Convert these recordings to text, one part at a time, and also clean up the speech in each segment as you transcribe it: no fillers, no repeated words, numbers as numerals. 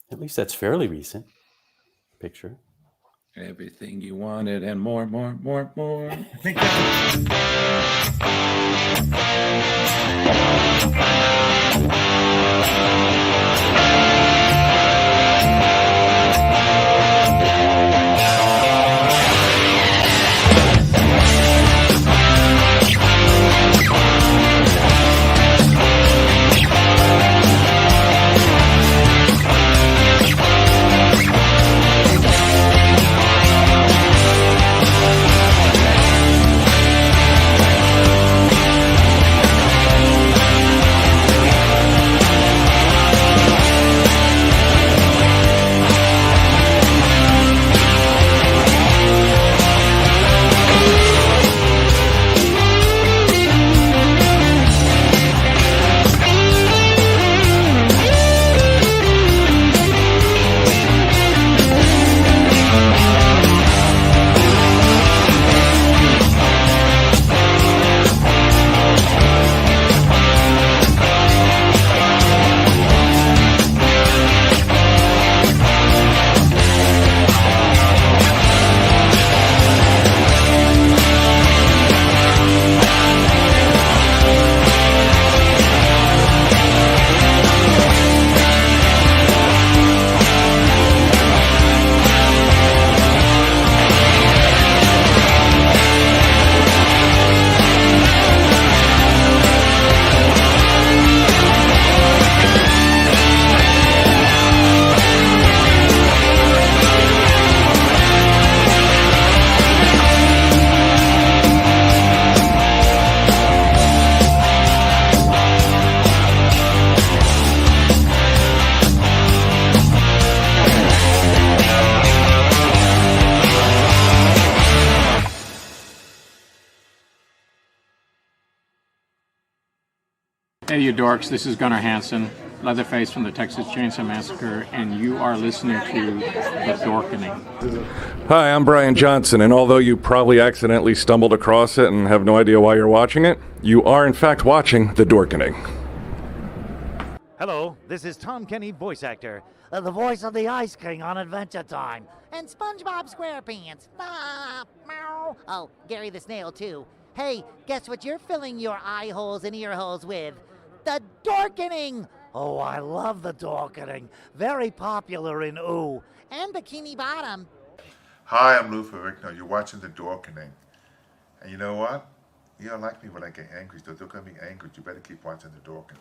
At least that's fairly recent picture. Everything you wanted and more. I think that's Hey, you dorks, this is Gunnar Hansen, Leatherface from the Texas Chainsaw Massacre, and you are listening to The Dorkening. Hi, I'm Brian Johnson, and although you probably accidentally stumbled across it and have no idea why you're watching it, you are in fact watching The Dorkening. Hello, this is Tom Kenny, voice actor, the voice of the Ice King on Adventure Time, and SpongeBob SquarePants. Ah, meow. Oh, Gary the Snail, too. Hey, guess what you're filling your eye holes and ear holes with? The Dorkening! Oh, I love The Dorkening. Very popular in Ooh. And Bikini Bottom. Hi, I'm Lou Ferrigno. You're watching The Dorkening. And you know what? You don't like me when I get angry, so don't get me angry. You better keep watching The Dorkening.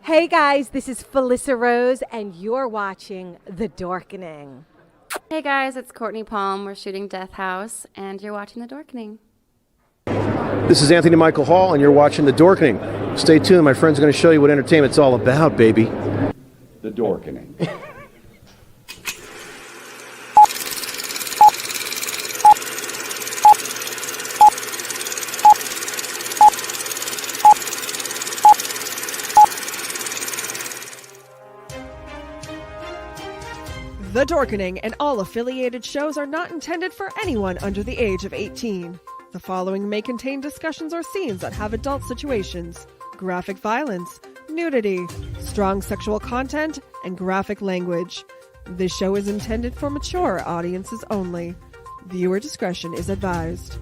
Hey guys, this is Felissa Rose, and you're watching The Dorkening. Hey guys, it's Courtney Palm. We're shooting Death House, and you're watching The Dorkening. This is Anthony Michael Hall, and you're watching The Dorkening. Stay tuned, my friends are going to show you what entertainment's all about, baby. The Dorkening. The Dorkening and all affiliated shows are not intended for anyone under the age of 18. The following may contain discussions or scenes that have adult situations, graphic violence, nudity, strong sexual content, and graphic language. This show is intended for mature audiences only. Viewer discretion is advised.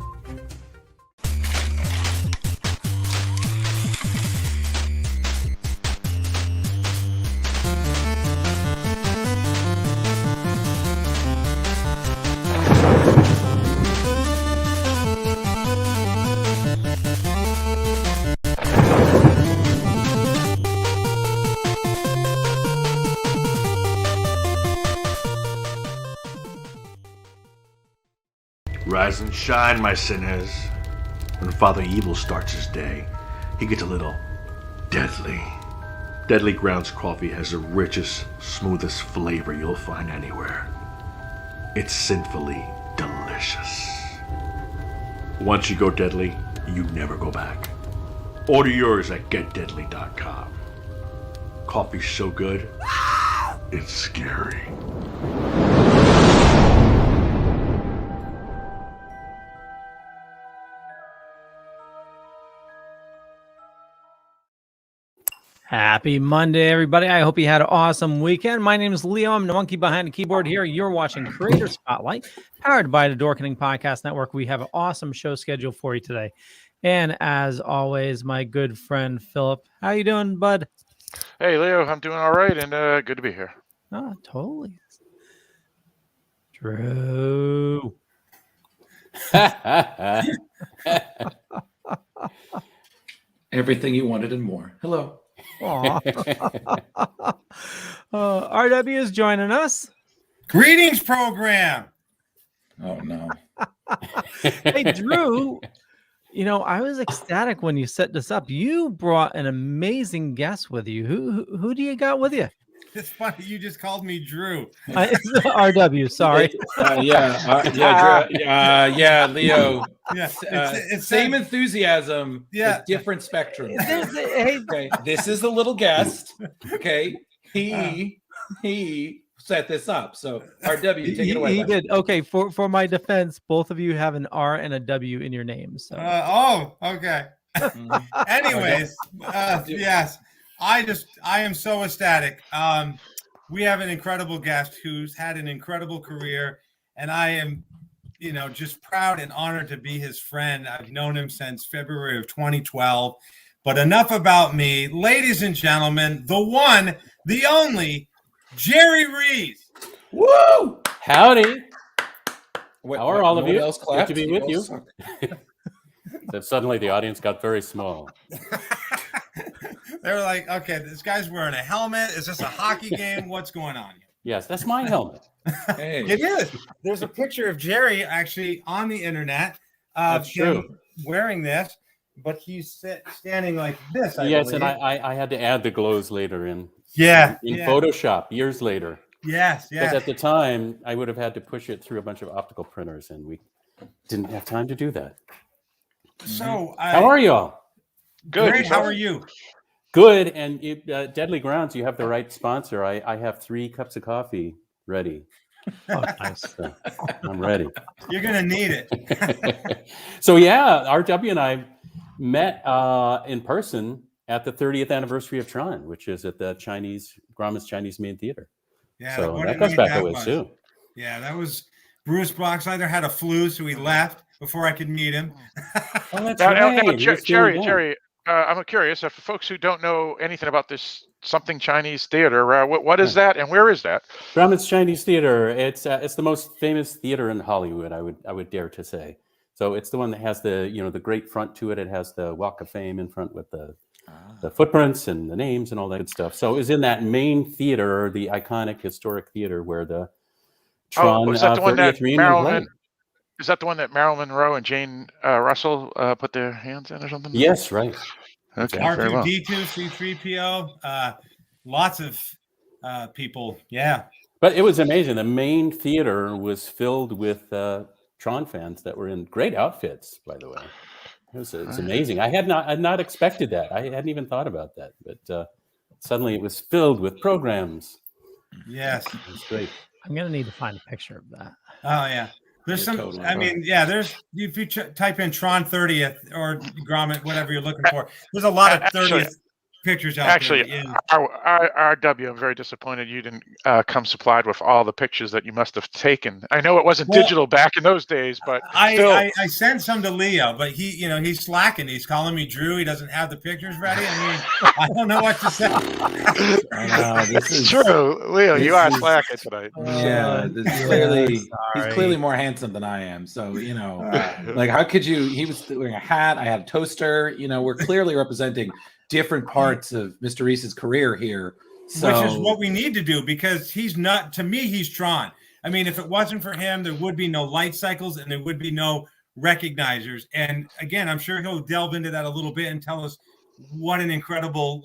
Rise and shine, my sinners. When Father Evil starts his day, he gets a little deadly. Deadly Grounds coffee has the richest, smoothest flavor you'll find anywhere. It's sinfully delicious. Once you go deadly, you never go back. Order yours at getdeadly.com. Coffee's so good, it's scary. Happy Monday, everybody. I hope you had an awesome weekend. My name is Leo. I'm the monkey behind the keyboard here. You're watching Creator Spotlight, powered by the Dorkening Podcast Network. We have an awesome show scheduled for you today. And as always, my good friend Philip. How you doing, bud? Hey, Leo. I'm doing all right, and good to be here. Oh, totally. Drew. Everything you wanted and more. Hello. RW is joining us. Greetings, program. Oh, no. Hey, Drew, I was ecstatic when you set this up. You brought an amazing guest with you. Who do you got with you? It's funny. You just called me Drew. RW, sorry. Yeah, Leo. Yeah, It's same enthusiasm, but different spectrum. Okay, this is the little guest. Okay, he set this up. So RW, take it away. He did. Okay, for my defense, both of you have an R and a W in your names. So. Okay. Anyways, yes. I am so ecstatic. We have an incredible guest who's had an incredible career, and I am, just proud and honored to be his friend. I've known him since February of 2012. But enough about me. Ladies and gentlemen, the one, the only, Jerry Rees. Woo! Howdy. How are all of you? Else Good to be with you. So suddenly the audience got very small. They were like, okay, this guy's wearing a helmet. Is this a hockey game? What's going on here? Yes, that's my helmet. Hey. It is. There's a picture of Jerry actually on the internet. That's true. Wearing this, but he's standing like this. Yes, and I had to add the glows later in Photoshop years later. Yes. Because at the time, I would have had to push it through a bunch of optical printers, and we didn't have time to do that. So, how are you all? Good. Great. How are you? Good. And Deadly Grounds, you have the right sponsor. I have 3 cups of coffee ready. Oh, nice. So I'm ready. You're going to need it. So, RW and I met in person at the 30th anniversary of Tron, which is at the Grauman's Chinese Main Theater. Yeah, so that goes back a ways too. Yeah, that was Bruce Boxleitner had a flu, so he left before I could meet him. Oh, that's Now, right. Jerry, I'm curious. For folks who don't know anything about this something Chinese theater, what is that, and where is that? Grauman's Chinese Theater. It's the most famous theater in Hollywood. I would dare to say. So it's the one that has the great front to it. It has the Walk of Fame in front with the footprints and the names and all that good stuff. So it was in that main theater, the iconic historic theater where the Tron is that the one that 30th reunion played. Is that the one that Marilyn Monroe and Jane Russell put their hands in or something? Yes, right. Okay, R2D2, C3PO, lots of people. Yeah. But it was amazing. The main theater was filled with Tron fans that were in great outfits, by the way. It's amazing. I had not expected that. I hadn't even thought about that. But suddenly it was filled with programs. Yes. It was great. I'm going to need to find a picture of that. Oh, yeah. There's some, there's, if you type in Tron 30th or Grommet, whatever you're looking for, there's a lot of 30th pictures out there. RW, I'm very disappointed you didn't come supplied with all the pictures that you must have taken. I know it wasn't digital back in those days, but still. I sent some to Leo, but he's slacking. He's calling me Drew. He doesn't have the pictures ready. I mean, I don't know what to say. It's true, Leo. You are slacking tonight. Yeah, he's clearly more handsome than I am. So like, how could you? He was wearing a hat. I had a toaster. We're clearly representing different parts of Mr. Rees's career here. So, which is what we need to do, because he's not, to me, he's Tron. I mean, if it wasn't for him, there would be no light cycles and there would be no recognizers. And again, I'm sure he'll delve into that a little bit and tell us what an incredible,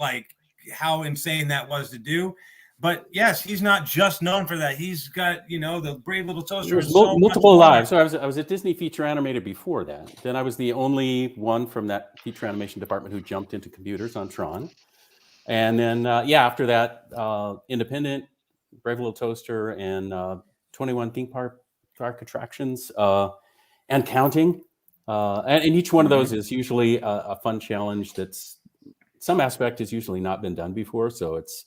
how insane that was to do. But yes, he's not just known for that. He's got, the Brave Little Toaster. There's multiple lives. So I was at Disney Feature Animated before that. Then I was the only one from that feature animation department who jumped into computers on Tron. And then, after that, independent, Brave Little Toaster, and 21 theme park attractions, and counting. And each one of those is usually a fun challenge that's some aspect has usually not been done before. So it's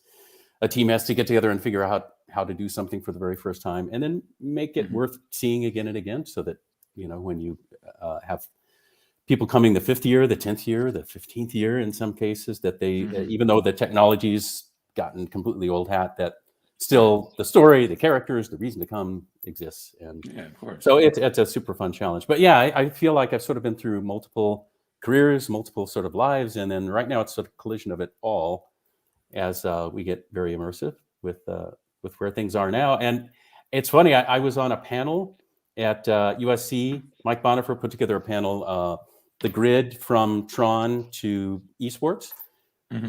a team has to get together and figure out how to do something for the very first time, and then make it worth seeing again and again, so that when you have people coming the 5th year, the 10th year, the 15th year, in some cases, that they even though the technology's gotten completely old hat, that still the story, the characters, the reason to come exists. And of course. So it's a super fun challenge. But yeah, I feel like I've sort of been through multiple careers, multiple sort of lives, and then right now it's sort of collision of it all as we get very immersive with where things are now. And it's funny, I was on a panel at USC. Mike Bonifer put together a panel, the grid from Tron to esports.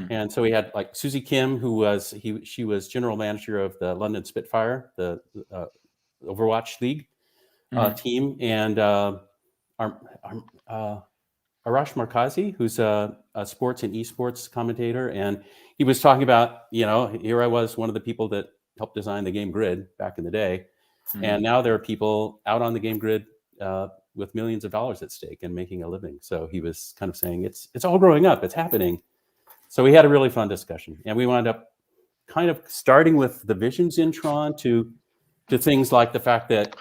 And so we had like Susie Kim, she was general manager of the London Spitfire, the Overwatch League team, and Arash Markazi, who's a sports and esports commentator, and he was talking about, here I was, one of the people that helped design the game Grid back in the day, and now there are people out on the game Grid with millions of dollars at stake and making a living. So he was kind of saying it's all growing up, it's happening. So we had a really fun discussion, and we wound up kind of starting with the visions in Tron to things like the fact that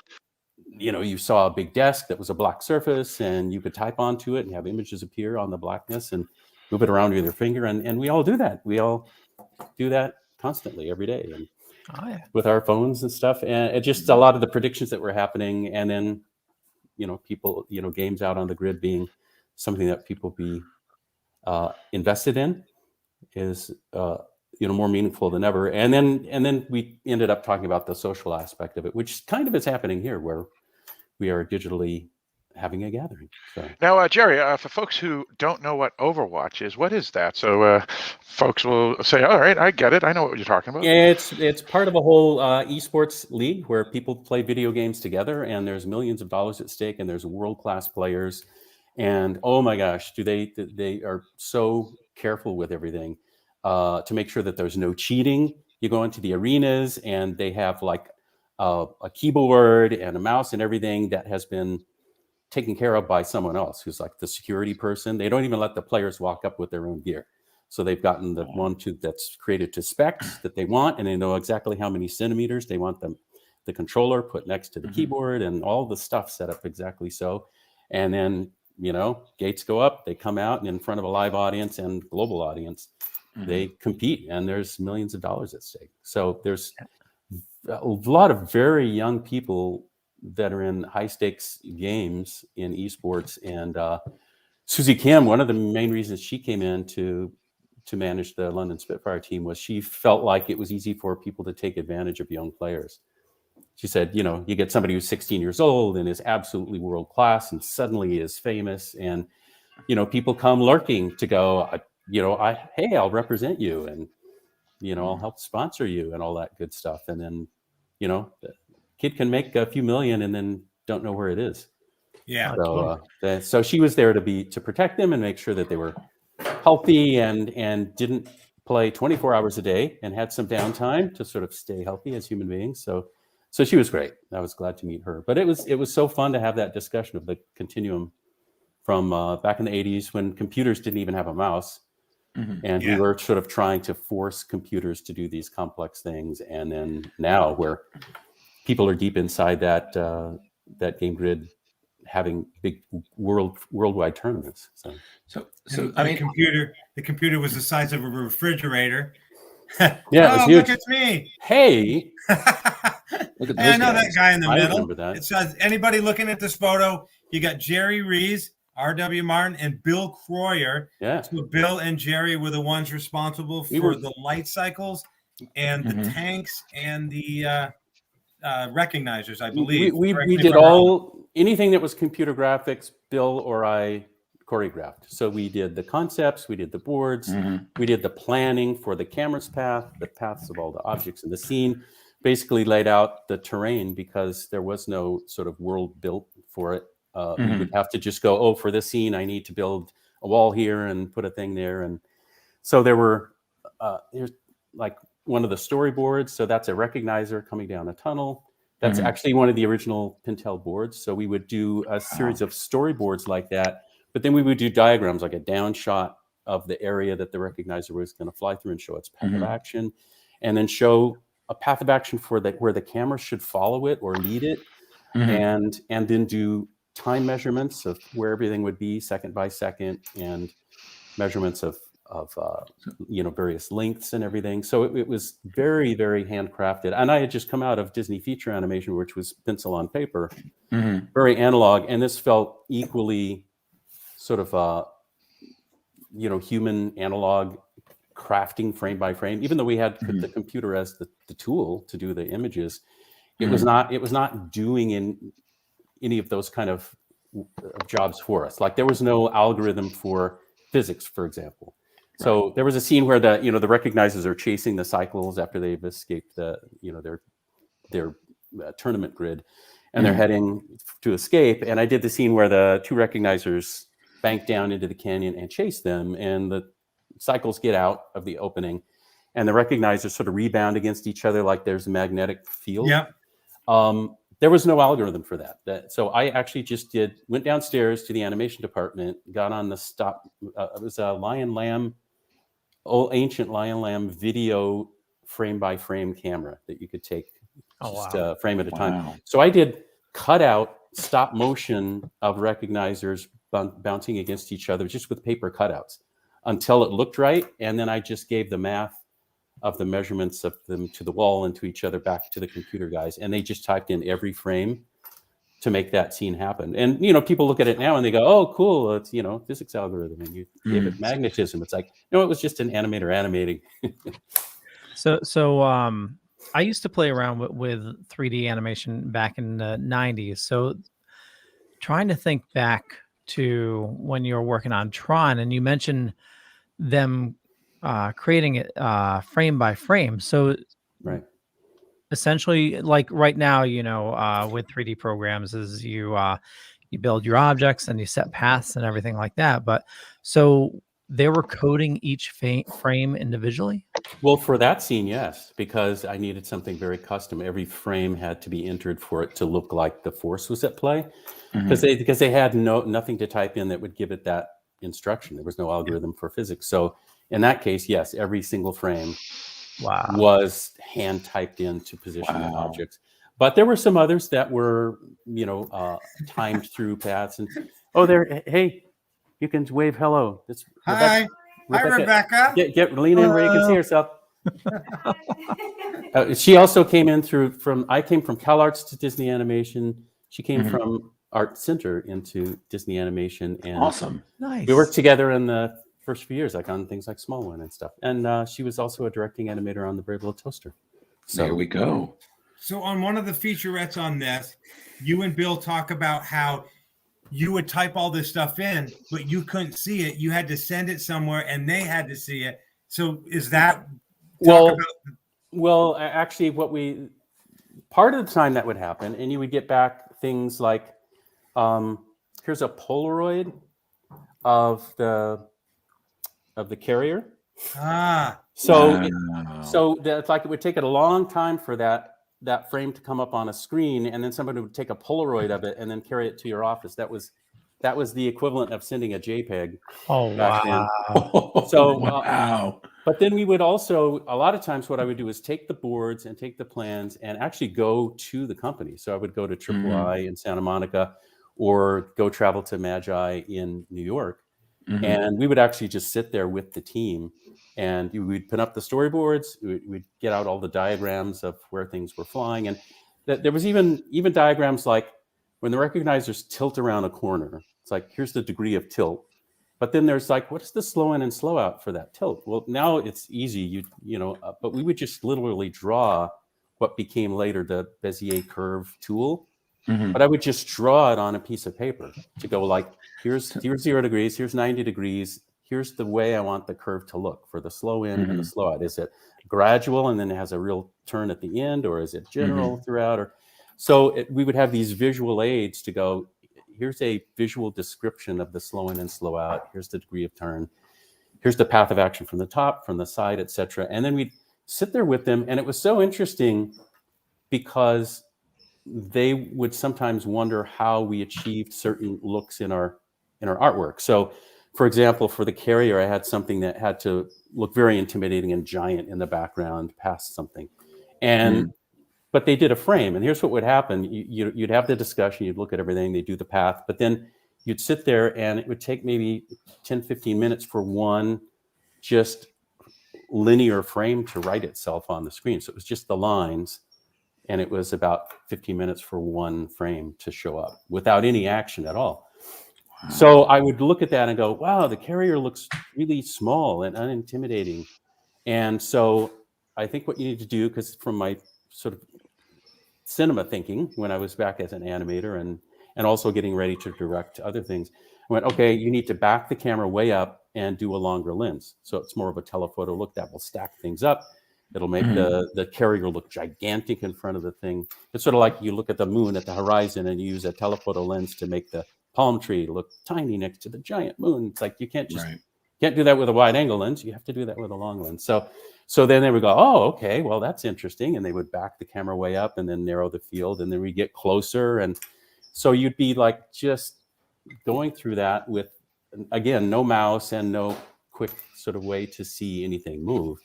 you saw a big desk that was a black surface, and you could type onto it and have images appear on the blackness and move it around with your finger, and we all do that. We all do that constantly every day, and with our phones and stuff. And it just a lot of the predictions that were happening, and then people, games out on the grid being something that people be invested in is more meaningful than ever. And then we ended up talking about the social aspect of it, which kind of is happening here, where we are digitally having a gathering. So. Now, Jerry, for folks who don't know what Overwatch is, what is that? So folks will say, all right, I get it. I know what you're talking about. Yeah, it's part of a whole esports league where people play video games together, and there's millions of dollars at stake, and there's world-class players. And oh my gosh, they are so careful with everything to make sure that there's no cheating. You go into the arenas, and they have like a keyboard and a mouse and everything that has been taken care of by someone else who's like the security person. They don't even let the players walk up with their own gear. So they've gotten the one that's created to specs that they want, and they know exactly how many centimeters they want the controller put next to the keyboard, and all the stuff set up exactly so. And then gates go up, they come out, and in front of a live audience and global audience, they compete, and there's millions of dollars at stake. So there's a lot of very young people that are in high stakes games in esports. And Susie Kim, one of the main reasons she came in to manage the London Spitfire team was she felt like it was easy for people to take advantage of young players. She said, you get somebody who's 16 years old and is absolutely world class and suddenly is famous, and people come lurking to go, hey, I'll represent you, and I'll help sponsor you and all that good stuff. And then the kid can make a few million and then don't know where it is. Yeah. So she was there to protect them and make sure that they were healthy and didn't play 24 hours a day and had some downtime to sort of stay healthy as human beings. So she was great. I was glad to meet her. But it was so fun to have that discussion of the continuum from back in the 80s when computers didn't even have a mouse. And we were sort of trying to force computers to do these complex things. And then now where people are deep inside that game grid, having big worldwide tournaments. So I mean, the computer was the size of a refrigerator. Yeah, oh, look at me. Hey. Look at I know that guy in the middle. Remember that. It says, anybody looking at this photo, you got Jerry Rees, R.W. Martin, and Bill Croyer. Yeah. So Bill and Jerry were the ones responsible for the light cycles and the tanks and the recognizers, I believe. We did anything that was computer graphics, Bill or I choreographed. So we did the concepts, we did the boards, we did the planning for the camera's path, the paths of all the objects in the scene, basically laid out the terrain because there was no sort of world built for it. We would have to just go, for this scene, I need to build a wall here and put a thing there. And so there's like one of the storyboards. So that's a recognizer coming down a tunnel. That's actually one of the original Pintel boards. So we would do a series of storyboards like that, but then we would do diagrams like a down shot of the area that the recognizer was going to fly through and show its path of action, and then show a path of action for where the camera should follow it or lead it, and then do time measurements of where everything would be second by second, and measurements of various lengths and everything. So it was very, very handcrafted. And I had just come out of Disney feature animation, which was pencil on paper, very analog. And this felt equally sort of, human analog crafting frame by frame. Even though we had the computer as the tool to do the images, it was not doing any of those kind of jobs for us. Like there was no algorithm for physics, for example. So there was a scene where the recognizers are chasing the cycles after they've escaped their tournament grid, and they're heading to escape. And I did the scene where the two recognizers bank down into the canyon and chase them, and the cycles get out of the opening, and the recognizers sort of rebound against each other like there's a magnetic field. There was no algorithm for that. So I actually just went downstairs to the animation department, got on the it was a ancient Lion Lamb video frame by frame camera that you could take frame at a time. So I did cutout stop motion of recognizers bouncing against each other just with paper cutouts until it looked right. And then I just gave the math of the measurements of them to the wall and to each other back to the computer guys. And they just typed in every frame to make that scene happen. And, people look at it now and they go, oh, cool. It's, physics algorithm. And you gave it magnetism. It's like, no, it was just an animator animating. So I used to play around with 3D animation back in the 90s. So trying to think back to when you were working on Tron, and you mentioned them creating it frame by frame. So essentially, like right now, with 3D programs, is you build your objects and you set paths and everything like that. But so they were coding each frame individually? Well, for that scene, yes, because I needed something very custom. Every frame had to be entered for it to look like the force was at play, because they had nothing to type in that would give it that instruction. There was no algorithm for physics. So in that case, yes, every single frame was hand typed in to position the objects. But there were some others that were, timed through paths. And hey, you can wave hello. It's Hi. Rebecca. Lean in where you can see herself. She also came in I came from CalArts to Disney Animation. She came from Art Center into Disney Animation. And awesome. Nice. We worked together in the first few years, like on things like Small One and stuff. And she was also a directing animator on The Brave Little Toaster. So there we go. So on one of the featurettes on this, you and Bill talk about how you would type all this stuff in, but you couldn't see it. You had to send it somewhere and they had to see it. So is that well, actually part of the time that would happen, and you would get back things like, here's a Polaroid of the carrier. So that's like, it would take it a long time for that frame to come up on a screen, and then somebody would take a Polaroid of it and then carry it to your office. That was the equivalent of sending a JPEG. Oh, wow. So, but then we would also, a lot of times what I would do is take the boards and take the plans and actually go to the company. So I would go to III in Santa Monica, or go travel to Magi in New York. And we would actually just sit there with the team, and we'd put up the storyboards. We'd get out all the diagrams of where things were flying. And there was even diagrams like when the recognizers tilt around a corner, it's like, here's the degree of tilt. But then there's like, what is the slow in and slow out for that tilt? Well, now it's easy, but we would just literally draw what became later the Bezier curve tool. But I would just draw it on a piece of paper to go like, here's 0 degrees, here's 90 degrees, here's the way I want the curve to look for the slow in and the slow out. Is it gradual and then it has a real turn at the end, or is it general throughout? We would have these visual aids to go, here's a visual description of the slow in and slow out, here's the degree of turn, here's the path of action from the top, from the side, etc. And then we'd sit there with them, and it was so interesting because they would sometimes wonder how we achieved certain looks in our artwork. So for example, for the carrier, I had something that had to look very intimidating and giant in the background past something. And but they did a frame, and here's what would happen. You'd have the discussion, you'd look at everything, they do the path, but then you'd sit there and it would take maybe 10, 15 minutes for one just linear frame to write itself on the screen. So it was just the lines, and it was about 15 minutes for one frame to show up without any action at all. Wow. So I would look at that and go, wow, the carrier looks really small and unintimidating. And so I think what you need to do, because from my sort of cinema thinking when I was back as an animator and also getting ready to direct other things, I went, okay, you need to back the camera way up and do a longer lens. So it's more of a telephoto look that will stack things up. It'll make the carrier look gigantic in front of the thing. It's sort of like you look at the moon at the horizon and you use a telephoto lens to make the palm tree look tiny next to the giant moon. It's like you can't just can't do that with a wide angle lens. You have to do that with a long lens. So then they would go, oh, okay, well, that's interesting. And they would back the camera way up and then narrow the field. And then we get closer. And so you'd be like just going through that with, again, no mouse and no quick sort of way to see anything move.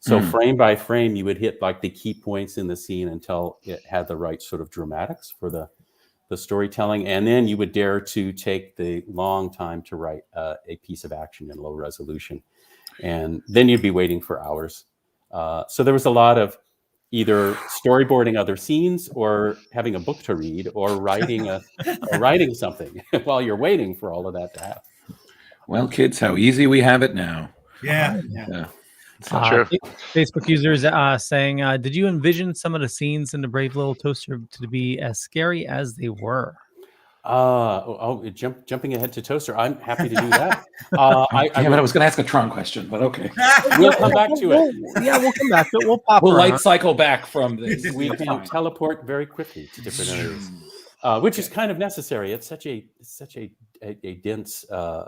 So frame by frame, you would hit like the key points in the scene until it had the right sort of dramatics for the storytelling. And then you would dare to take the long time to write a piece of action in low resolution. And then you'd be waiting for hours. So there was a lot of either storyboarding other scenes or having a book to read or writing writing something while you're waiting for all of that to happen. Well, kids, how easy we have it now. Yeah. True. Facebook users saying, did you envision some of the scenes in The Brave Little Toaster to be as scary as they were? Jumping ahead to Toaster, I'm happy to do that. I was going to ask a Tron question, but okay. We'll come back to it. Yeah, we'll come back to it. We'll pop We'll around. light cycle back from this. We can teleport very quickly to different areas, which is kind of necessary. It's such a dense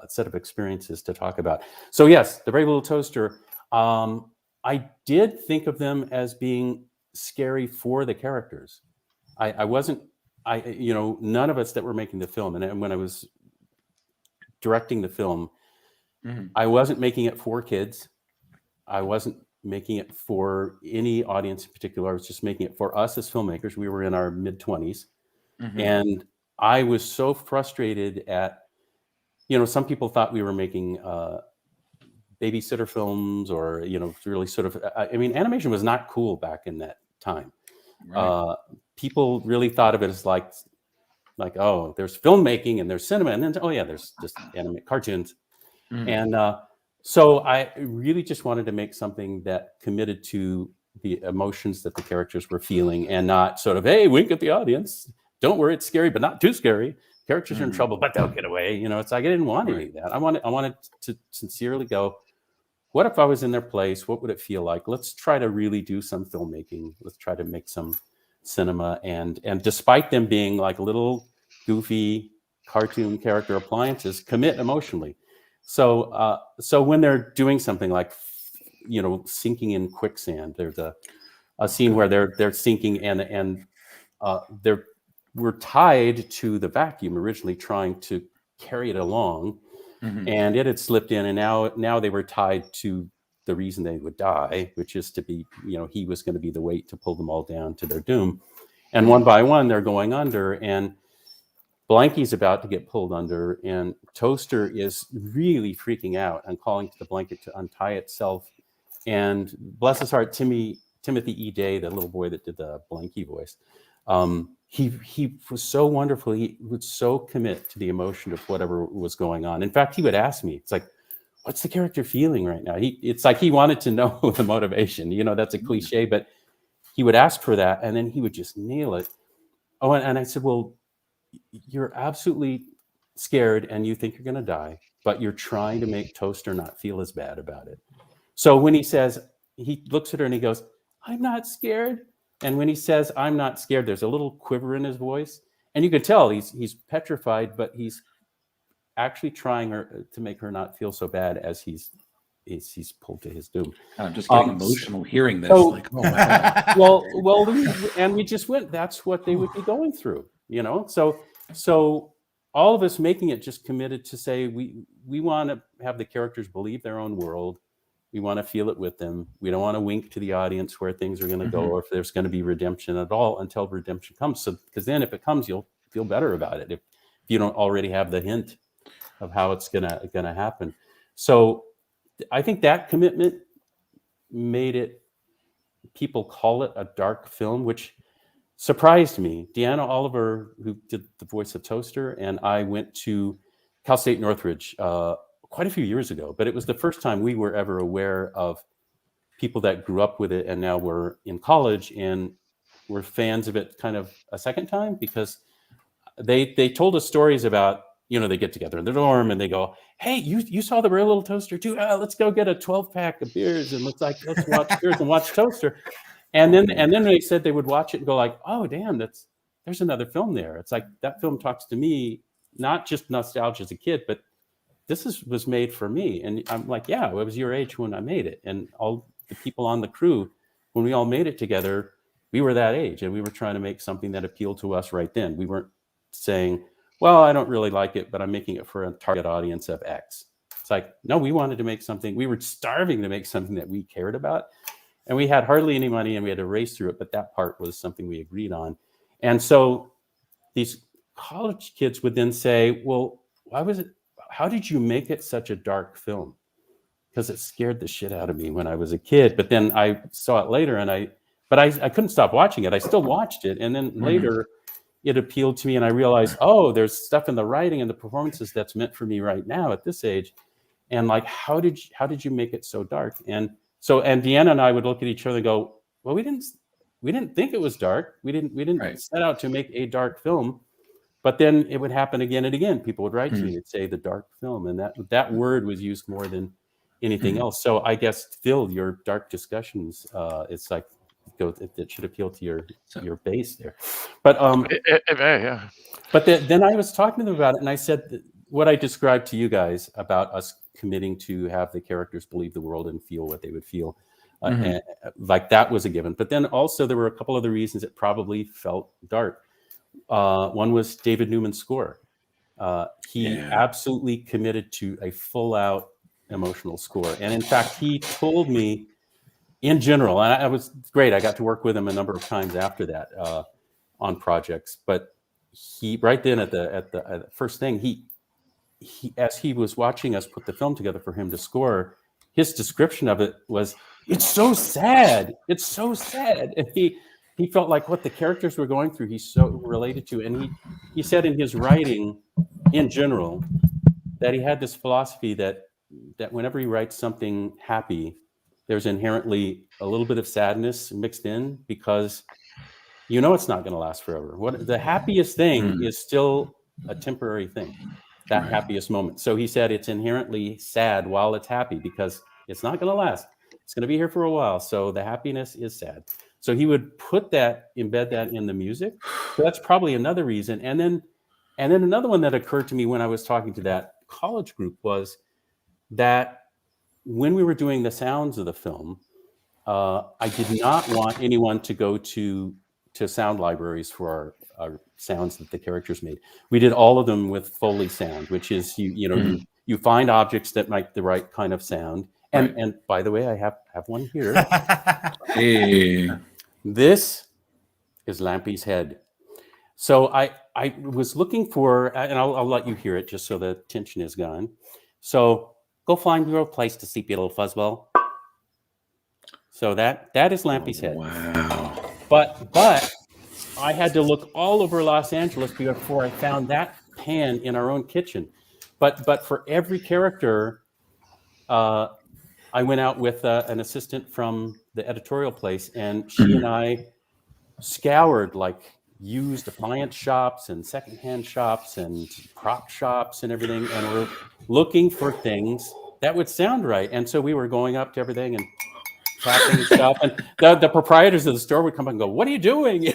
set of experiences to talk about. So yes, The Brave Little Toaster. I did think of them as being scary for the characters. None of us that were making the film, and when I was directing the film, I wasn't making it for kids. I wasn't making it for any audience in particular. I was just making it for us as filmmakers. We were in our mid-20s. And I was so frustrated at, some people thought we were making babysitter films or, really sort of, animation was not cool back in that time. Right. People really thought of it as like, oh, there's filmmaking and there's cinema, and then, oh yeah, there's just animated cartoons. And so I really just wanted to make something that committed to the emotions that the characters were feeling and not sort of, hey, wink at the audience. Don't worry, it's scary, but not too scary. Characters are in trouble, but they'll get away. It's like I didn't want any of that. I wanted to sincerely go, what if I was in their place? What would it feel like? Let's try to really do some filmmaking. Let's try to make some cinema. And despite them being like little goofy cartoon character appliances, commit emotionally. So when they're doing something like, sinking in quicksand, there's a scene where they're sinking and we're tied to the vacuum originally, trying to carry it along. And it had slipped in, and now they were tied to the reason they would die, which is to be, he was going to be the weight to pull them all down to their doom. And one by one, they're going under, and Blanky's about to get pulled under, and Toaster is really freaking out and calling to the blanket to untie itself. And bless his heart, Timothy E. Day, the little boy that did the Blanky voice, he was so wonderful. He would so commit to the emotion of whatever was going on. In fact, he would ask me, it's like, what's the character feeling right now? It's like he wanted to know the motivation. That's a cliche, but he would ask for that, and then he would just nail it. Oh, and I said, well, you're absolutely scared, and you think you're going to die, but you're trying to make Toaster not feel as bad about it. So when he says, he looks at her and he goes, I'm not scared. And when he says, I'm not scared, there's a little quiver in his voice. And you could tell he's petrified, but he's actually trying to make her not feel so bad as he's pulled to his doom. I'm just getting emotional hearing this. Oh my God. well, and we just went, that's what they would be going through, So all of us making it just committed to say we want to have the characters believe their own world. We want to feel it with them. We don't want to wink to the audience where things are going to go, or if there's going to be redemption at all until redemption comes. So, because then if it comes, you'll feel better about it. If you don't already have the hint of how it's gonna happen. So, I think that commitment made it. People call it a dark film, which surprised me. Deanna Oliver, who did the voice of Toaster, and I went to Cal State Northridge quite a few years ago, but it was the first time we were ever aware of people that grew up with it and now were in college and were fans of it kind of a second time, because they told us stories about, they get together in the dorm and they go, hey, you saw the Real Little Toaster too? Let's go get a 12-pack of beers and let's watch beers and watch Toaster. And then they said they would watch it and go like, oh damn, there's another film there. It's like that film talks to me, not just nostalgia as a kid, but this was made for me. And I'm like, yeah, it was your age when I made it. And all the people on the crew, when we all made it together, we were that age and we were trying to make something that appealed to us right then. We weren't saying, well, I don't really like it, but I'm making it for a target audience of X. It's like, no, we wanted to make something. We were starving to make something that we cared about. And we had hardly any money and we had to race through it. But that part was something we agreed on. And so these college kids would then say, well, how did you make it such a dark film? Because it scared the shit out of me when I was a kid. But then I saw it later and I couldn't stop watching it. I still watched it. And then later it appealed to me and I realized, oh, there's stuff in the writing and the performances that's meant for me right now at this age. And like, how did you make it so dark? And Deanna and I would look at each other and go, well, we didn't think it was dark. We didn't set out to make a dark film. But then it would happen again and again. People would write to me and say the dark film. And that word was used more than anything else. So I guess, Phil, your dark discussions, it's like, it should appeal to your base there. But yeah. But then I was talking to them about it and I said what I described to you guys about us committing to have the characters believe the world and feel what they would feel. And, like that was a given. But then also there were a couple other reasons it probably felt dark. One was David Newman's score. He absolutely committed to a full-out emotional score. And in fact, he told me in general, and I was great. I got to work with him a number of times after that on projects. But he, right then at the first thing, he as he was watching us put the film together for him to score, his description of it was, "It's so sad. It's so sad." And he felt like what the characters were going through, he's so related to. And he said in his writing, in general, that he had this philosophy that whenever he writes something happy, there's inherently a little bit of sadness mixed in, because it's not going to last forever. What the happiest thing is still a temporary thing, that happiest moment. So he said it's inherently sad while it's happy because it's not going to last. It's going to be here for a while. So the happiness is sad. So he would embed that in the music. So that's probably another reason. And then another one that occurred to me when I was talking to that college group was that when we were doing the sounds of the film, I did not want anyone to go to sound libraries for our sounds that the characters made. We did all of them with Foley sound, which is you find objects that make the right kind of sound. And by the way, I have one here. Hey. This is Lampy's head. So I was looking for, and I'll let you hear it just so the tension is gone. So go find your place to sleep, you little fuzzball. So that is Lampy's head. Wow. But I had to look all over Los Angeles before I found that pan in our own kitchen. But for every character, I went out with an assistant from the editorial place, and she and I scoured like used appliance shops and secondhand shops and prop shops and everything, and we're looking for things that would sound right. And so we were going up to everything and tapping and stuff, and the proprietors of the store would come up and go, "What are you doing?"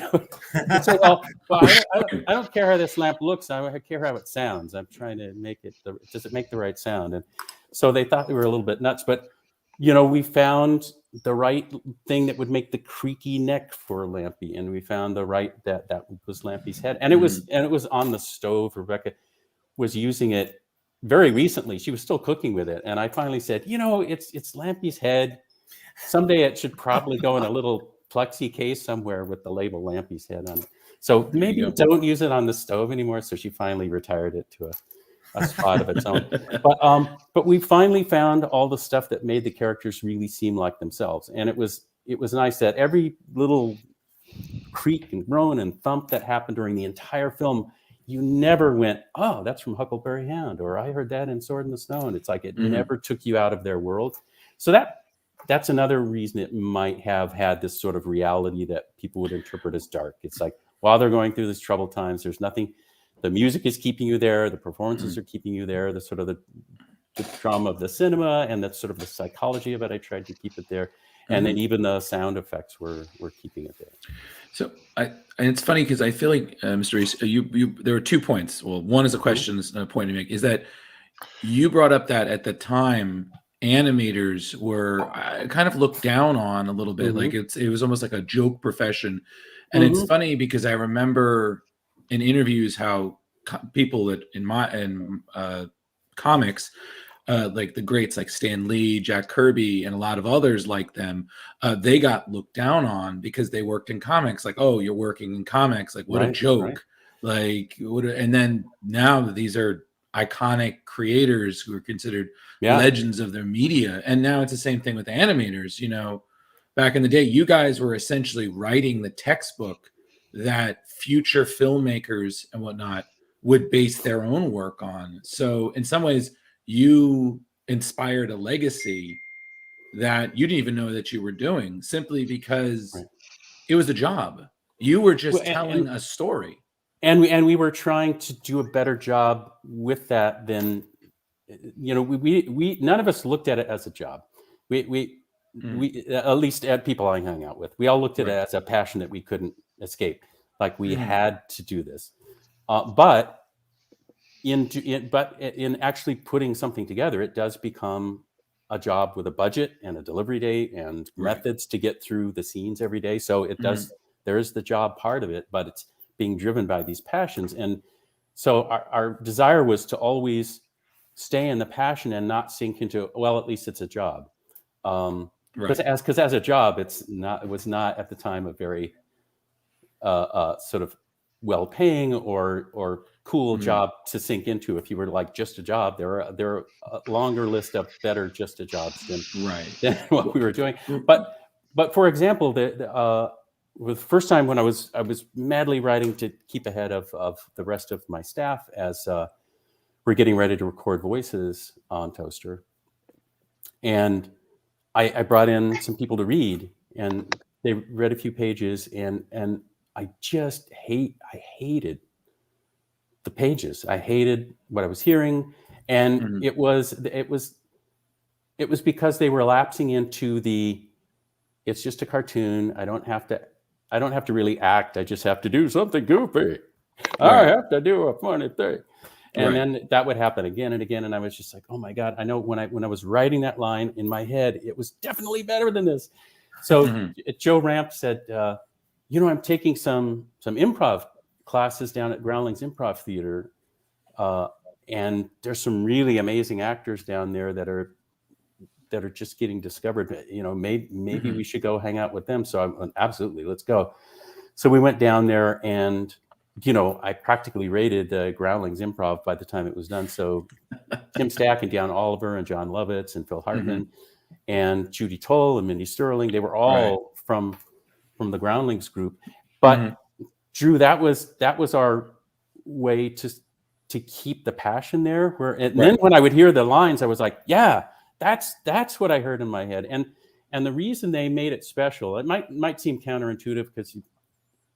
And say, well, I don't care how this lamp looks. I care how it sounds. I'm trying to make it. Does it make the right sound? And so they thought we were a little bit nuts, but we found the right thing that would make the creaky neck for Lampy, and we found the right that was Lampy's head, and it was on the stove. Rebecca, was using it very recently. She was still cooking with it, and I finally said, it's Lampy's head. Someday it should probably go in a little plexi case somewhere with the label Lampy's head on it. So maybe don't use it on the stove anymore. So she finally retired it to a spot of its own. But we finally found all the stuff that made the characters really seem like themselves, and it was nice that every little creak and groan and thump that happened during the entire film, you never went, oh, that's from Huckleberry Hound, or I heard that in Sword in the Snow. And it's like it never took you out of their world. So that's another reason it might have had this sort of reality that people would interpret as dark. It's like, while they're going through this troubled times, there's nothing, the music is keeping you there, the performances are keeping you there, the sort of the drama of the cinema and that's sort of the psychology of it, I tried to keep it there. And then even the sound effects were keeping it there. So and it's funny because I feel like, Mr. Rees, there were 2 points. Well, one is a question, and a point to make, is that you brought up that at the time, animators were kind of looked down on a little bit. Like it was almost like a joke profession. And it's funny because I remember in interviews how people that in comics, like the greats like Stan Lee, Jack Kirby, and a lot of others like them, they got looked down on because they worked in comics. Like, oh, you're working in comics. Like, what a joke. Like, and then now these are iconic creators who are considered legends of their media. And now it's the same thing with animators. Back in the day, you guys were essentially writing the textbook that future filmmakers and whatnot would base their own work on. So in some ways, you inspired a legacy that you didn't even know that you were doing, simply because it was a job. You were just telling a story. And we were trying to do a better job with that than, we none of us looked at it as a job. We at least at people I hung out with, we all looked at it as a passion that we couldn't escape. Like we had to do this. But in actually putting something together, it does become a job with a budget and a delivery date and methods to get through the scenes every day. So it does, there is the job part of it, but it's being driven by these passions. And so our desire was to always stay in the passion and not sink into, well, at least it's a job. Because as a job, it was not at the time a very sort of well-paying or cool job to sink into. If you were like just a job, there are a longer list of better just a jobs than what we were doing. But for example, the first time when I was madly writing to keep ahead of the rest of my staff as we're getting ready to record voices on Toaster, and I brought in some people to read, and they read a few pages, and I just hated the pages. I hated what I was hearing, and it was because they were lapsing into the, it's just a cartoon. I don't have to really act. I just have to do something goofy. I have to do a funny thing. And then that would happen again and again. And I was just like, oh my God, I know when I was writing that line in my head, it was definitely better than this. So Joe Ramp said, I'm taking some improv classes down at Groundlings Improv Theater. And there's some really amazing actors down there that are just getting discovered. Maybe we should go hang out with them. So I'm absolutely, let's go. So we went down there, and I practically rated the Groundlings Improv by the time it was done. So Tim Stack and Dan Oliver and John Lovitz and Phil Hartman and Judy Toll and Mindy Sterling, they were all from the Groundlings group. But Drew, that was our way to keep the passion there. Then when I would hear the lines, I was like, yeah, that's what I heard in my head. And the reason they made it special, it might seem counterintuitive because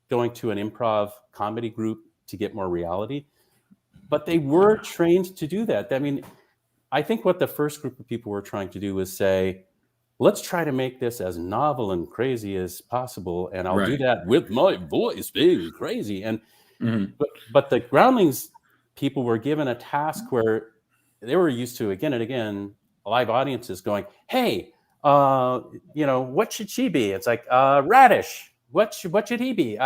going to an improv comedy group to get more reality, but they were trained to do that. I mean, I think what the first group of people were trying to do was say, let's try to make this as novel and crazy as possible, and I'll do that with my voice being crazy. And but the Groundlings people were given a task where they were used to again and again live audiences going, hey, what should she be? It's like radish. What should he be?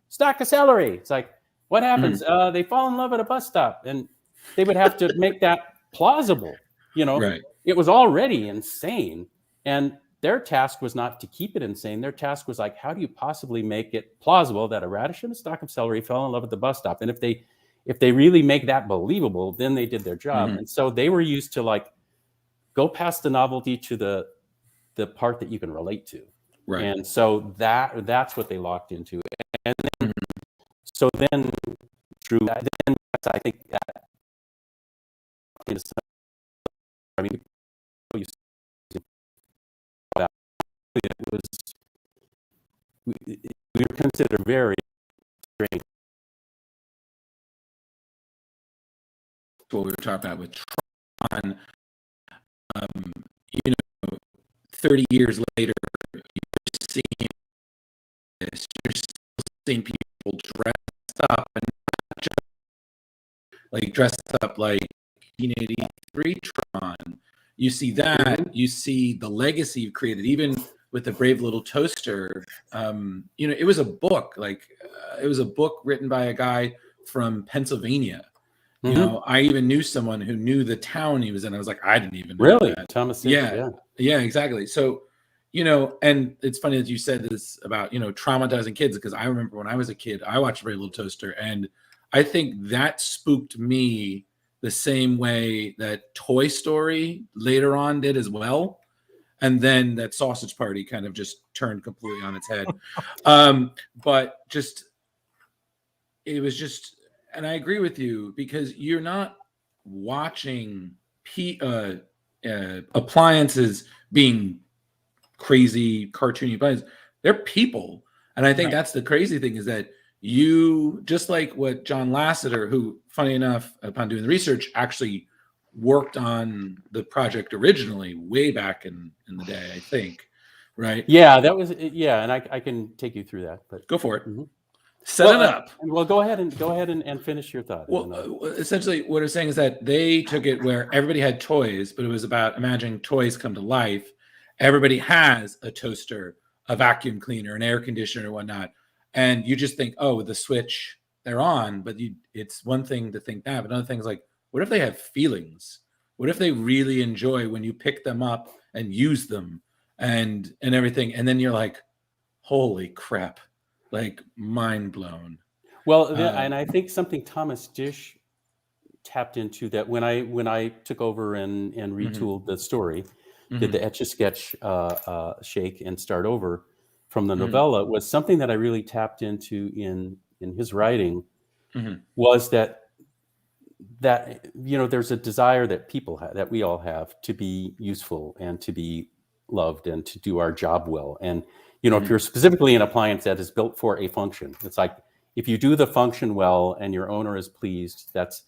Stalk of celery. It's like, what happens? They fall in love at a bus stop, and they would have to make that plausible. Right. It was already insane, and their task was not to keep it insane. Their task was like, how do you possibly make it plausible that a radish and a stalk of celery fell in love at the bus stop? And if they really make that believable, then they did their job. And so they were used to like go past the novelty to the part that you can relate to. Right. And so that's what they locked into. And then, so then through that, then I think that, I mean, it was, we were considered very strange. What we were talking about with Tron, 30 years later, you're seeing this, you're still seeing people dressed up, and not just like dressed up like 1983 Tron. You see that, you see the legacy you've created, even with the Brave Little Toaster. It was a book, it was a book written by a guy from Pennsylvania. I even knew someone who knew the town he was in. I was like, I didn't even know really that. Thomas. Yeah, exactly. So, and it's funny that you said this about, traumatizing kids, because I remember when I was a kid, I watched Brave Little Toaster, and I think that spooked me the same way that Toy Story later on did as well. And then that Sausage Party kind of just turned completely on its head. But it was just, and I agree with you, because you're not watching appliances being crazy, cartoony appliances. They're people. And I think that's the crazy thing, is that you, just like what John Lasseter, who, funny enough, upon doing the research, actually worked on the project originally way back in the day, I think. Right? Yeah, that was, and I can take you through that, but go for it. Set it up. Well, go ahead and finish your thought. Well, essentially, what I'm saying is that they took it where everybody had toys, but it was about imagining toys come to life. Everybody has a toaster, a vacuum cleaner, an air conditioner, and whatnot, and you just think, oh, the switch, they're on. But it's one thing to think that, but another thing is like, what if they have feelings? What if they really enjoy when you pick them up and use them and everything, and then you're like, holy crap. Like, mind blown. Well, and I think something Thomas Dish tapped into, that when I took over and retooled the story, did the Etch-a-Sketch shake and start over from the novella, was something that I really tapped into in his writing, was that there's a desire that people have, that we all have, to be useful and to be loved and to do our job well. And if you're specifically an appliance that is built for a function, it's like, if you do the function well and your owner is pleased, that's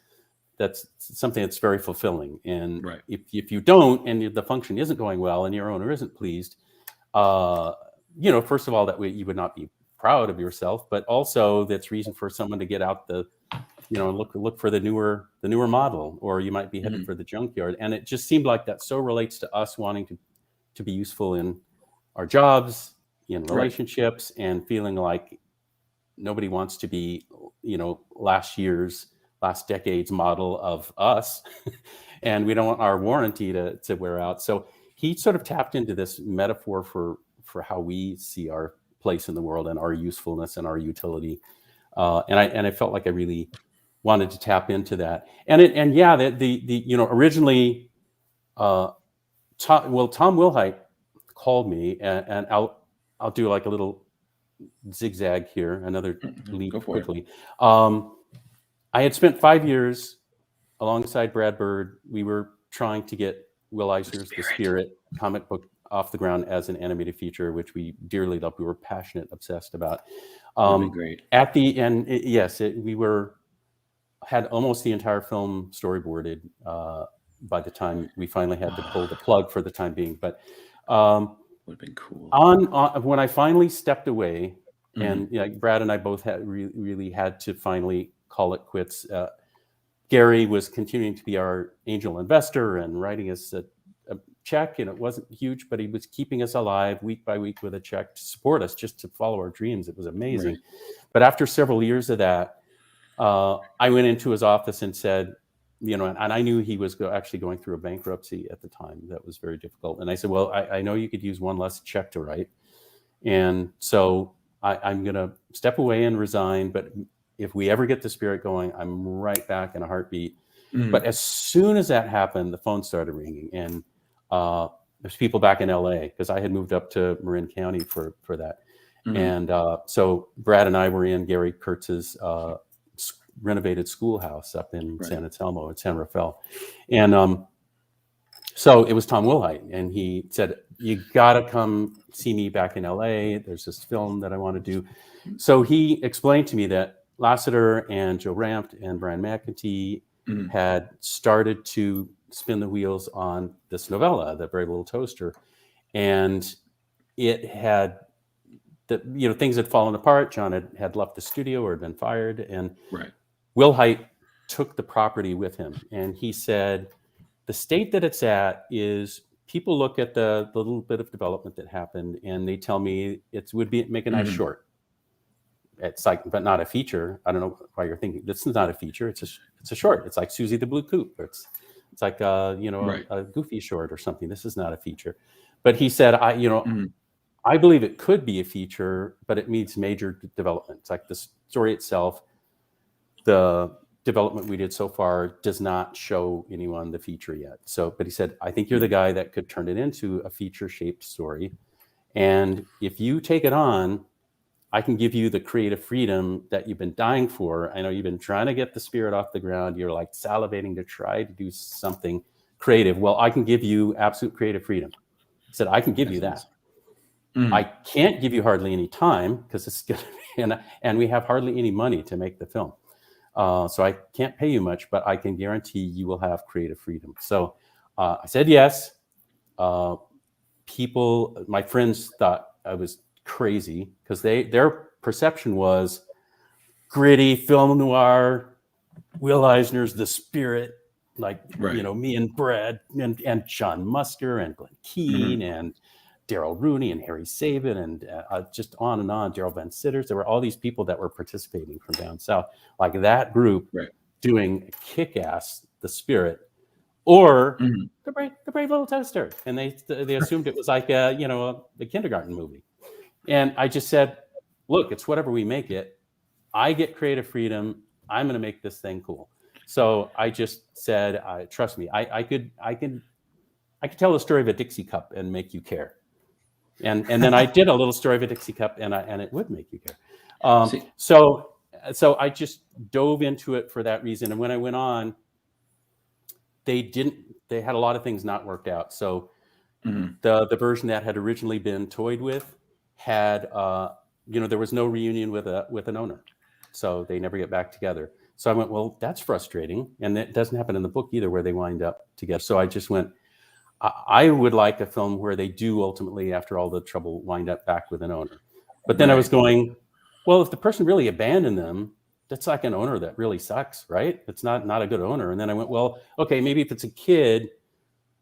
something that's very fulfilling. And if you don't, and the function isn't going well and your owner isn't pleased, first of all, you would not be proud of yourself, but also that's reason for someone to get out look for the newer model, or you might be headed for the junkyard. And it just seemed like that so relates to us wanting to be useful in our jobs, in relationships, and feeling like nobody wants to be, last decade's model of us, and we don't want our warranty to wear out. So he sort of tapped into this metaphor for how we see our place in the world and our usefulness and our utility. And I felt like I really wanted to tap into that. Originally, Tom Wilhite called me, and I'll do like a little zigzag here, another leap quickly. I had spent 5 years alongside Brad Bird. We were trying to get Will Eisner's The Spirit comic book off the ground as an animated feature, which we dearly loved. We were passionate, obsessed about. Great. At the end, we had almost the entire film storyboarded by the time we finally had to pull the plug for the time being. But would have been cool. On when I finally stepped away, and Brad and I both had really had to finally call it quits. Gary was continuing to be our angel investor and writing us a check, and it wasn't huge, but he was keeping us alive week by week with a check to support us, just to follow our dreams. It was amazing. But after several years of that, I went into his office and said, and I knew he was actually going through a bankruptcy at the time. That was very difficult. And I said, well, I know you could use one less check to write. And so I'm going to step away and resign. But if we ever get the Spirit going, I'm right back in a heartbeat. But as soon as that happened, the phone started ringing. And there's people back in LA because I had moved up to Marin County for that. And so Brad and I were in Gary Kurtz's renovated schoolhouse up in San Anselmo at San Rafael. And so it was Tom Wilhite, and he said, you got to come see me back in LA. There's this film that I want to do. So he explained to me that Lasseter and Joe Rampt and Brian McEntee had started to spin the wheels on this novella, The Brave Little Toaster. And it had, things had fallen apart. John had left the studio or had been fired. And Wilhite took the property with him. And he said, the state that it's at is people look at the little bit of development that happened and they tell me it would make a nice short. It's like, but not a feature. I don't know why you're thinking this is not a feature. It's a short. It's like Susie the Blue Coupe. It's like a Goofy short or something. This is not a feature. But he said, I believe it could be a feature, but it needs major development. It's like the story itself, the development we did so far does not show anyone the feature yet. So, but he said, I think you're the guy that could turn it into a feature-shaped story. And if you take it on, I can give you the creative freedom that you've been dying for. I know you've been trying to get the Spirit off the ground. You're like salivating to try to do something creative. Well, I can give you absolute creative freedom. He said, I can give you that. I can't give you hardly any time because it's going to be, and we have hardly any money to make the film. So I can't pay you much, but I can guarantee you will have creative freedom. So I said yes. My friends thought I was crazy because their perception was gritty film noir. Will Eisner's The Spirit, me and Brad and John Musker and Glenn Keane and Daryl Rooney and Harry Sabin and just on and on, Daryl Van Sitters. There were all these people that were participating from down south, like that group doing kick-ass The Spirit or the brave Little Toaster. And they assumed it was like a kindergarten movie. And I just said, look, it's whatever we make it. I get creative freedom. I'm going to make this thing cool. So I just said, trust me, I could tell the story of a Dixie cup and make you care. And then I did a little story of a Dixie cup and it would make you care. So I just dove into it for that reason. And when I went on, they had a lot of things not worked out. So the version that had originally been toyed with had, there was no reunion with an owner. So they never get back together. So I went, well, that's frustrating. And it doesn't happen in the book either where they wind up together. So I just went, I would like a film where they do ultimately, after all the trouble, wind up back with an owner. But then I was going, well, if the person really abandoned them, that's like an owner that really sucks, right? It's not a good owner. And then I went, well, okay, maybe if it's a kid,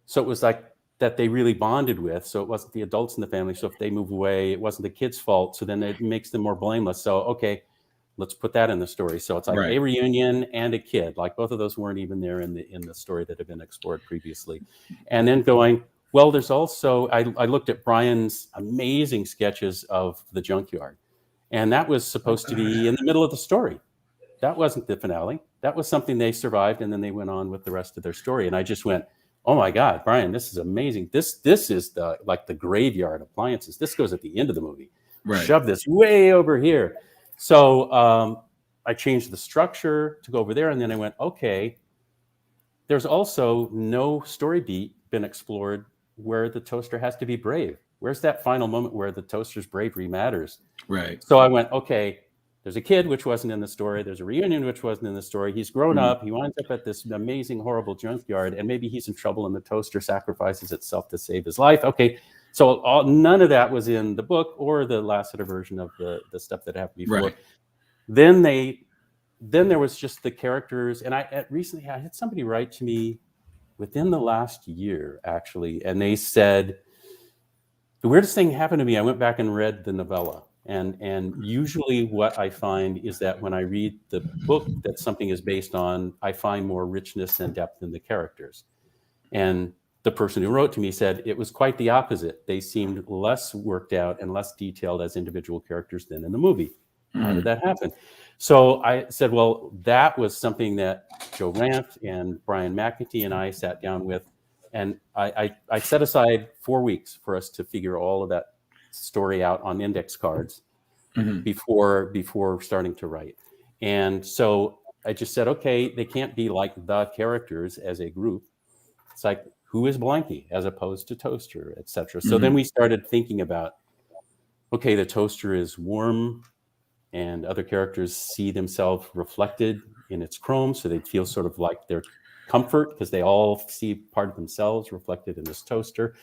so it was like that they really bonded with. So it wasn't the adults in the family. So if they move away, it wasn't the kid's fault. So then it makes them more blameless. So, okay, let's put that in the story. So it's like a reunion and a kid, like both of those weren't even there in the story that had been explored previously. And then going, well, there's also, I looked at Brian's amazing sketches of the junkyard, and that was supposed to be in the middle of the story. That wasn't the finale. That was something they survived, and then they went on with the rest of their story. And I just went, oh my God, Brian, this is amazing. This is the graveyard appliances. This goes at the end of the movie. Shove this way over here. So I changed the structure to go over there, and then I went, okay, there's also no story beat been explored where the toaster has to be brave. Where's that final moment where the toaster's bravery matters? So I went, okay, there's a kid, which wasn't in the story. There's a reunion, which wasn't in the story. He's grown up. He winds up at this amazing, horrible junkyard, and maybe he's in trouble, and the toaster sacrifices itself to save his life. Okay. So none of that was in the book or the Lasseter version of the stuff that happened before. Then there was just the characters. And I recently had somebody write to me within the last year, actually. And they said, the weirdest thing happened to me. I went back and read the novella. And usually what I find is that when I read the book that something is based on, I find more richness and depth in the characters. And the person who wrote to me said it was quite the opposite. They seemed less worked out and less detailed as individual characters than in the movie. How did that happen? So I said, well, that was something that Joe Ranft and Brian McEntee and I sat down with. And I set aside 4 weeks for us to figure all of that story out on index cards before starting to write. And so I just said, okay, they can't be like the characters as a group. It's like, who is Blanky as opposed to Toaster, etc. So then we started thinking about, okay, the Toaster is warm and other characters see themselves reflected in its chrome. So they feel sort of like their comfort because they all see part of themselves reflected in this Toaster.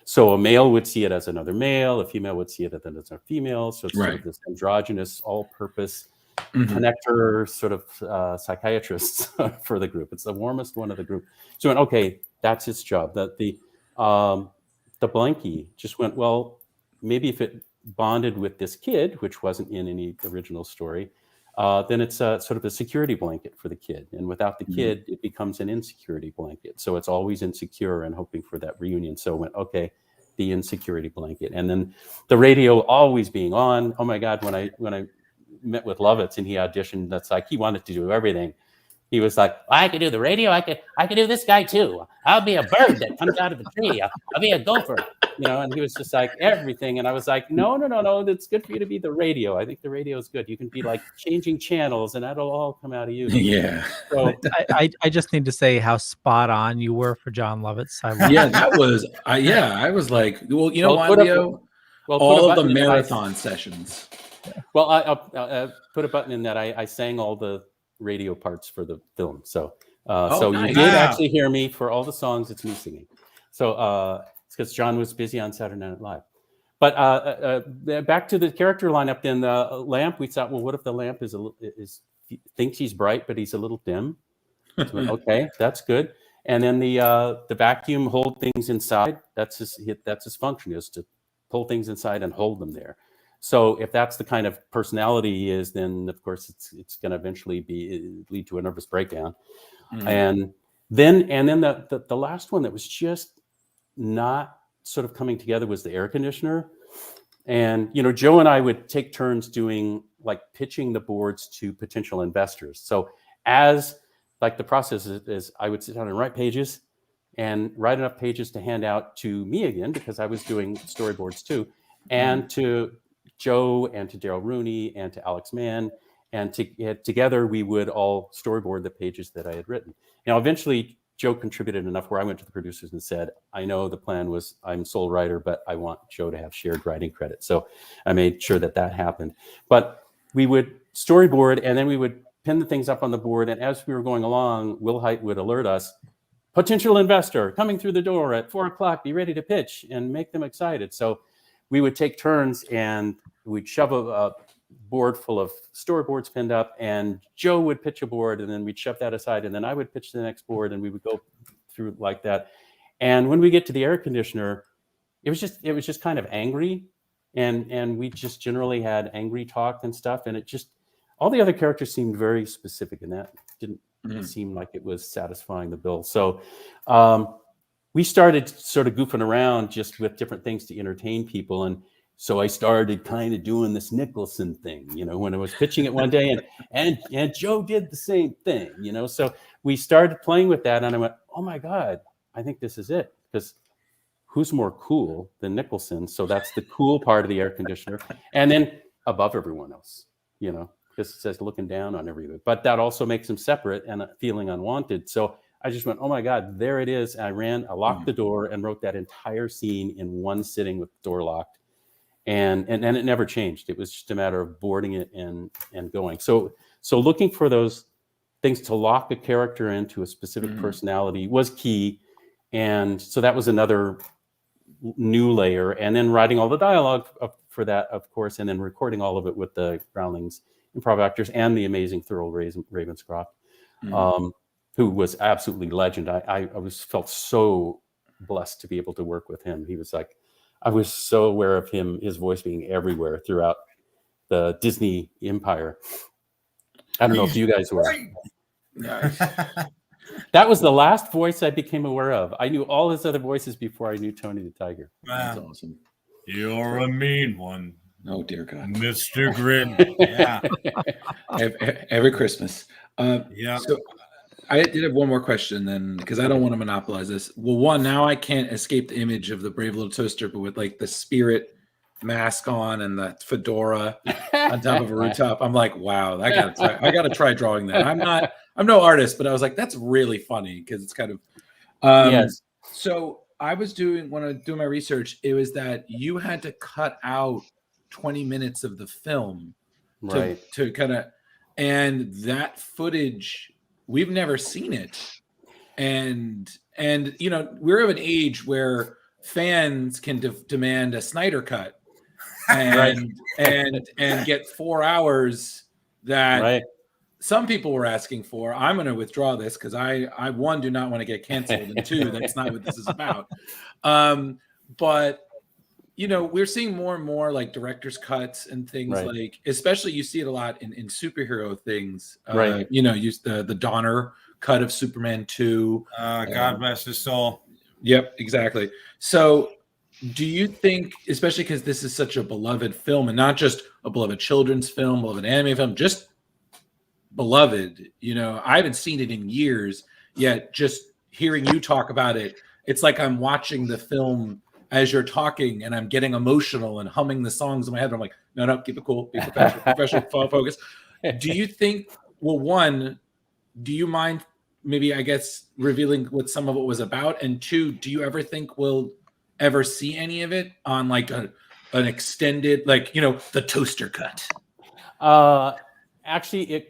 So a male would see it as another male, a female would see it as another female. So it's sort of this androgynous, all-purpose connector sort of psychiatrist for the group. It's the warmest one of the group. So I went, okay, that's its job. That the Blanky just went, well, maybe if it bonded with this kid, which wasn't in any original story, then it's sort of a security blanket for the kid. And without the kid, it becomes an insecurity blanket. So it's always insecure and hoping for that reunion. So I went, okay, the insecurity blanket. And then the radio always being on. Oh my God, when I met with Lovitz and he auditioned, that's like, he wanted to do everything. He was like, I could do the radio. I could do this guy too. I'll be a bird that comes out of a tree. I'll be a gopher, and he was just like everything. And I was like, no. It's good for you to be the radio. I think the radio is good. You can be like changing channels and that'll all come out of you. Yeah. So I just need to say how spot on you were for John Lovitz. That was, I was like, well, you know what, Leo? All of the marathon sessions. Well, I'll put a button in that I sang all the radio parts for the film. So nice. You did actually hear me for all the songs. It's me singing. So it's because John was busy on Saturday Night Live. But back to the character lineup, then the lamp, we thought, well, what if the lamp thinks he's bright, but he's a little dim? So okay, that's good. And then the vacuum hold things inside. That's his function, is to pull things inside and hold them there. So if that's the kind of personality he is, then of course it's going to eventually lead to a nervous breakdown. And then the last one that was just not sort of coming together was the air conditioner. And Joe and I would take turns doing like pitching the boards to potential investors. So as like the process is I would sit down and write pages and write enough pages to hand out to me again, because I was doing storyboards too, and to Joe and to Daryl Rooney and to Alex Mann, and together we would all storyboard the pages that I had written. Now, eventually Joe contributed enough where I went to the producers and said, I know the plan was I'm sole writer, but I want Joe to have shared writing credit. So I made sure that happened. But we would storyboard and then we would pin the things up on the board. And as we were going along, Will Hite would alert us, potential investor coming through the door at 4:00, be ready to pitch, and make them excited. So we would take turns and we'd shove a board full of storyboards pinned up, and Joe would pitch a board, and then we'd shove that aside, and then I would pitch the next board, and we would go through like that. And when we get to the air conditioner, it was just kind of angry, and we just generally had angry talk and stuff, and it just, all the other characters seemed very specific, and that didn't seem like it was satisfying the bill. So we started sort of goofing around just with different things to entertain people. And so I started kind of doing this Nicholson thing, when I was pitching it one day, and Joe did the same thing, So we started playing with that, and I went, oh my God, I think this is it. Because who's more cool than Nicholson? So that's the cool part of the air conditioner. And then above everyone else, because it says looking down on everybody. But that also makes him separate and feeling unwanted. So I just went, oh my God, there it is. And I locked the door and wrote that entire scene in one sitting with the door locked. And it never changed. It was just a matter of boarding it and going. So looking for those things to lock a character into a specific personality was key. And so that was another new layer. And then writing all the dialogue for that, of course, and then recording all of it with the Groundlings improv actors and the amazing Thurl Ravenscroft, who was absolutely legend. I felt so blessed to be able to work with him. He was like, I was so aware of his voice being everywhere throughout the Disney empire. I don't know if you guys were. That was the last voice I became aware of. I knew all his other voices before I knew Tony the Tiger. That's awesome. You're a mean one. Oh dear God, Mr. Grin. Yeah. every Christmas. Yeah. So I did have one more question then, because I don't want to monopolize this. Well, one, now I can't escape the image of the brave little toaster, but with like the spirit mask on and the fedora on top of a rooftop. I'm like, wow, I gotta try drawing that. I'm no artist, but I was like, that's really funny because it's kind of yes. So I was when I was doing my research, it was that you had to cut out 20 minutes of the film to kind of, and that footage, we've never seen it. And you know, we're of an age where fans can demand a Snyder cut and get 4 hours that some people were asking for. I'm going to withdraw this because I one, do not want to get canceled, and two, that's not what this is about. But you know, we're seeing more and more like director's cuts and things like, especially you see it a lot in superhero things. You know, use the Donner cut of Superman 2. God bless his soul. Yep, exactly. So do you think, especially because this is such a beloved film, and not just a beloved children's film, beloved anime film, just beloved, you know, I haven't seen it in years, yet just hearing you talk about it, it's like I'm watching the film as you're talking and I'm getting emotional and humming the songs in my head. I'm like, no, keep it cool, be professional, focus. Do you think, well, one, do you mind maybe, I guess, revealing what some of it was about? And two, do you ever think we'll ever see any of it on like an extended, like, you know, the toaster cut? Actually,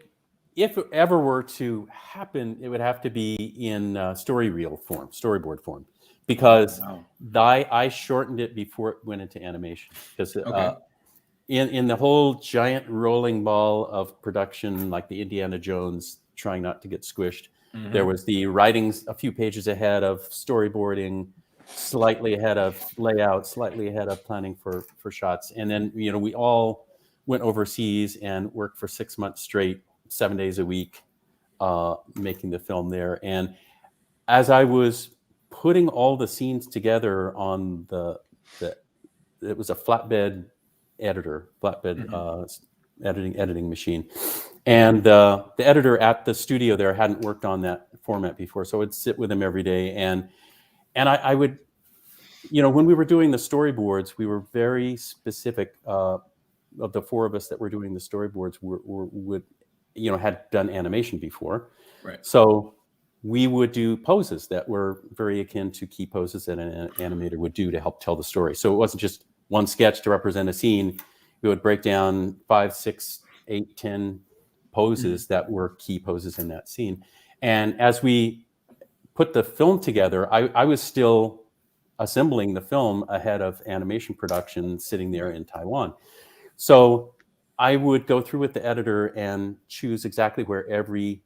if it ever were to happen, it would have to be in storyboard form, because I shortened it before it went into animation. Because in the whole giant rolling ball of production, like the Indiana Jones trying not to get squished, there was the writings a few pages ahead of storyboarding, slightly ahead of layout, slightly ahead of planning for shots. And then, you know, we all went overseas and worked for 6 months straight, 7 days a week, making the film there. And as I was putting all the scenes together on it was a flatbed editing machine. And the editor at the studio there hadn't worked on that format before. So I would sit with him every day. And I would, you know, when we were doing the storyboards, we were very specific. Of the four of us that were doing the storyboards would, you know, had done animation before. Right. So we would do poses that were very akin to key poses that an animator would do to help tell the story. So it wasn't just one sketch to represent a scene. We would break down 5, 6, 8, 10 poses that were key poses in that scene. And as we put the film together, I was still assembling the film ahead of animation production sitting there in Taiwan. So I would go through with the editor and choose exactly where every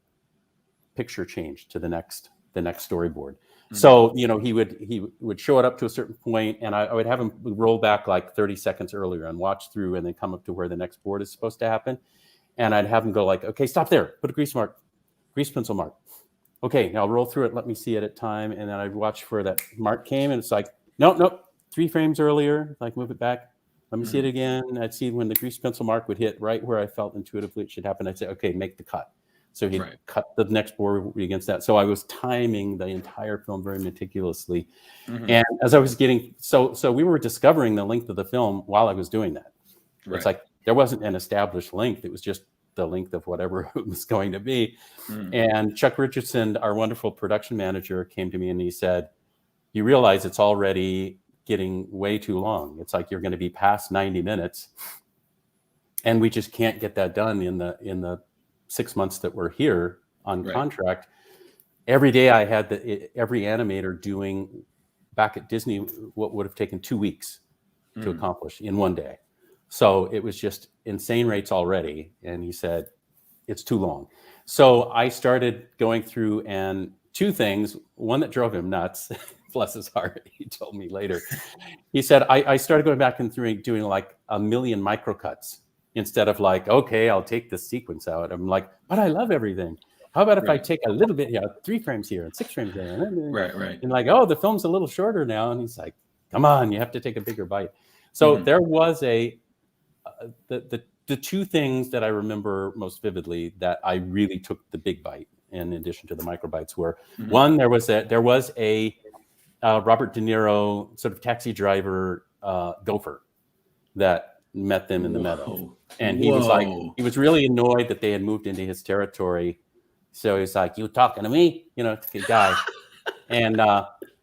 picture changed to the next storyboard. So, you know, he would show it up to a certain point, and I would have him roll back like 30 seconds earlier and watch through, and then come up to where the next board is supposed to happen. And I'd have him go like, okay, stop there, put a grease pencil mark. Okay, now roll through it, let me see it at time. And then I'd watch for that mark came, and it's like, nope, 3 frames earlier, like move it back. Let me see it again. I'd see when the grease pencil mark would hit right where I felt intuitively it should happen. I'd say, okay, make the cut. So he'd cut the next board against that. So I was timing the entire film very meticulously. And as I was getting, so we were discovering the length of the film while I was doing that. It's like, there wasn't an established length. It was just the length of whatever it was going to be. And Chuck Richardson, our wonderful production manager, came to me and he said, you realize it's already getting way too long. It's like, you're going to be past 90 minutes. And we just can't get that done in the 6 months that we're here on contract. Every day I had every animator doing back at Disney what would have taken 2 weeks to accomplish in one day. So it was just insane rates already. And he said, it's too long. So I started going through, and 2 things, one that drove him nuts, bless his heart, he told me later. He said, I started going back and doing like 1 million micro cuts instead of like, okay, I'll take this sequence out. I'm like, but I love everything. How about if I take a little bit, 3 frames here and 6 frames there? Right. And like, oh, the film's a little shorter now. And he's like, come on, you have to take a bigger bite. So there was the two things that I remember most vividly that I really took the big bite, in addition to the micro bites, were one, there was a Robert De Niro sort of taxi driver gopher that met them in the meadow. And he was like, he was really annoyed that they had moved into his territory. So he's like, you talking to me? Guy. And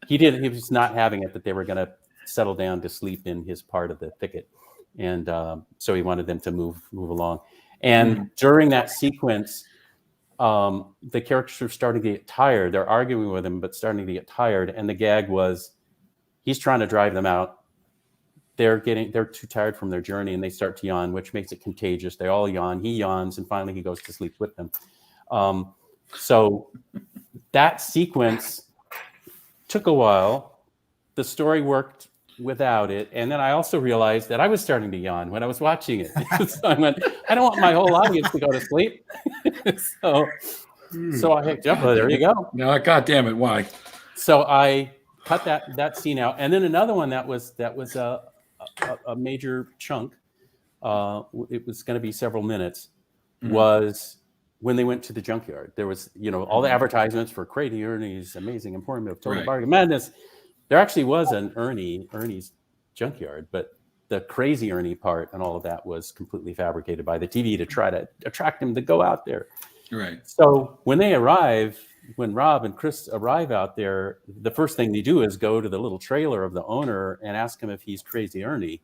he was not having it that they were going to settle down to sleep in his part of the thicket. And so he wanted them to move along. And during that sequence, the characters are starting to get tired. They're arguing with him, but starting to get tired. And the gag was, he's trying to drive them out. They're too tired from their journey, and they start to yawn, which makes it contagious. They all yawn. He yawns, and finally he goes to sleep with them. So that sequence took a while. The story worked without it. And then I also realized that I was starting to yawn when I was watching it. So I went, I don't want my whole audience to go to sleep. So I hooked up. There you go. No, God damn it. Why? So I cut that scene out. And then another one that was a major chunk, it was going to be several minutes, was when they went to the junkyard. There was, all the advertisements for Crazy Ernie's Amazing Emporium of Total Bargain Madness. There actually was an Ernie's junkyard, but the Crazy Ernie part and all of that was completely fabricated by the TV to try to attract him to go out there. Right. So when Rob and Chris arrive out there, the first thing they do is go to the little trailer of the owner and ask him if he's Crazy Ernie,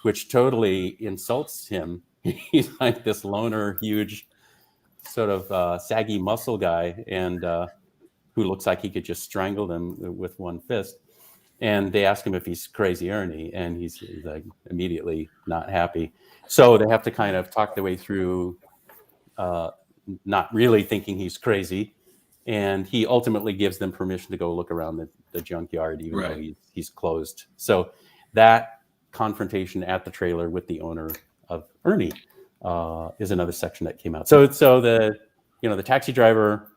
which totally insults him. He's like this loner, huge, sort of saggy muscle guy, and who looks like he could just strangle them with one fist. And they ask him if he's Crazy Ernie, and he's like immediately not happy. So they have to kind of talk their way through not really thinking he's crazy. And he ultimately gives them permission to go look around the junkyard, even though he's closed. So that confrontation at the trailer with the owner of Ernie is another section that came out. So the taxi driver,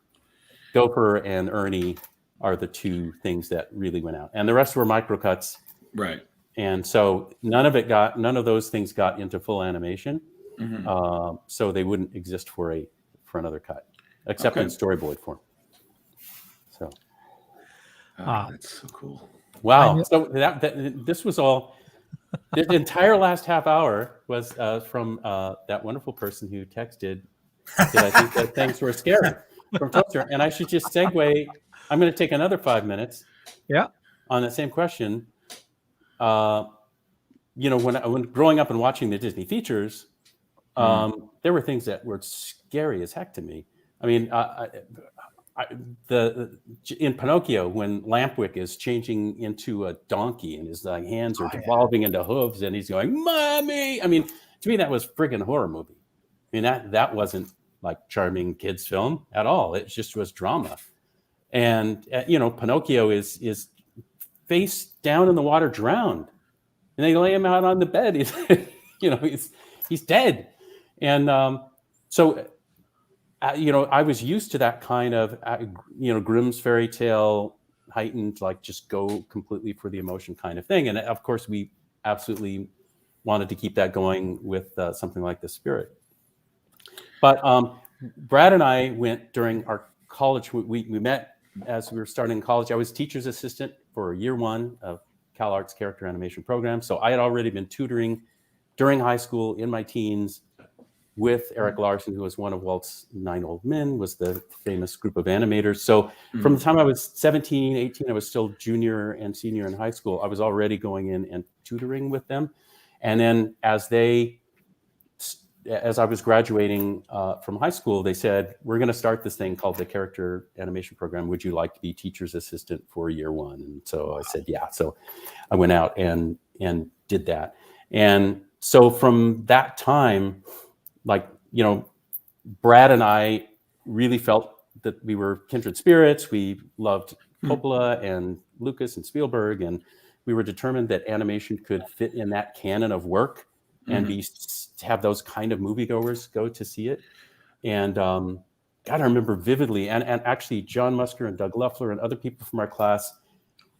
Gopher, and Ernie are the two things that really went out, and the rest were microcuts. Right. And so none of those things got into full animation. So they wouldn't exist for another cut, except in storyboard form. So that's so cool. Wow. So this was all. The entire last half hour was from that wonderful person who texted that I think that things were scary from Toaster. And I should just segue. I'm going to take another 5 minutes. Yeah. On that same question. When growing up and watching the Disney features, there were things that were scary as heck to me. I mean, in Pinocchio, when Lampwick is changing into a donkey and his hands are devolving into hooves and he's going, "Mommy!" I mean, to me, that was friggin' horror movie. I mean, that wasn't like charming kids film at all. It just was drama. And Pinocchio is face down in the water, drowned, and they lay him out on the bed. He's dead. And so I was used to that kind of Grimm's fairy tale, heightened, like just go completely for the emotion kind of thing. And of course, we absolutely wanted to keep that going with something like The Spirit. But Brad and I went during our college. We met as we were starting college. I was teacher's assistant for year one of CalArts character animation program. So I had already been tutoring during high school in my teens with Eric Larson, who was one of Walt's 9 Old Men, was the famous group of animators. So from the time I was 17, 18, I was still junior and senior in high school. I was already going in and tutoring with them. And then as I was graduating from high school, they said, we're going to start this thing called the Character Animation Program. Would you like to be teacher's assistant for year one? And so I said, yeah. So I went out and did that. And so from that time, Brad and I really felt that we were kindred spirits. We loved Coppola and Lucas and Spielberg, and we were determined that animation could fit in that canon of work and have those kind of moviegoers go to see it. And God, I remember vividly, and actually John Musker and Doug Loeffler and other people from our class.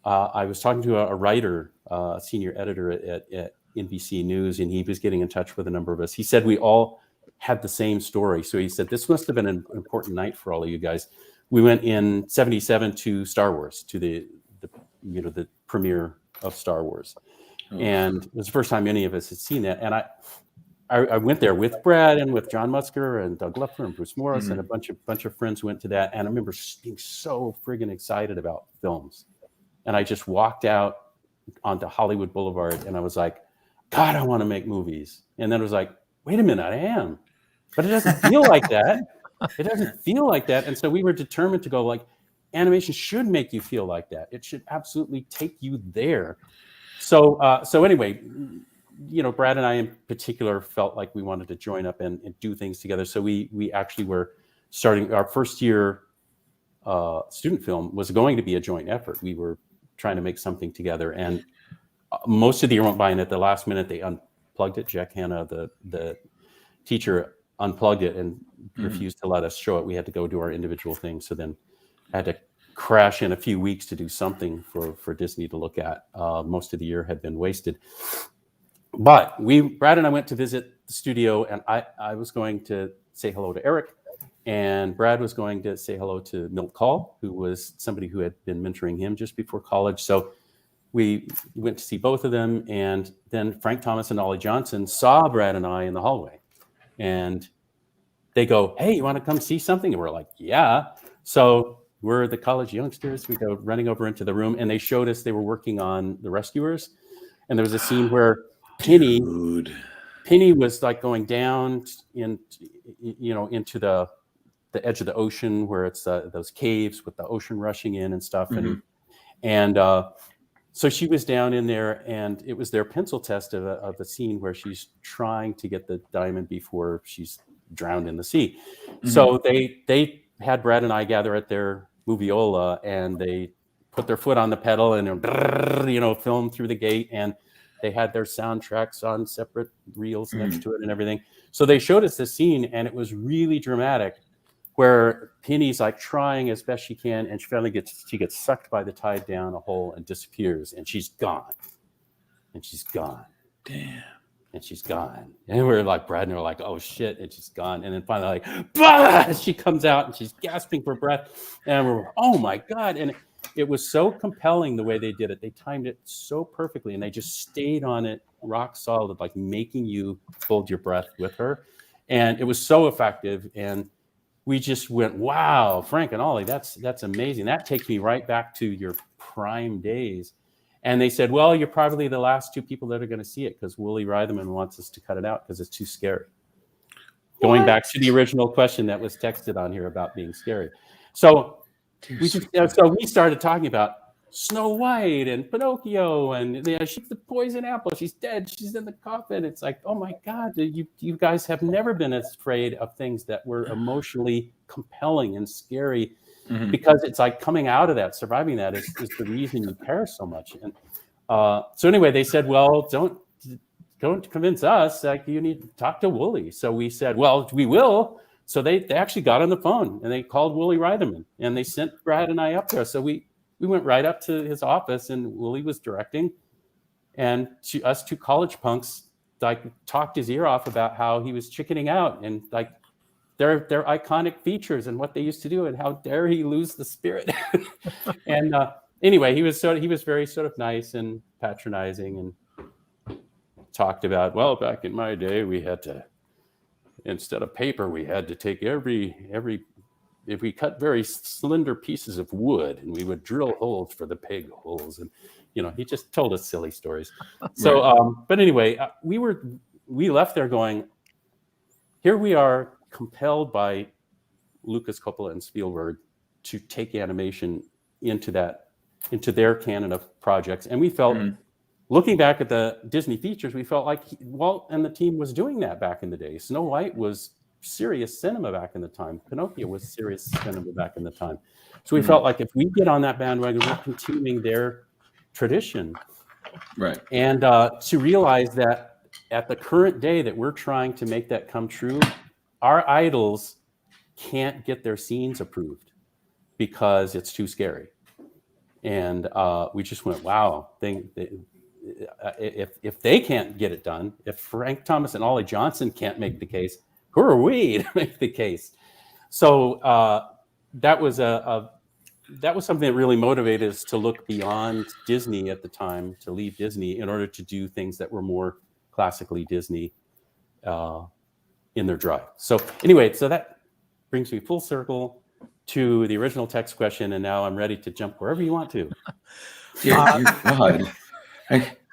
I was talking to a writer, a senior editor at NBC News, and he was getting in touch with a number of us. He said we all had the same story. So he said, this must have been an important night for all of you guys. We went in '77 to Star Wars, to the premiere of Star Wars. And it was the first time any of us had seen that. And I went there with Brad and with John Musker and Doug Loeffler and Bruce Morris and a bunch of friends went to that. And I remember being so friggin' excited about films. And I just walked out onto Hollywood Boulevard and I was like, God, I want to make movies. And then it was like, wait a minute, I am. But it doesn't feel like that. It doesn't feel like that. And so we were determined to go like, animation should make you feel like that. It should absolutely take you there. So anyway, Brad and I in particular felt like we wanted to join up and do things together. So we actually were starting our first year student film was going to be a joint effort. We were trying to make something together, and most of the year went by, and at the last minute they unplugged it. Jack Hanna, the teacher, unplugged it and refused to let us show it. We had to go do our individual things. So then I had to crash in a few weeks to do something for Disney to look at. Most of the year had been wasted. But Brad and I went to visit the studio, and I was going to say hello to Eric, and Brad was going to say hello to Milt Call, who was somebody who had been mentoring him just before college. So we went to see both of them, and then Frank Thomas and Ollie Johnson saw Brad and I in the hallway, and they go, "Hey, you want to come see something?" And we're like, "Yeah." So we're the college youngsters. We go running over into the room, and they showed us they were working on The Rescuers, and there was a scene where Penny was like going down into the edge of the ocean where it's those caves with the ocean rushing in and stuff, and so she was down in there, and it was their pencil test of a scene where she's trying to get the diamond before she's drowned in the sea. So they had Brad and I gather at their moviola, and they put their foot on the pedal and film through the gate, and they had their soundtracks on separate reels next to it and everything. So they showed us this scene, and it was really dramatic, where Penny's like trying as best she can, and she finally gets sucked by the tide down a hole and disappears, and she's gone. And she's gone. Damn. And she's gone. And we're like, Brad and we're like, oh shit, and she's gone. And then finally like, bah! She comes out and she's gasping for breath. And we're, oh my God. And it was so compelling the way they did it. They timed it so perfectly, and they just stayed on it rock solid, like making you hold your breath with her. And it was so effective. And we just went, wow, Frank and Ollie, that's amazing. That takes me right back to your prime days. And they said, well, you're probably the last two people that are going to see it, because Wooly Reitherman wants us to cut it out because it's too scary. What? Going back to the original question that was texted on here about being scary. So we started talking about Snow White and Pinocchio, and she's the poison apple. She's dead. She's in the coffin. It's like, oh my God, you guys have never been afraid of things that were emotionally compelling and scary, because it's like coming out of that, surviving that is the reason you care so much. And so anyway, they said, well, don't convince us. Like, you need to talk to Wooly. So we said, well, we will. So they actually got on the phone and they called Wooly Reitherman, and they sent Brad and I up there. So we went right up to his office, and Wooly was directing, and us two college punks like talked his ear off about how he was chickening out, and like their iconic features and what they used to do, and how dare he lose the spirit. And anyway, he was very sort of nice and patronizing, and talked about, well, back in my day, we had to, instead of paper, we had to take if we cut very slender pieces of wood, and we would drill holes for the peg holes, and he just told us silly stories. So, but anyway, we left there going, here we are, compelled by Lucas, Coppola, and Spielberg to take animation into their canon of projects, and we felt, looking back at the Disney features, we felt like Walt and the team was doing that back in the day. Snow White was serious cinema back in the time. Pinocchio was serious cinema back in the time. So we felt like if we get on that bandwagon, we're continuing their tradition. Right. And to realize that at the current day that we're trying to make that come true, our idols can't get their scenes approved because it's too scary. And we just went, wow, if they can't get it done, if Frank Thomas and Ollie Johnson can't make the case, who are we to make the case? So that was something that really motivated us to look beyond Disney at the time, to leave Disney in order to do things that were more classically Disney in their drive. So anyway, so that brings me full circle to the original text question, and now I'm ready to jump wherever you want to. Dear God.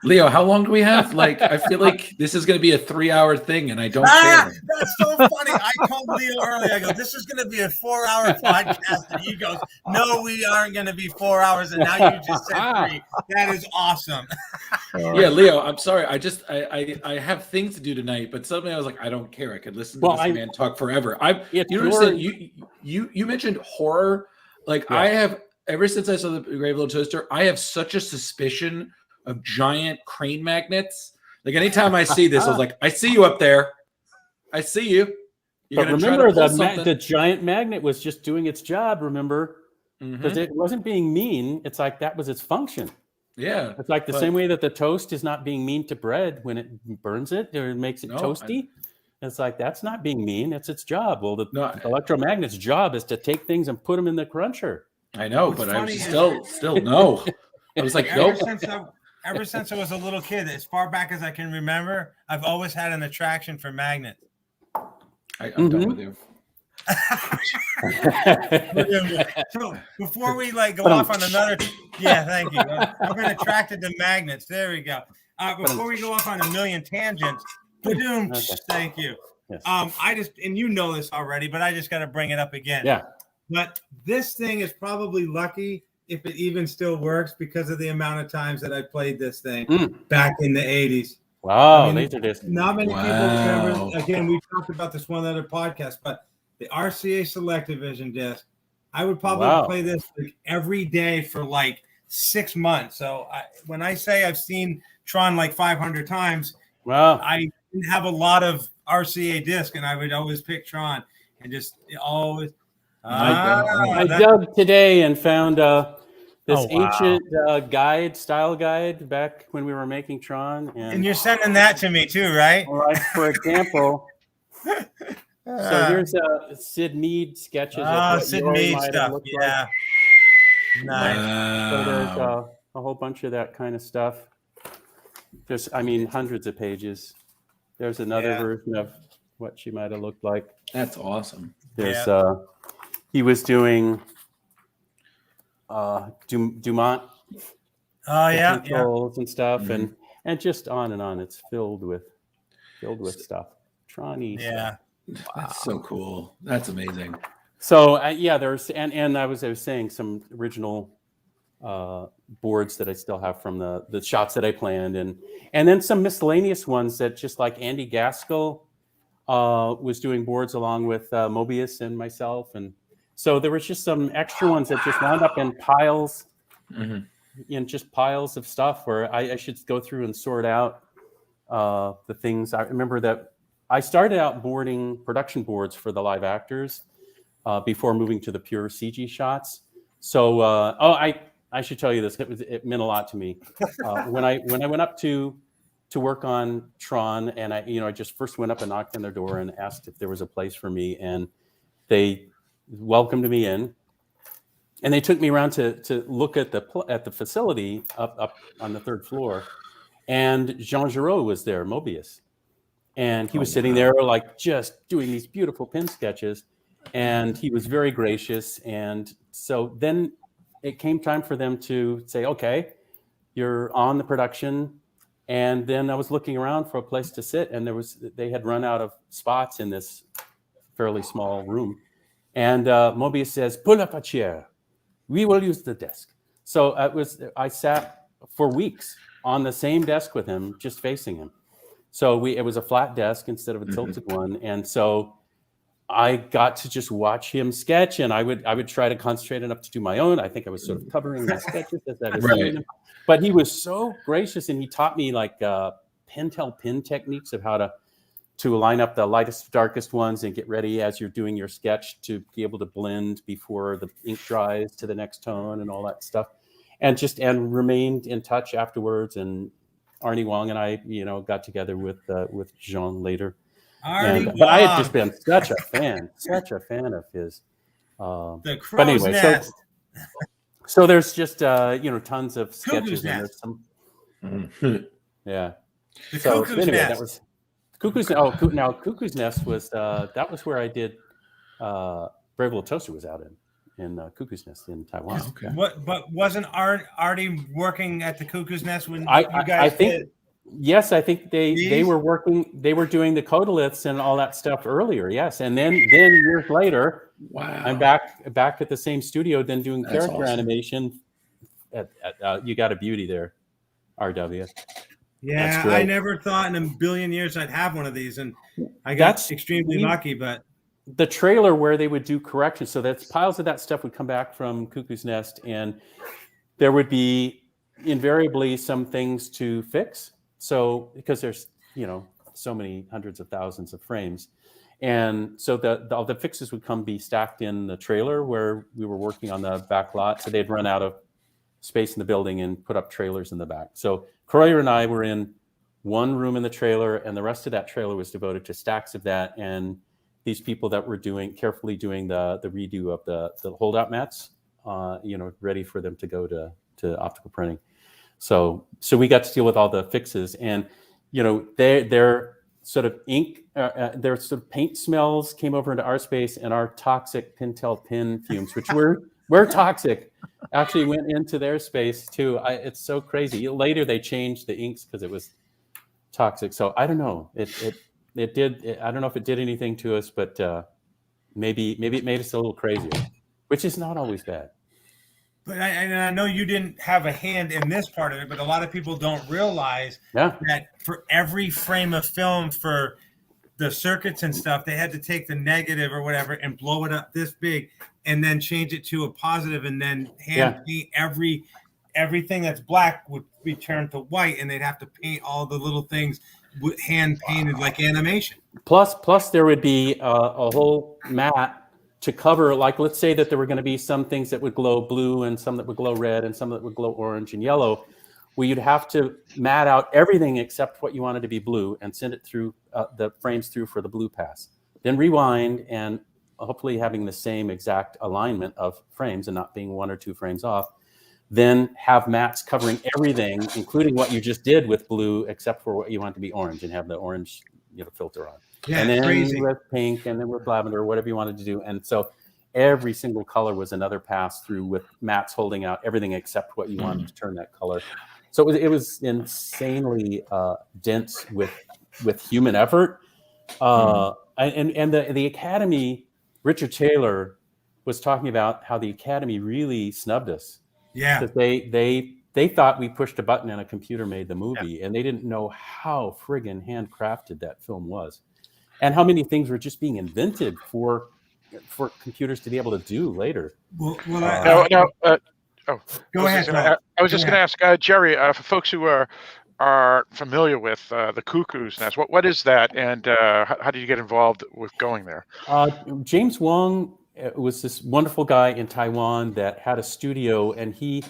Leo, how long do we have? Like, I feel like this is going to be a 3-hour thing, and I don't care. That's so funny. I told Leo earlier, I go, this is going to be a 4-hour podcast. And he goes, no, we aren't going to be 4 hours. And now you just said 3. That is awesome. Yeah, Leo, I'm sorry. I have things to do tonight, but suddenly I was like, I don't care. I could listen to this man talk forever. You understand? You mentioned horror. Like, I have, ever since I saw the Grave Little Toaster, I have such a suspicion of giant crane magnets. Like, anytime I see this, I was like, I see you up there. I see you. But remember, the giant magnet was just doing its job, remember? Because it wasn't being mean. It's like that was its function. Yeah. It's like the same way that the toast is not being mean to bread when it burns it or it makes it toasty. It's like, that's not being mean. It's its job. Well, the electromagnet's job is to take things and put them in the cruncher. I know, but I was still no. I was like, nope. Ever since I was a little kid, as far back as I can remember, I've always had an attraction for magnets. I'm done with you. So before we go off on another, thank you. I've been attracted to magnets. There we go. Before we go off on a million tangents, thank you. Yes. And you know this already, but I just got to bring it up again. Yeah. But this thing is probably lucky if it even still works because of the amount of times that I played this thing back in the 80s. Wow, Laserdisc. Not many people remember. Again, we talked about this one other podcast, but the RCA Selectavision disc, I would probably play this every day for 6 months. So when I say I've seen Tron 500 times, I didn't have a lot of RCA disc, and I would always pick Tron and just always. I dug today and found this ancient style guide back when we were making Tron. And you're sending that to me too, right? All right, for example. So here's Sid Mead sketches. Of what Sid Yori Mead might have stuff. looked Yeah. like. Nice. So there's a whole bunch of that kind of stuff. Just, hundreds of pages. There's another version of what she might have looked like. That's awesome. There's he was doing Dumont controls and stuff, and just on and on. It's filled with stuff. Tron-y stuff. That's so cool. That's amazing. So there's and I was saying some original boards that I still have from the shots that I planned, and then some miscellaneous ones that just like Andy Gaskell was doing boards along with Mobius and myself, and so there was just some extra ones that just wound up in piles, in just piles of stuff where I should go through and sort out the things. I remember that I started out boarding production boards for the live actors before moving to the pure CG shots. So I should tell you this. It meant a lot to me when I went up to work on Tron, and I just first went up and knocked on their door and asked if there was a place for me, and they welcomed me in, and they took me around to look at the facility up on the 3rd floor, and Jean Giraud was there, Mobius, and he was sitting there just doing these beautiful pin sketches, and he was very gracious. And so then it came time for them to say, okay, you're on the production. And then I was looking around for a place to sit, and they had run out of spots in this fairly small room. And Mobius says, "Pull up a chair. We will use the desk." So I sat for weeks on the same desk with him, just facing him. So it was a flat desk instead of a tilted one, and so I got to just watch him sketch, and I would try to concentrate enough to do my own. I think I was sort of covering my sketches as I was doing them. But he was so gracious, and he taught me Pentel pin techniques of how to line up the lightest, darkest ones and get ready as you're doing your sketch to be able to blend before the ink dries to the next tone and all that stuff. And remained in touch afterwards. And Arnie Wong and I, got together with Jean later. But I had just been such a fan of his. The Crow's Nest. So there's just tons of sketches and there's some. Yeah. The Cuckoo's Nest. That was Cuckoo's. Cuckoo's Nest was that was where I did. Brave Little Toaster was out in Cuckoo's Nest in Taiwan. Oh, okay. But wasn't Artie working at the Cuckoo's Nest when you guys did? Yes, I think they were working. They were doing the codoliths and all that stuff earlier. Yes, and then years later, I'm back at the same studio, then doing character animation. At You Got a Beauty there, RW. Yeah, I never thought in a billion years I'd have one of these, and I got extremely lucky. But the trailer where they would do corrections, so that piles of that stuff would come back from Cuckoo's Nest, and there would be invariably some things to fix. So because there's so many hundreds of thousands of frames, and so the fixes would be stacked in the trailer where we were working on the back lot. So they'd run out of space in the building and put up trailers in the back. So Croyer and I were in one room in the trailer, and the rest of that trailer was devoted to stacks of that. And these people that were carefully doing the redo of the holdout mats, ready for them to go to optical printing. So we got to deal with all the fixes, and their sort of ink, their sort of paint smells came over into our space, and our toxic Pentel pin fumes, which were toxic, actually went into their space too. It's so crazy. Later they changed the inks because it was toxic. So I don't know. It did. I don't know if it did anything to us, but maybe it made us a little crazier, which is not always bad. But I know you didn't have a hand in this part of it, but a lot of people don't realize that for every frame of film for the circuits and stuff, they had to take the negative or whatever and blow it up this big and then change it to a positive and then hand paint everything that's black would be turned to white, and they'd have to paint all the little things hand painted like animation. Plus there would be a whole mat to cover, like, let's say that there were going to be some things that would glow blue and some that would glow red and some that would glow orange and yellow. Well, you'd have to mat out everything except what you wanted to be blue and send it through the frames through for the blue pass. Then rewind, and hopefully having the same exact alignment of frames and not being one or two frames off. Then have mats covering everything, including what you just did with blue, except for what you want to be orange, and have the orange filter on. Yeah, and then crazy. with pink, and then with lavender, or whatever you wanted to do. And so every single color was another pass through with mats holding out everything except what you wanted to turn that color. So it was insanely dense with human effort. And the Academy, Richard Taylor was talking about how the Academy really snubbed us. Yeah. Because they thought we pushed a button and a computer made the movie, and they didn't know how friggin' handcrafted that film was, and how many things were just being invented for computers to be able to do later. Go ahead. I was just going to ask Jerry, for folks who are familiar with the Cuckoo's Nest, what is that, and how did you get involved with going there? James Wong was this wonderful guy in Taiwan that had a studio, and he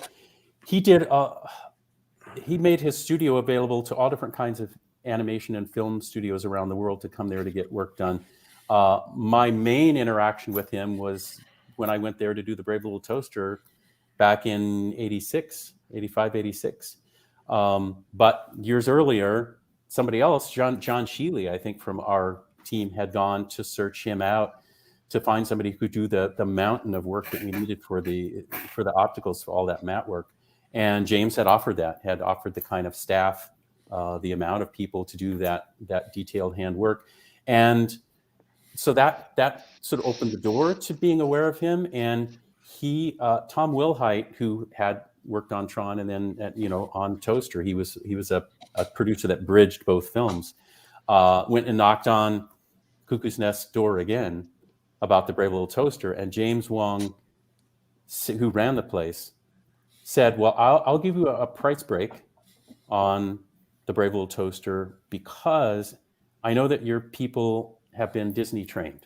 made his studio available to all different kinds of animation and film studios around the world to come there to get work done. My main interaction with him was when I went there to do the Brave Little Toaster back in 85, 86. But years earlier, somebody else, John Sheely, I think from our team, had gone to search him out to find somebody who could do the mountain of work that we needed for the opticals for all that matte work. And James had offered the kind of staff, the amount of people to do that detailed hand work. And so that sort of opened the door to being aware of him. And he, Tom Wilhite, who had worked on Tron and then on Toaster, he was a producer that bridged both films, went and knocked on Cuckoo's Nest door again about the Brave Little Toaster. And James Wong, who ran the place, said, well, I'll give you a price break on the Brave Little Toaster, because I know that your people have been Disney trained.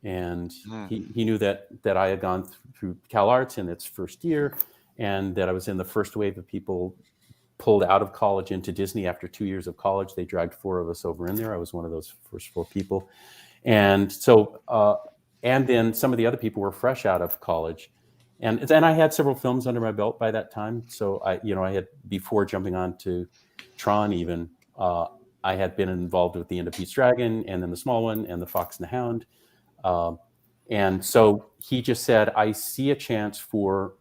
And he knew that I had gone through CalArts in its first year, and that I was in the first wave of people pulled out of college into Disney after 2 years of college. They dragged 4 of us over in there. I was one of those first 4 people. And so, and then some of the other people were fresh out of college. And I had several films under my belt by that time. So I had, before jumping on to Tron even, I had been involved with The End of Pete's Dragon, and then The Small One, and The Fox and the Hound. And so he just said, I see a chance for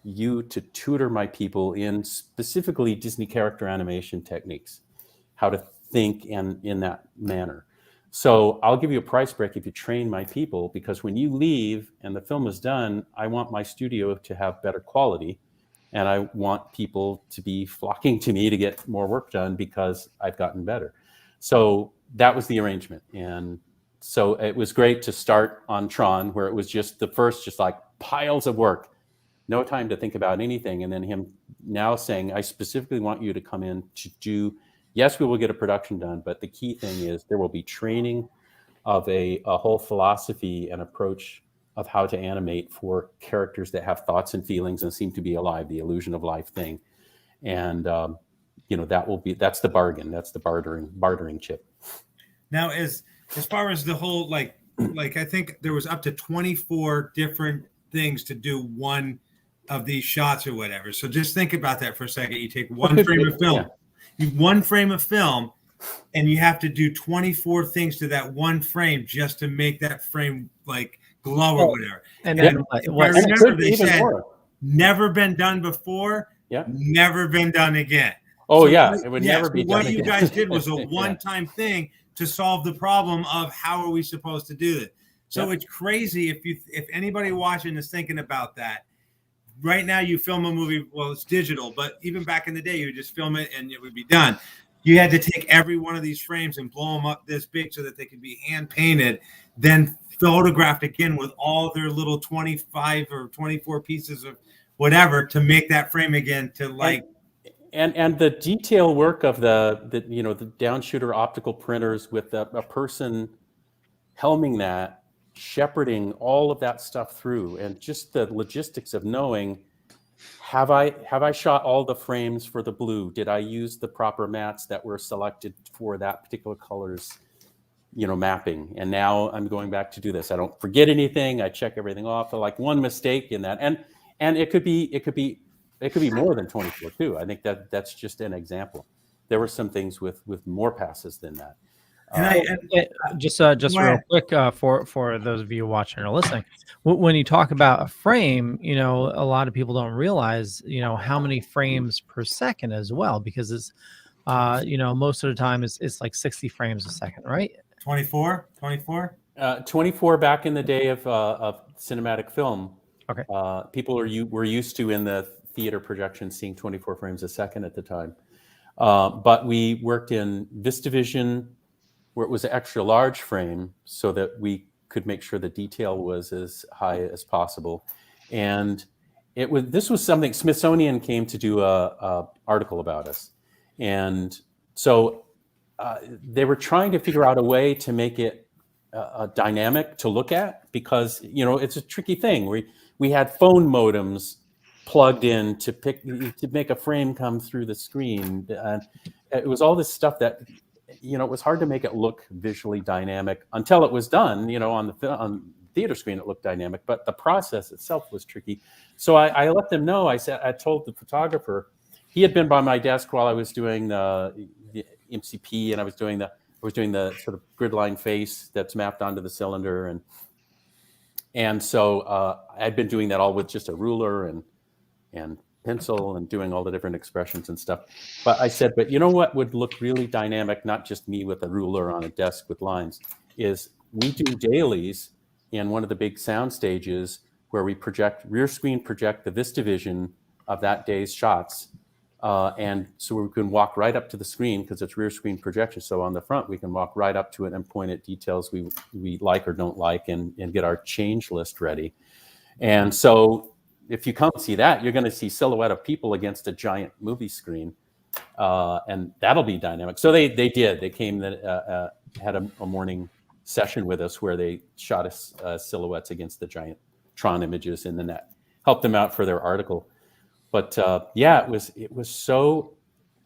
you to tutor my people in specifically Disney character animation techniques, how to think in that manner. So I'll give you a price break if you train my people, because when you leave and the film is done, I want my studio to have better quality, and I want people to be flocking to me to get more work done because I've gotten better. So that was the arrangement. And so it was great to start on Tron, where it was just the first, just like piles of work, no time to think about anything. And then him now saying, I specifically want you to come in to do, yes, we will get a production done, but the key thing is there will be training of a whole philosophy and approach of how to animate for characters that have thoughts and feelings and seem to be alive, the illusion of life thing. And, that's the bargain. That's the bartering chip. Now, as far as the whole, like I think there was up to 24 different things to do one of these shots or whatever. So just think about that for a second. You take one frame of film, one frame of film, and you have to do 24 things to that one frame just to make that frame like glow or whatever. And then I remember they said, never been done before, never been done again. Oh, so it would never be done what again. you guys did was a one-time thing to solve the problem of how are we supposed to do this. So it's crazy if anybody watching is thinking about that. Right now you film a movie, well, it's digital, but even back in the day, you would just film it and it would be done. You had to take every one of these frames and blow them up this big so that they could be hand painted, then photographed again with all their little 25 or 24 pieces of whatever to make that frame again to like. And the detail work of the downshooter optical printers with a person helming that, shepherding all of that stuff through, and just the logistics of knowing, have I shot all the frames for the blue? Did I use the proper mats that were selected for that particular color's mapping? And now I'm going back to do this. I don't forget anything. I check everything off. Like one mistake in that, and it could be more than 24 too. I think that's just an example. There were some things with more passes than that. Just real quick for those of you watching or listening, when you talk about a frame, a lot of people don't realize how many frames per second as well, because it's most of the time it's like 60 frames a second, right? 24 back in the day of cinematic film. Okay. People were used to in the theater projection seeing 24 frames a second at the time, but we worked in VistaVision, where it was an extra large frame so that we could make sure the detail was as high as possible. And this was something Smithsonian came to do a article about us. And so they were trying to figure out a way to make it dynamic to look at, because, it's a tricky thing. We had phone modems plugged in to make a frame come through the screen. It was all this stuff that, it was hard to make it look visually dynamic until it was done. On theater screen, it looked dynamic, but the process itself was tricky. So I let them know. I told the photographer, he had been by my desk while I was doing the MCP, and I was doing the sort of grid line face that's mapped onto the cylinder, and so I'd been doing that all with just a ruler and pencil and doing all the different expressions and stuff. But I said, but you know what would look really dynamic, not just me with a ruler on a desk with lines, is we do dailies in one of the big sound stages where we rear screen project the VistaVision of that day's shots. And so we can walk right up to the screen because it's rear screen projection. So on the front, we can walk right up to it and point at details we like or don't like and get our change list ready. And so if you come see that, you're going to see silhouette of people against a giant movie screen. and that'll be dynamic. So they did. They came had a morning session with us where they shot us silhouettes against the giant Tron images, and then that helped them out for their article. But it was so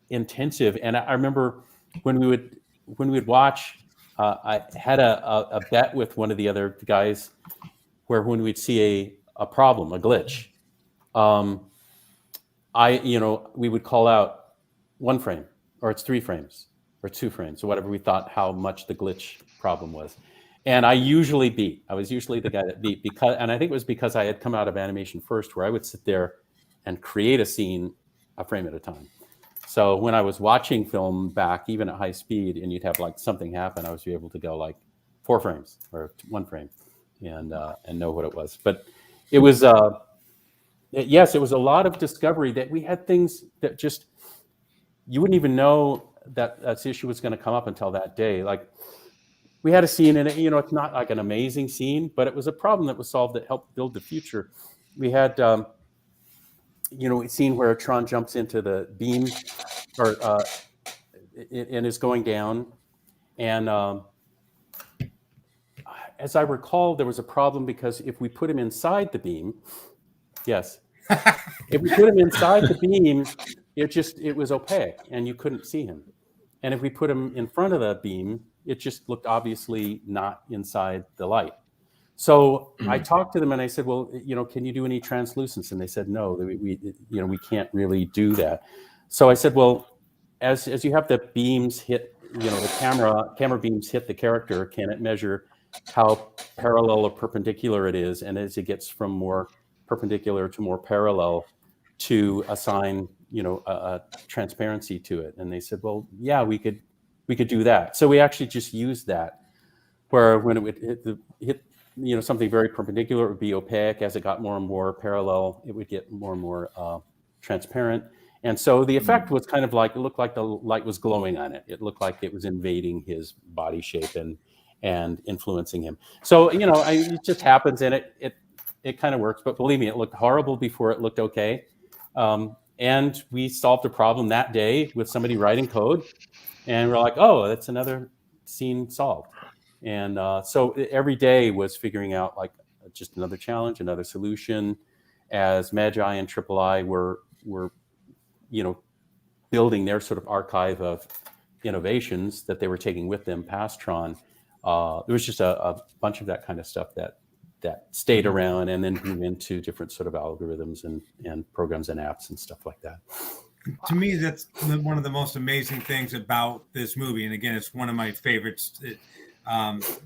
intensive, and I remember when we would watch. I had a bet with one of the other guys where when we'd see a problem, a glitch, we would call out 1 frame, or it's 3 frames, or 2 frames, or whatever we thought how much the glitch problem was. And I usually beat. I was usually the guy that beat, and I think it was because I had come out of animation first, where I would sit there and create a scene a frame at a time. So when I was watching film back, even at high speed, and you'd have like something happen, I was able to go like 4 frames or 1 frame and know what it was. But it was, yes, it was a lot of discovery that we had things that just, you wouldn't even know that this issue was going to come up until that day. Like we had a scene in it, it's not like an amazing scene, but it was a problem that was solved that helped build the future. We had, a scene where Tron jumps into the beam and is going down. And as I recall, there was a problem because if we put him inside the beam, yes, if we put him inside the beam, it was opaque and you couldn't see him. And if we put him in front of the beam, it just looked obviously not inside the light. So I talked to them and I said, well, can you do any translucence? And they said, no, we can't really do that. So I said, well, as you have the beams hit, the camera beams hit the character, can it measure how parallel or perpendicular it is? And as it gets from more perpendicular to more parallel, to assign, a transparency to it. And they said, well, yeah, we could do that. So we actually just used that, where when it would hit something very perpendicular, it would be opaque. As it got more and more parallel, it would get more and more transparent. And so the effect was kind of like, it looked like the light was glowing on it. It looked like it was invading his body shape and influencing him. So, it just happens, and it kind of works. But believe me, it looked horrible before it looked okay. And we solved a problem that day with somebody writing code. And we're like, oh, that's another scene solved. And so every day was figuring out like just another challenge, another solution. As Magi and Triple I were building their sort of archive of innovations that they were taking with them past Tron, there was just a bunch of that kind of stuff that stayed around and then grew into different sort of algorithms and programs and apps and stuff like that. To me, that's one of the most amazing things about this movie. And again, it's one of my favorites.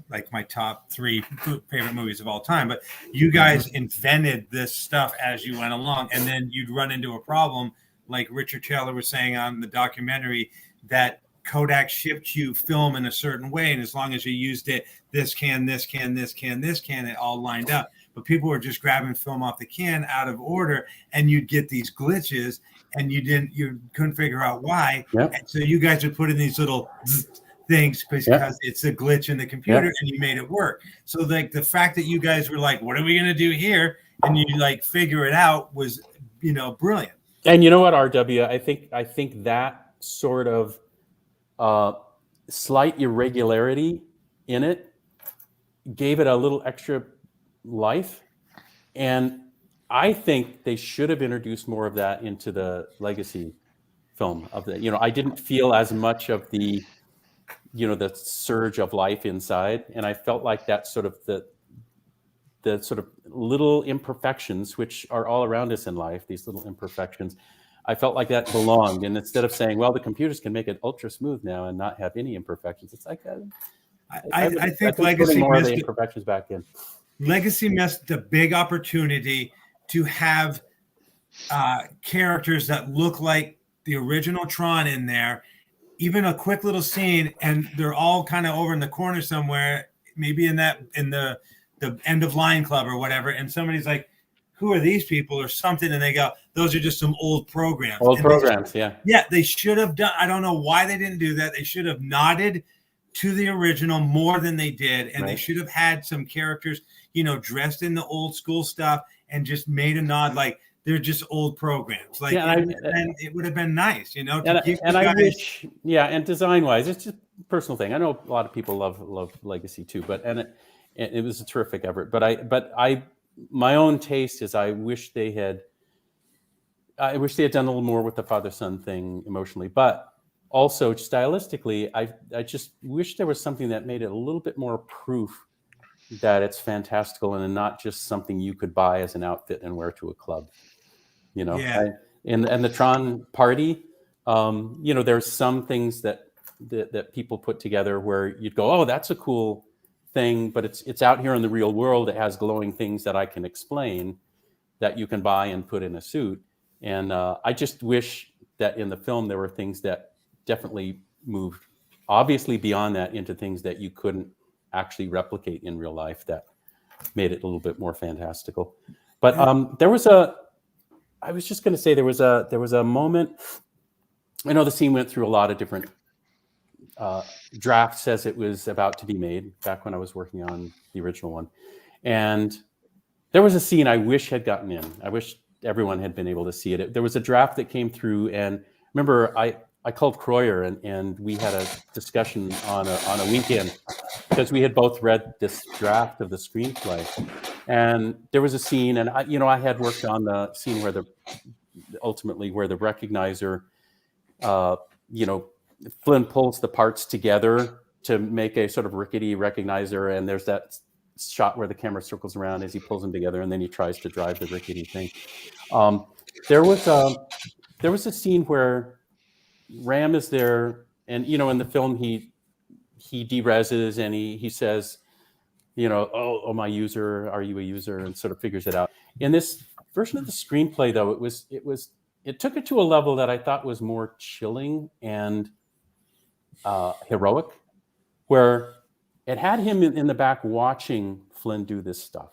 Like my top 3 favorite movies of all time. But you guys invented this stuff as you went along, and then you'd run into a problem, like Richard Taylor was saying on the documentary, that Kodak shipped you film in a certain way, and as long as you used it, this can, it all lined up. But people were just grabbing film off the can out of order, and you'd get these glitches, and you couldn't figure out why. Yep. And so you guys would put in these little things because it's a glitch in the computer, and you made it work. So like the fact that you guys were like, what are we going to do here? And you like figure it out was, brilliant. And you know what, RW, I think that sort of slight irregularity in it gave it a little extra life. And I think they should have introduced more of that into the legacy film of the, I didn't feel as much of the surge of life inside. And I felt like that sort of the sort of little imperfections, which are all around us in life, these little imperfections, I felt like that belonged. And instead of saying, well, the computers can make it ultra smooth now and not have any imperfections, it's like, I think Legacy more of missed the imperfections back in. Legacy missed the big opportunity to have characters that look like the original Tron in there, even a quick little scene, and they're all kind of over in the corner somewhere, maybe in the end of Lion Club or whatever, and somebody's like, who are these people or something, and they go, those are just some old programs. Yeah, they should have done, I don't know why they didn't do that. They should have nodded to the original more than they did, and they should have had some characters, dressed in the old school stuff and just made a nod, like they're just old programs. Like, Yeah, and it would have been nice, you know. To And, give and you I guys, wish, yeah, and design-wise, it's just a personal thing. I know a lot of people love Legacy too, but it was a terrific effort. But my own taste is I wish they had done a little more with the father-son thing emotionally, but also stylistically, I just wish there was something that made it a little bit more proof that it's fantastical and not just something you could buy as an outfit and wear to a club. You know, Yeah. and the Tron party, you know, there's some things that people put together where you'd go, oh, that's a cool thing, but it's out here in the real world. It has glowing things that I can explain that you can buy and put in a suit. And I just wish that in the film there were things that definitely moved obviously beyond that into things that you couldn't actually replicate in real life that made it a little bit more fantastical. But I was just going to say there was a moment. I know the scene went through a lot of different drafts as it was about to be made back when I was working on the original one, and there was a scene I wish had gotten in. I wish everyone had been able to see it. There was a draft that came through, and remember I called Croyer and we had a discussion on a weekend because we had both read this draft of the screenplay, and there was a scene, and I had worked on the scene where the recognizer, Flynn pulls the parts together to make a sort of rickety recognizer, and there's that shot where the camera circles around as he pulls them together, and then he tries to drive the rickety thing. There was a scene where Ram is there, and in the film he dereses and he says, oh my user, are you a user, and sort of figures it out. In this version of the screenplay, though, it took it to a level that I thought was more chilling and heroic, where it had him in the back watching Flynn do this stuff,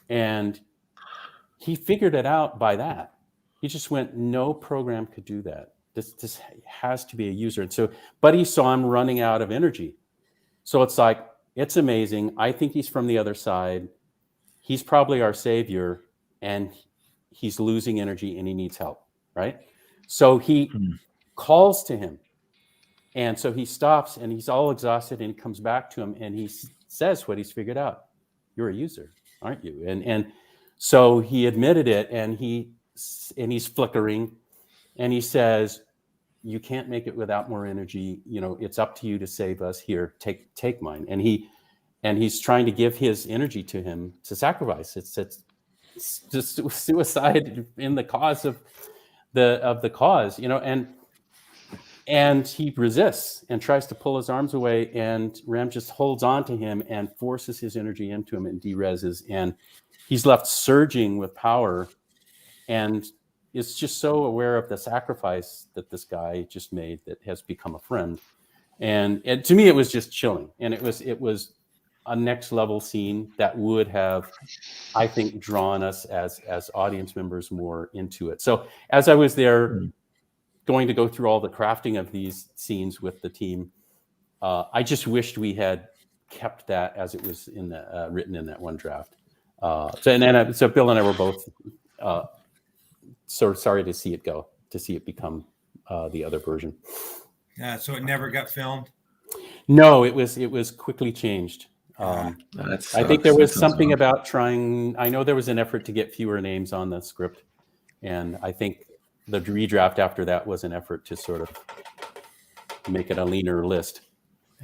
and he figured it out by that. He just went, no program could do that. This has to be a user. And so, but he saw him running out of energy. So it's like, it's amazing. I think he's from the other side. He's probably our savior, and he's losing energy and he needs help, right? So he calls to him. And so he stops and he's all exhausted, and he comes back to him and he says what he's figured out. You're a user, aren't you? And so he admitted it, and he's flickering, and he says, you can't make it without more energy. It's up to you to save us. Here, take mine. And he's trying to give his energy to him to sacrifice. It's just suicide in the cause of the cause, and he resists and tries to pull his arms away, and Ram just holds on to him and forces his energy into him and dereses, and he's left surging with power, and is just so aware of the sacrifice that this guy just made that has become a friend. And to me, it was just chilling. And it was a next level scene that would have, I think, drawn us as audience members more into it. So as I was there going to go through all the crafting of these scenes with the team, I just wished we had kept that as it was in the written in that one draft. So Bill and I were both so sorry to see it go, to see it become the other version. So it never got filmed? No, it was quickly changed. I think there was something about trying. I know there was an effort to get fewer names on the script, and I think the redraft after that was an effort to sort of make it a leaner list.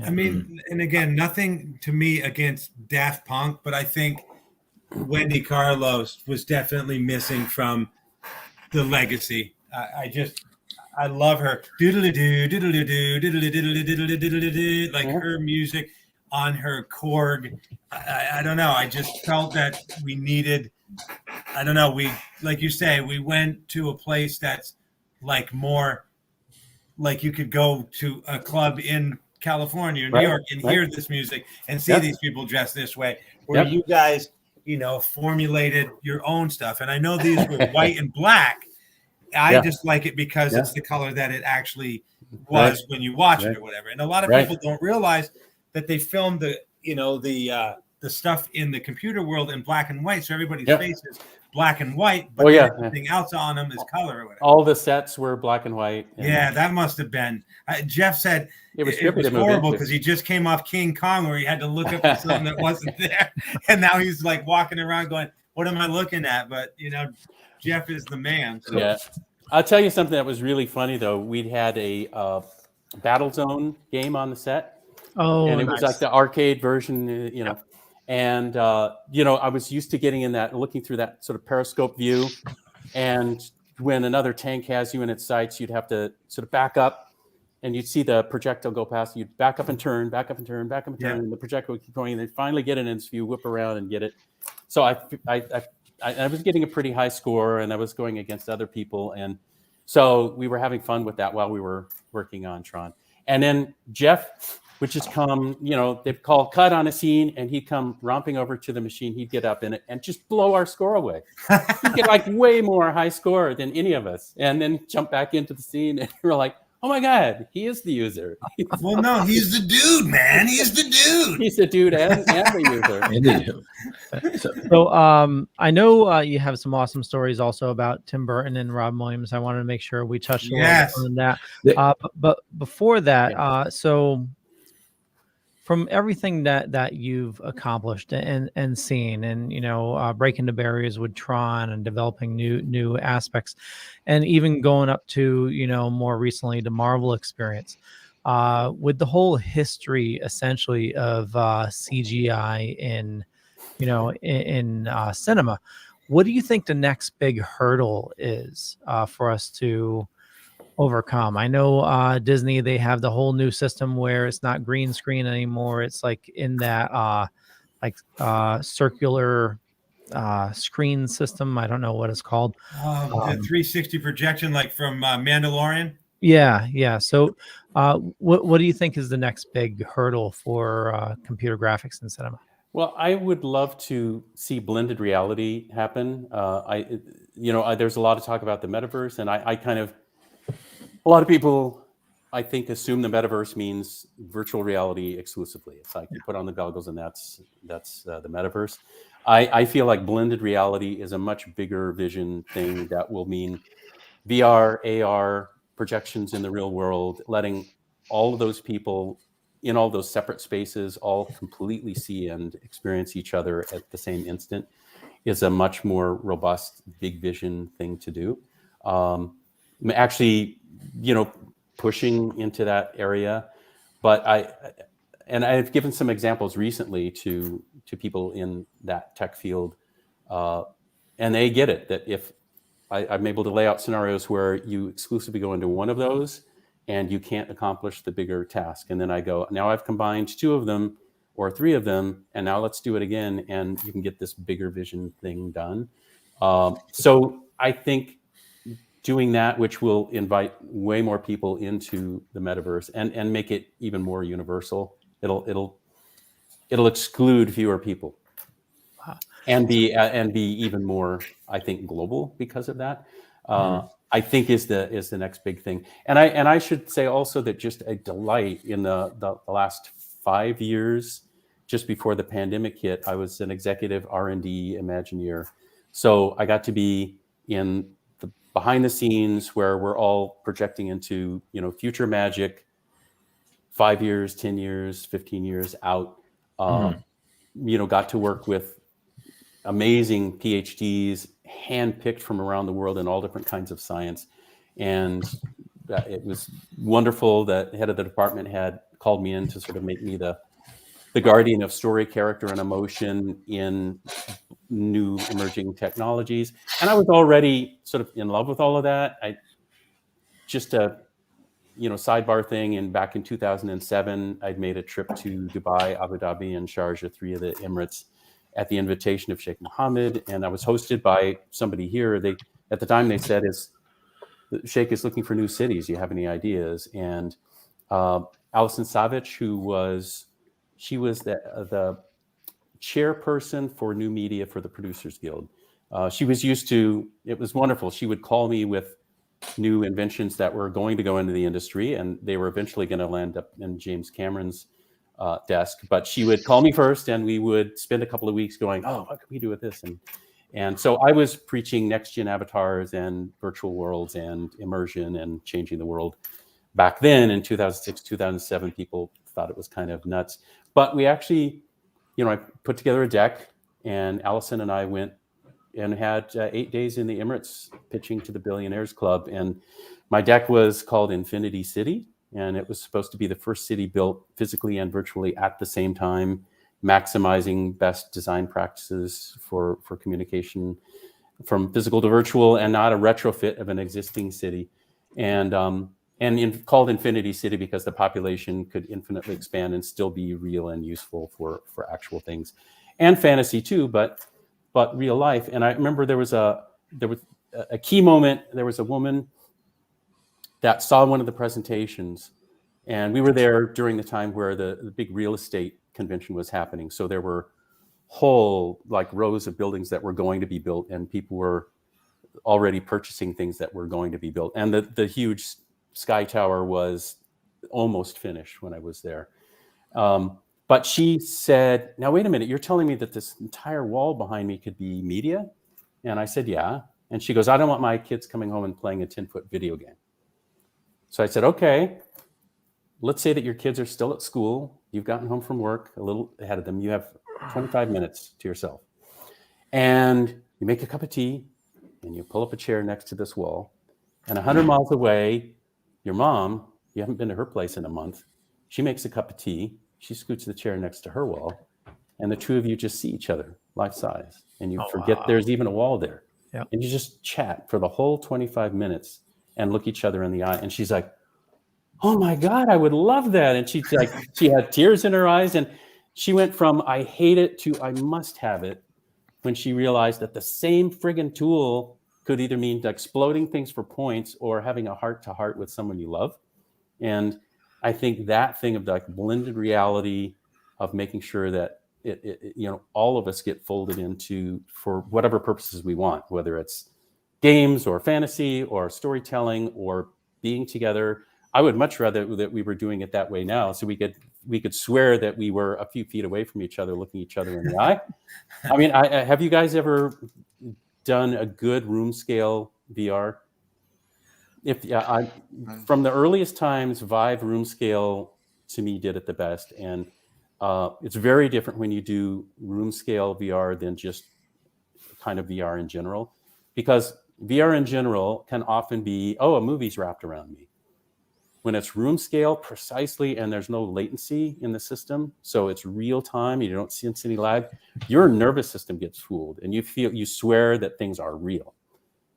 I mean, and again, nothing to me against Daft Punk, but I think Wendy Carlos was definitely missing from the legacy. I love her. Doodle-doo, doodle-doo, doodle-doo, doodle-doo, like her music on her Korg. I don't know. I just felt that we needed, I don't know. We, like you say, we went to a place that's like more like you could go to a club in California or New York and hear this music and see these people dressed this way, where you guys, formulated your own stuff. And I know these were white and black. I just like it because it's the color that it actually was when you watch it or whatever. And a lot of people don't realize that they filmed the the stuff in the computer world in black and white, so everybody's Yep. face is black and white, but Oh, yeah. everything else on them is color or whatever. All the sets were black and white. And Yeah, that must have been. Jeff said It was it trippy was to move horrible into. because he just came off King Kong where he had to look up for something that wasn't there, and now he's like walking around going, "What am I looking at?" But Jeff is the man. So. Yeah, I'll tell you something that was really funny though. We'd had a Battlezone game on the set. Oh, and it was nice. like the arcade version, And I was used to getting in that, looking through that sort of periscope view, and when another tank has you in its sights, you'd have to sort of back up, and you'd see the projectile go past. You'd back up and turn, back up and turn, back up and turn, and the projectile would keep going. And they'd finally get in its view, whip around, and get it. So I was getting a pretty high score, and I was going against other people, and so we were having fun with that while we were working on Tron. And then Jeff would just come, they'd call cut on a scene, and he'd come romping over to the machine. He'd get up in it and just blow our score away. He'd get like way more high score than any of us, and then jump back into the scene, and we're like, oh my God, he is the user. Well, no, he's the dude, man. He's the dude. He's the dude and the user. So I know you have some awesome stories also about Tim Burton and Rob Williams. I wanted to make sure we touched a little bit on that. But before that, so from everything that you've accomplished and seen, and breaking the barriers with Tron and developing new aspects, and even going up to more recently the Marvel experience, with the whole history essentially of CGI in cinema, what do you think the next big hurdle is for us to overcome? I know Disney, they have the whole new system where it's not green screen anymore. It's like in that circular screen system. I don't know what it's called. The 360 projection, like from Mandalorian. Yeah. So what do you think is the next big hurdle for computer graphics in cinema? Well, I would love to see blended reality happen. There's a lot of talk about the metaverse, and a lot of people, I think, assume the metaverse means virtual reality exclusively. It's like you put on the goggles and that's the metaverse. I feel like blended reality is a much bigger vision thing that will mean VR, AR, projections in the real world, letting all of those people in all those separate spaces all completely see and experience each other at the same instant is a much more robust, big vision thing to do. Actually, pushing into that area, but I've given some examples recently to people in that tech field, and they get it, that if I'm able to lay out scenarios where you exclusively go into one of those and you can't accomplish the bigger task, and then I go, now I've combined two of them or three of them, and now let's do it again, and you can get this bigger vision thing done. So I think doing that, which will invite way more people into the metaverse and make it even more universal, it'll exclude fewer people, and be even more, I think, global because of that. I think is the next big thing. And I should say also that just a delight in the last 5 years, just before the pandemic hit, I was an executive R&D Imagineer, so I got to be in the behind the scenes where we're all projecting into future magic, 5 years, 10 years, 15 years out. Got to work with amazing PhDs, handpicked from around the world in all different kinds of science. And it was wonderful that the head of the department had called me in to sort of make me the guardian of story, character, and emotion in new emerging technologies. And I was already sort of in love with all of that. Sidebar thing, and back in 2007, I'd made a trip to Dubai, Abu Dhabi, and Sharjah, 3 of the Emirates, at the invitation of Sheikh Mohammed, and I was hosted by somebody here. At the time they said, the Sheikh is looking for new cities. Do you have any ideas? And Alison Savic, she was the chairperson for new media for the Producers Guild. She was used to, it was wonderful. She would call me with new inventions that were going to go into the industry, and they were eventually going to land up in James Cameron's desk, but she would call me first, and we would spend a couple of weeks going, oh, what can we do with this? And so I was preaching next-gen avatars and virtual worlds and immersion and changing the world. Back then in 2006, 2007, people thought it was kind of nuts. But we actually, I put together a deck, and Allison and I went and had 8 days in the Emirates pitching to the Billionaires Club. And my deck was called Infinity City, and it was supposed to be the first city built physically and virtually at the same time, maximizing best design practices for communication from physical to virtual, and not a retrofit of an existing city. And called Infinity City because the population could infinitely expand and still be real and useful for actual things, and fantasy too, but real life. And I remember there was a key moment. There was a woman that saw one of the presentations, and we were there during the time where the big real estate convention was happening. So there were whole rows of buildings that were going to be built, and people were already purchasing things that were going to be built. And the huge Sky Tower was almost finished when I was there. But she said, now wait a minute, you're telling me that this entire wall behind me could be media? And I said, yeah. And she goes, I don't want my kids coming home and playing a 10-foot video game. So I said, okay, let's say that your kids are still at school. You've gotten home from work a little ahead of them. You have 25 minutes to yourself. And you make a cup of tea, and you pull up a chair next to this wall. And 100 miles away, your mom, you haven't been to her place in a month. She makes a cup of tea. She scoots the chair next to her wall. And the two of you just see each other life size. And you forget there's even a wall there. Yep. And you just chat for the whole 25 minutes and look each other in the eye. And she's like, oh my God, I would love that. And she's like, she had tears in her eyes. And she went from I hate it to I must have it when she realized that the same friggin' tool could either mean exploding things for points or having a heart-to-heart with someone you love. And I think that thing of blended reality of making sure that all of us get folded into for whatever purposes we want, whether it's games or fantasy or storytelling or being together. I would much rather that we were doing it that way now, so we could swear that we were a few feet away from each other, looking each other in the eye. I mean, have you guys ever done a good room scale VR? From the earliest times, Vive room scale to me did it the best, and it's very different when you do room scale VR than just kind of VR in general, because VR in general can often be, a movie's wrapped around me. When it's room scale precisely, and there's no latency in the system, so it's real time, you don't sense any lag, your nervous system gets fooled, and you swear that things are real.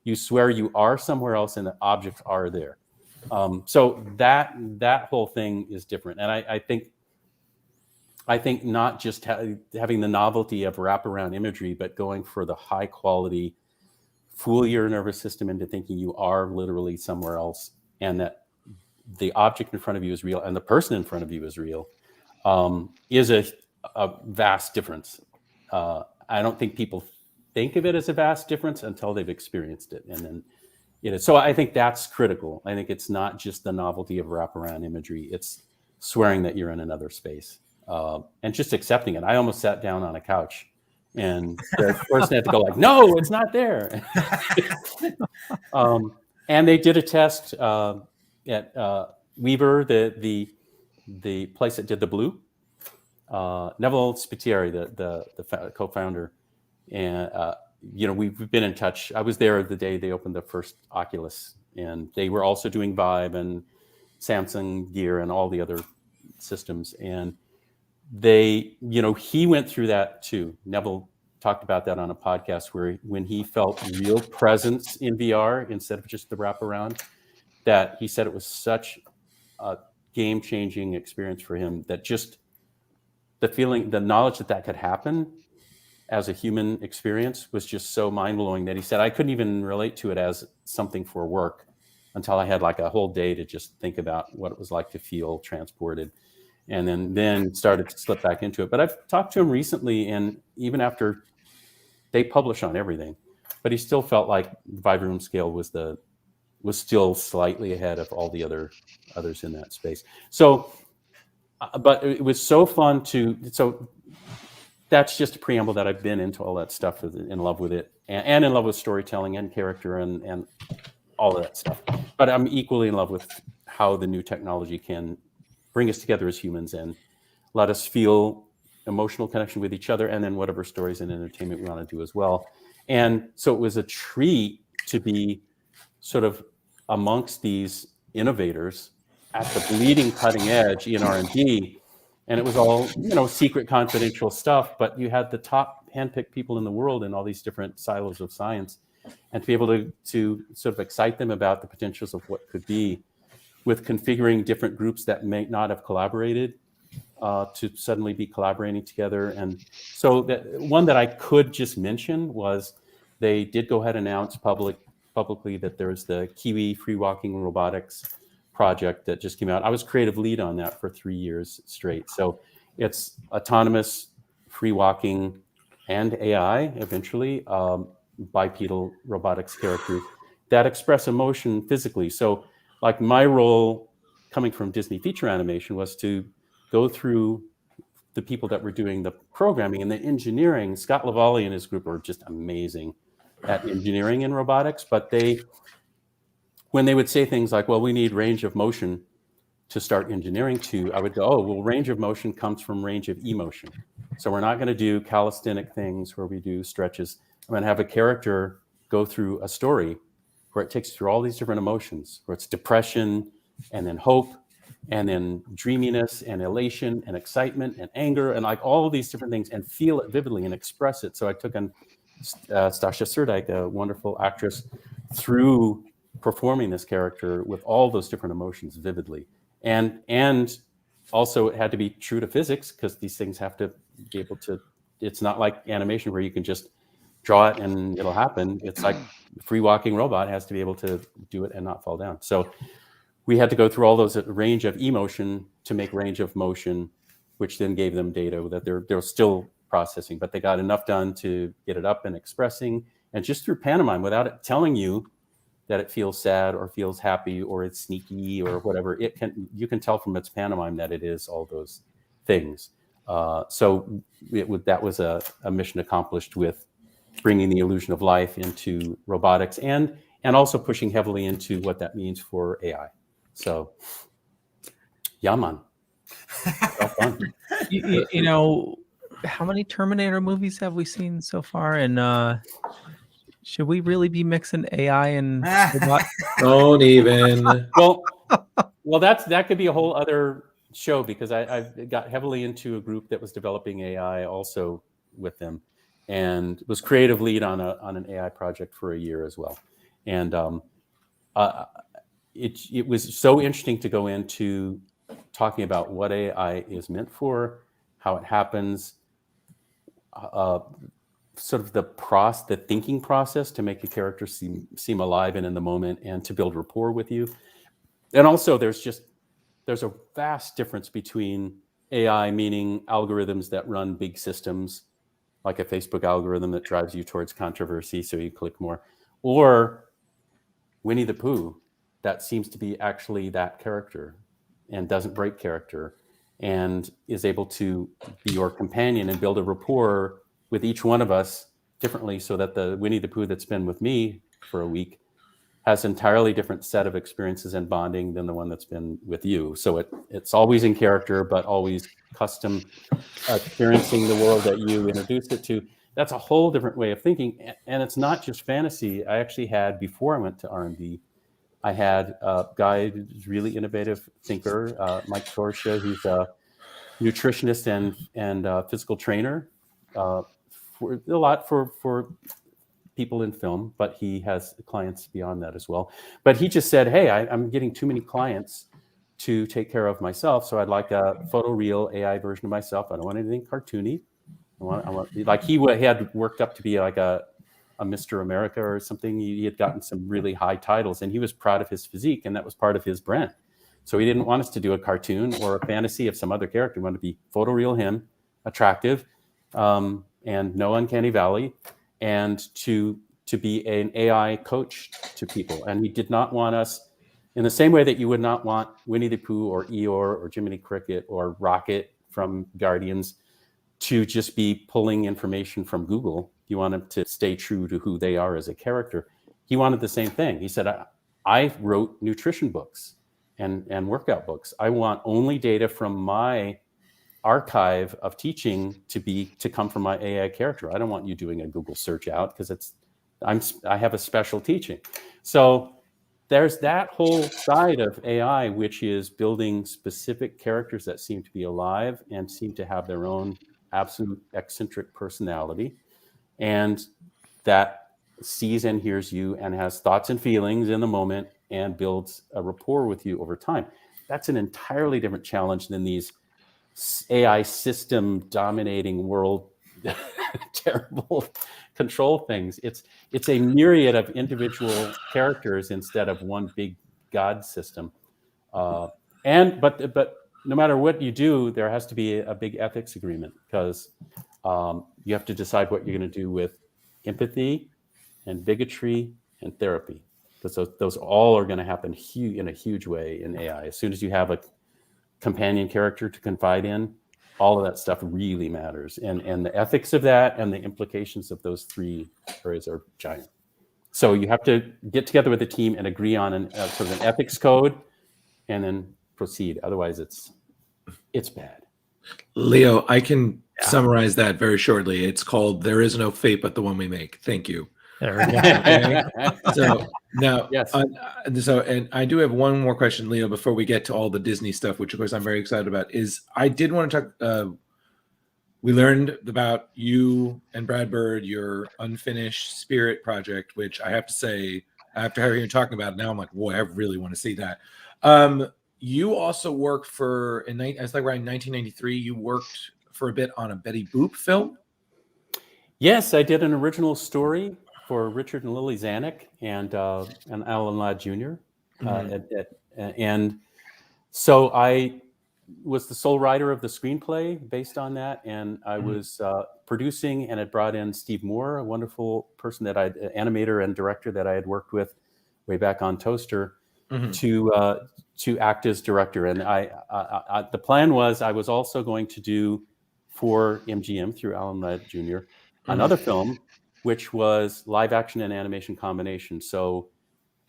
You swear you are somewhere else and the objects are there. So that whole thing is different. And I think not just having the novelty of wraparound imagery, but going for the high quality, fool your nervous system into thinking you are literally somewhere else, and that the object in front of you is real and the person in front of you is real, is a vast difference. I don't think people think of it as a vast difference until they've experienced it. And then, so I think that's critical. I think it's not just the novelty of wraparound imagery. It's swearing that you're in another space, and just accepting it. I almost sat down on a couch, and the person had to go like, no, it's not there. And they did a test at Weaver, the place that did the Blue. Neville Spiteri, the co-founder, and we've been in touch. I was there the day they opened the first Oculus, and they were also doing Vive and Samsung Gear and all the other systems. And they, he went through that too. Neville talked about that on a podcast where when he felt real presence in VR instead of just the wraparound, that he said it was such a game-changing experience for him, that just the feeling, the knowledge that could happen as a human experience was just so mind-blowing that he said, I couldn't even relate to it as something for work until I had like a whole day to just think about what it was like to feel transported, and then started to slip back into it. But I've talked to him recently, and even after they publish on everything, but he still felt like Vive Room Scale was still slightly ahead of all the others in that space. So but it was so fun so that's just a preamble that I've been into all that stuff, in love with it, and in love with storytelling and character and all of that stuff. But I'm equally in love with how the new technology can bring us together as humans and let us feel emotional connection with each other, and then whatever stories and entertainment we want to do as well. And so it was a treat to be sort of amongst these innovators at the bleeding cutting edge in R&D. And it was all, secret confidential stuff, but you had the top handpicked people in the world in all these different silos of science, and to be able to sort of excite them about the potentials of what could be, with configuring different groups that may not have collaborated to suddenly be collaborating together. And so one that I could just mention was they did go ahead and announce publicly that there's the Kiwi free walking robotics project that just came out. I was creative lead on that for 3 years straight. So it's autonomous free walking and AI eventually, bipedal robotics characters that express emotion physically. So like my role coming from Disney feature animation was to go through the people that were doing the programming and the engineering. Scott Lavallee and his group are just amazing at engineering and robotics, but when they would say things like, well, we need range of motion to start engineering to, I would go, oh, well, range of motion comes from range of emotion. So we're not going to do calisthenic things where we do stretches. I'm going to have a character go through a story where it takes you through all these different emotions, where it's depression and then hope and then dreaminess and elation and excitement and anger and like all of these different things, and feel it vividly and express it. So I took on Stasha Surdike, a wonderful actress, through performing this character with all those different emotions vividly. And also it had to be true to physics, because these things have to be able to, it's not like animation where you can just draw it and it'll happen. It's like free walking robot has to be able to do it and not fall down. So we had to go through all those range of emotion to make range of motion, which then gave them data that they're still processing, but they got enough done to get it up and expressing. And just through pantomime, without it telling you that it feels sad or feels happy or it's sneaky or whatever, you can tell from its pantomime that it is all those things. So that was a mission accomplished with bringing the illusion of life into robotics and also pushing heavily into what that means for AI. So, yeah, man. Fun. You know, how many Terminator movies have we seen so far? And should we really be mixing AI and robot? Don't even. Well, that could be a whole other show, because I got heavily into a group that was developing AI also with them, and was creative lead on an AI project for a year as well. And it was so interesting to go into talking about what AI is meant for, how it happens, sort of the thinking process to make a character seem alive and in the moment, and to build rapport with you. And also there's a vast difference between AI, meaning algorithms that run big systems, like a Facebook algorithm that drives you towards controversy so you click more, or Winnie the Pooh that seems to be actually that character and doesn't break character and is able to be your companion and build a rapport with each one of us differently, so that the Winnie the Pooh that's been with me for a week has an entirely different set of experiences and bonding than the one that's been with you. So it's always in character, but always custom experiencing the world that you introduced it to. That's a whole different way of thinking. And it's not just fantasy. I actually had, before I went to R&D, I had a guy who's really innovative thinker, Mike Torsha, who's a nutritionist and physical trainer, for a lot for people in film, but he has clients beyond that as well. But he just said, hey, I'm getting too many clients to take care of myself, so I'd like a photoreal AI version of myself. I don't want anything cartoony. I want like he had worked up to be like a Mr. America or something. He had gotten some really high titles, and he was proud of his physique, and that was part of his brand. So he didn't want us to do a cartoon or a fantasy of some other character. He wanted to be photoreal him, attractive, and no uncanny valley, and to be an AI coach to people. And he did not want us In the same way that you would not want Winnie the Pooh or Eeyore or Jiminy Cricket or Rocket from Guardians to just be pulling information from Google. You want them to stay true to who they are as a character. He wanted the same thing. He said, I wrote nutrition books and workout books. I want only data from my archive of teaching to come from my AI character. I don't want you doing a Google search out because I have a special teaching. So there's that whole side of AI, which is building specific characters that seem to be alive and seem to have their own absolute eccentric personality, and that sees and hears you and has thoughts and feelings in the moment and builds a rapport with you over time. That's an entirely different challenge than these AI system dominating world terrible control things. It's a myriad of individual characters instead of one big god system. But no matter what you do, there has to be a big ethics agreement, because you have to decide what you're going to do with empathy and bigotry and therapy, because those all are going to happen in a huge way in AI. As soon as you have a companion character to confide in, all of that stuff really matters. And the ethics of that and the implications of those three areas are giant. So you have to get together with the team and agree on sort of an ethics code and then proceed. Otherwise, it's bad. Leo, I can summarize that very shortly. It's called "There Is No Fate But the One We Make." Thank you. There we go. So now, yes. And I do have one more question, Leo, before we get to all the Disney stuff, which of course I'm very excited about. I did want to talk. We learned about you and Brad Bird, your unfinished Spirit project, which I have to say, after hearing you talking about it, now I'm like, boy, I really want to see that. You also worked for, it's like around 1993, you worked for a bit on a Betty Boop film. Yes, I did an original story for Richard and Lily Zanuck and Alan Ladd Jr. And so I was the sole writer of the screenplay based on that, and I was producing and had brought in Steve Moore, a wonderful person animator and director that I had worked with way back on Toaster, to act as director. And the plan was I was also going to do for MGM through Alan Ladd Jr. another film, which was live action and animation combination. So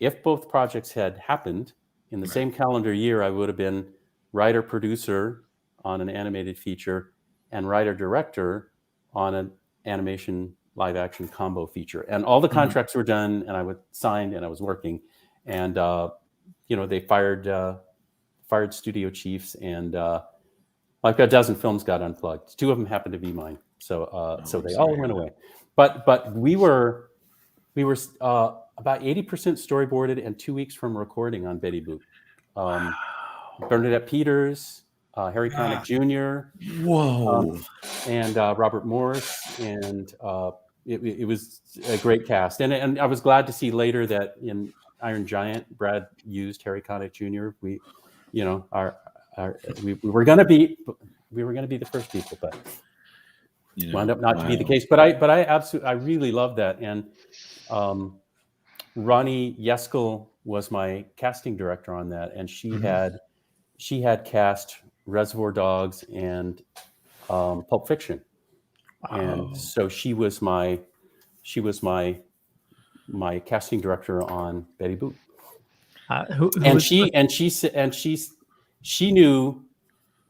if both projects had happened in the same calendar year, I would have been writer producer on an animated feature and writer director on an animation live action combo feature. And all the contracts were done, and I was signed, and I was working. And they fired studio chiefs, and like a dozen films got unplugged. 2 of them happened to be mine. So they all went away. But we were about 80% storyboarded and 2 weeks from recording on Betty Boop. Bernadette Peters, Harry Connick Jr. Whoa. And Robert Morris, and it was a great cast. And I was glad to see later that in Iron Giant, Brad used Harry Connick Jr. We were going to be the first people, but wound up not to be the case. But I really love that. And Ronnie Yeskel was my casting director on that, and she had cast Reservoir Dogs and Pulp Fiction. Wow. And so she was my casting director on Betty Boop. She knew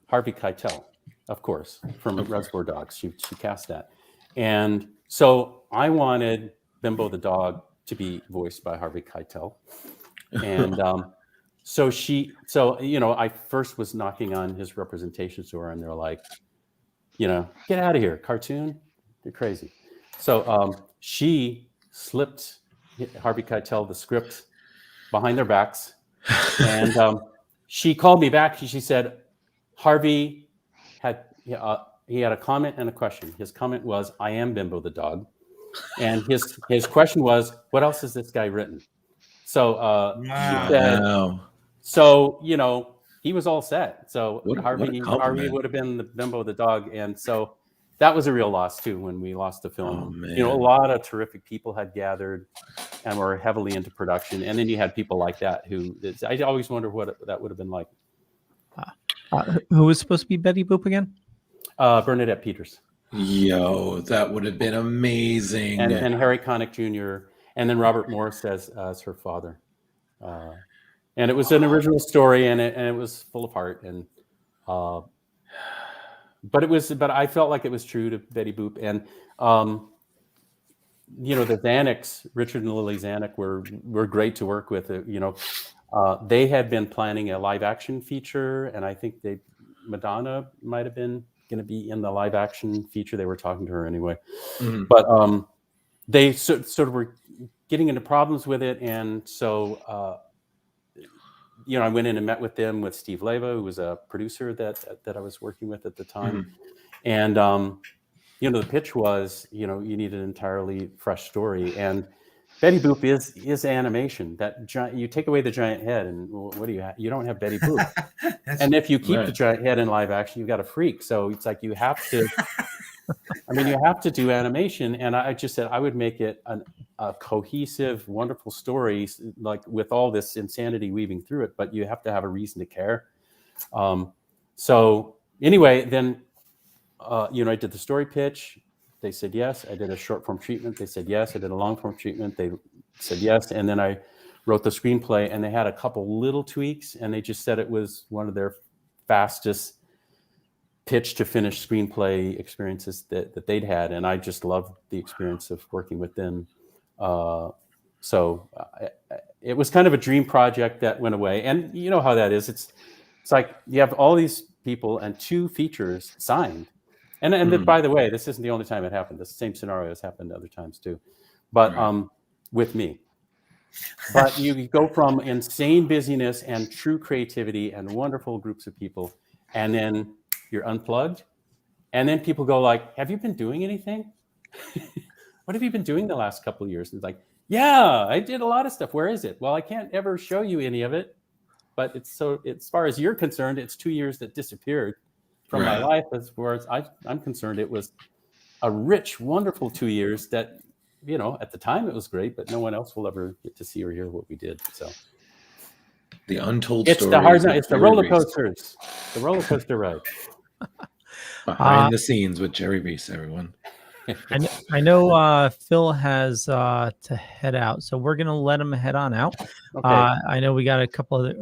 Harvey Keitel, of course, from Reservoir Dogs. She cast that. And so I wanted Bimbo the dog to be voiced by Harvey Keitel. And I first was knocking on his representation door, and they're like, get out of here, cartoon, you're crazy. So she slipped Harvey Keitel the script behind their backs, and she called me back. She said, Harvey had a comment and a question. His comment was, "I am Bimbo the dog," and his question was, "What else has this guy written?" So she said, so he was all set. So Harvey would have been the Bimbo the dog, and so that was a real loss too when we lost the film. A lot of terrific people had gathered. and were heavily into production. And then you had people like that I always wonder what that would have been like. Who was supposed to be Betty Boop again? Bernadette Peters. Yo, that would have been amazing. And Harry Connick Jr. and then Robert Morris as her father. And it was an original story, and it was full of heart. And but I felt like it was true to Betty Boop. And the Zannicks, Richard and Lily Zanuck, were great to work with. They had been planning a live action feature, and I think Madonna might have been going to be in the live action feature. They were talking to her anyway. Mm-hmm. But they sort of were getting into problems with it, and so I went in and met with them, with Steve Leva, who was a producer that I was working with at the time. Mm-hmm. And the pitch was, you need an entirely fresh story. And Betty Boop is animation. That you take away the giant head, and what do you have? You don't have Betty Boop. And if you keep the giant head in live action, you've got a freak. So it's like you have to. You have to do animation. And I just said I would make it a cohesive, wonderful story, like with all this insanity weaving through it. But you have to have a reason to care. So anyway, then I did the story pitch. They said yes. I did a short form treatment. They said yes. I did a long form treatment. They said yes. And then I wrote the screenplay, and they had a couple little tweaks, and they just said it was one of their fastest pitch to finish screenplay experiences that they'd had. And I just loved the experience of working with them. So it was kind of a dream project that went away. And you know how that is. It's like you have all these people and 2 features signed. And by the way, this isn't the only time it happened. The same scenario has happened other times too, but with me. But you go from insane busyness and true creativity and wonderful groups of people, and then you're unplugged, and then people go like, "Have you been doing anything? What have you been doing the last couple of years?" And it's like, "Yeah, I did a lot of stuff. Where is it?" Well, I can't ever show you any of it, but as far as you're concerned, it's 2 years that disappeared from my life. As far as I'm concerned, it was a rich, wonderful 2 years that, at the time it was great, but no one else will ever get to see or hear what we did. So the untold it's stories. It's the roller coasters, the roller coaster ride. Behind the scenes with Jerry Rees, everyone. I know Phil has to head out, so we're gonna let him head on out. Okay. I know we got a couple of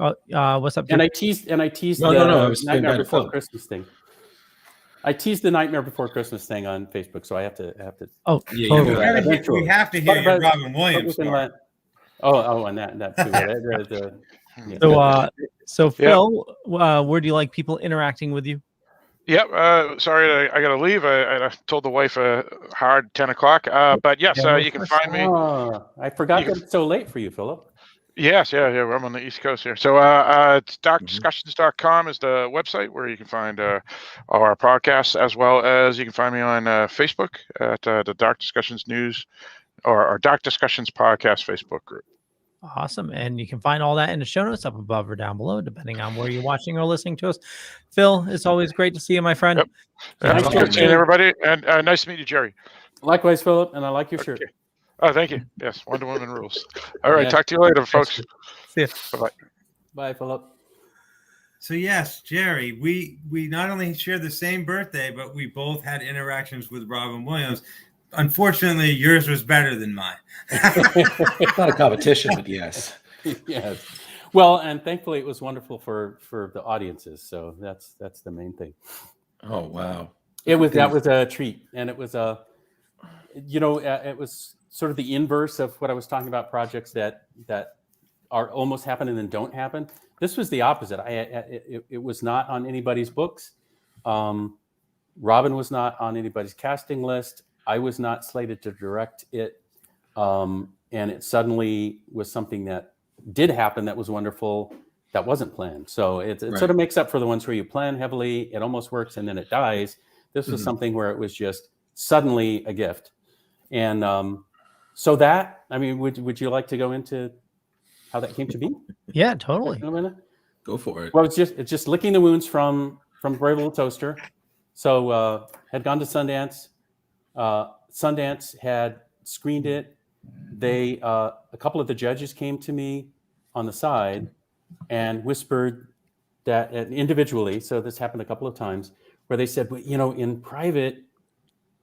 what's up, Jerry? And I teased no, I was Nightmare Before Christmas thing. I teased the Nightmare Before Christmas thing on Facebook, so I have to. Oh, yeah, totally. We have to hear your Robin Williams story. And that too. So Phil, where do you like people interacting with you? Yep. Sorry, I got to leave. I told the wife a hard 10 o'clock. But yes, you can find me. I forgot that it's so late for you, Philip. Yes, yeah. I'm on the East Coast here. So it's darkdiscussions.com is the website where you can find all our podcasts, as well as you can find me on Facebook at the Dark Discussions News or our Dark Discussions Podcast Facebook group. Awesome. And you can find all that in the show notes up above or down below, depending on where you're watching or listening to us. Phil, it's always great to see you, my friend. Yep. Nice to see everybody. And nice to meet you, Jerry. Likewise, Philip. And I like your shirt. Oh, thank you. Yes, Wonder Woman rules. All right, talk to you later, folks. See you. Bye-bye. Bye, Philip. So yes, Jerry, we not only share the same birthday, but we both had interactions with Robin Williams. Unfortunately, yours was better than mine. It's not a competition, but yes. Yes. Well, and thankfully it was wonderful for the audiences. So that's the main thing. Oh, wow. That was a treat. And it was it was sort of the inverse of what I was talking about, projects that are almost happen and then don't happen. This was the opposite. It was not on anybody's books. Robin was not on anybody's casting list. I was not slated to direct it. And it suddenly was something that did happen that was wonderful, that wasn't planned. So it sort of makes up for the ones where you plan heavily, it almost works, and then it dies. This was something where it was just suddenly a gift. And so that, would you like to go into how that came to be? Yeah, totally. Go for it. Well, it's just licking the wounds from Brave Little Toaster. So had gone to Sundance. Sundance had screened it. they a couple of the judges came to me on the side and whispered that individually. So this happened a couple of times where they said, well, you know, in private,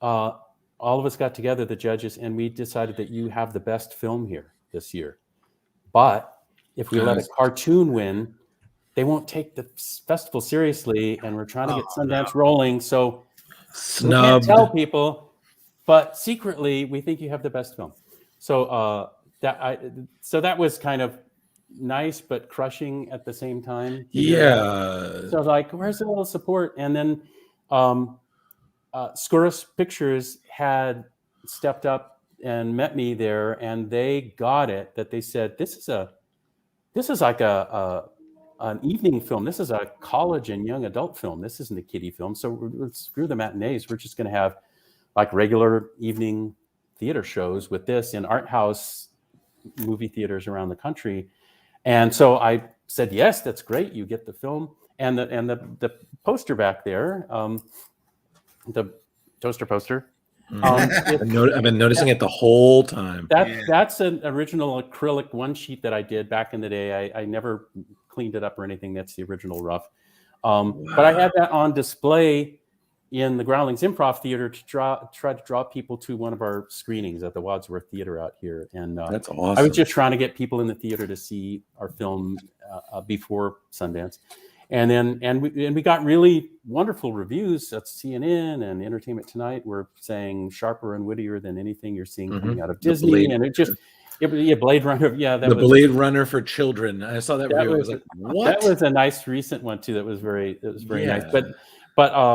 all of us got together, the judges, and we decided that you have the best film here this year. But if we let a cartoon win, they won't take the festival seriously, and we're trying to get Sundance rolling. So we can't tell people, but secretly we think you have the best film. So that was kind of nice but crushing at the same time. So I was like, where's the little support? And then Scurus Pictures had stepped up and met me there, and they got it that they said, this is like an evening film. This is a college and young adult film. This isn't a kiddie film. So screw the matinees. We're just going to have like regular evening theater shows with this in art house movie theaters around the country. And so I said, yes, that's great. You get the film and the poster back there, the toaster poster. I've been noticing it the whole time. That's an original acrylic one sheet that I did back in the day. I never cleaned it up or anything. That's the original rough. But I had that on display in the Groundlings Improv Theater to try to draw people to one of our screenings at the Wadsworth Theater out here. And that's awesome. I was just trying to get people in the theater to see our film before Sundance. And we got really wonderful reviews at CNN and Entertainment Tonight. Were saying sharper and wittier than anything you're seeing coming out of Disney. And Blade Runner. Yeah, Blade Runner for children. I saw that review. I was like, what? That was a nice recent one too. That was very nice. But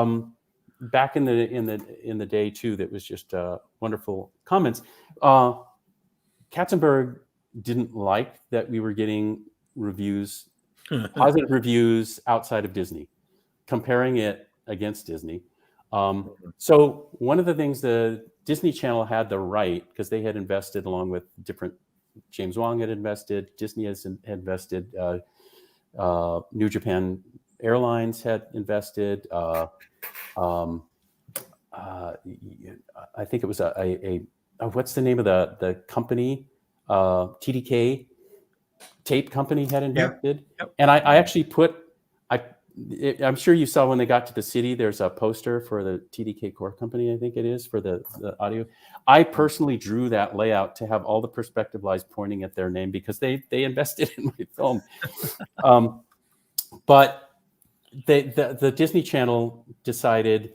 back in the day too, that was just wonderful comments. Katzenberg didn't like that we were getting reviews, positive reviews outside of Disney, comparing it against Disney. So one of the things the Disney Channel had the right, because they had invested along with different, James Wong had invested, Disney has invested, New Japan Airlines had invested. I think it was a what's the name of the company? TDK Tape Company had invested. Yep. And I actually I'm sure you saw when they got to the city, there's a poster for the TDK Core Company, I think it is, for the audio. I personally drew that layout to have all the perspective lights pointing at their name because they invested in my film. But the Disney Channel decided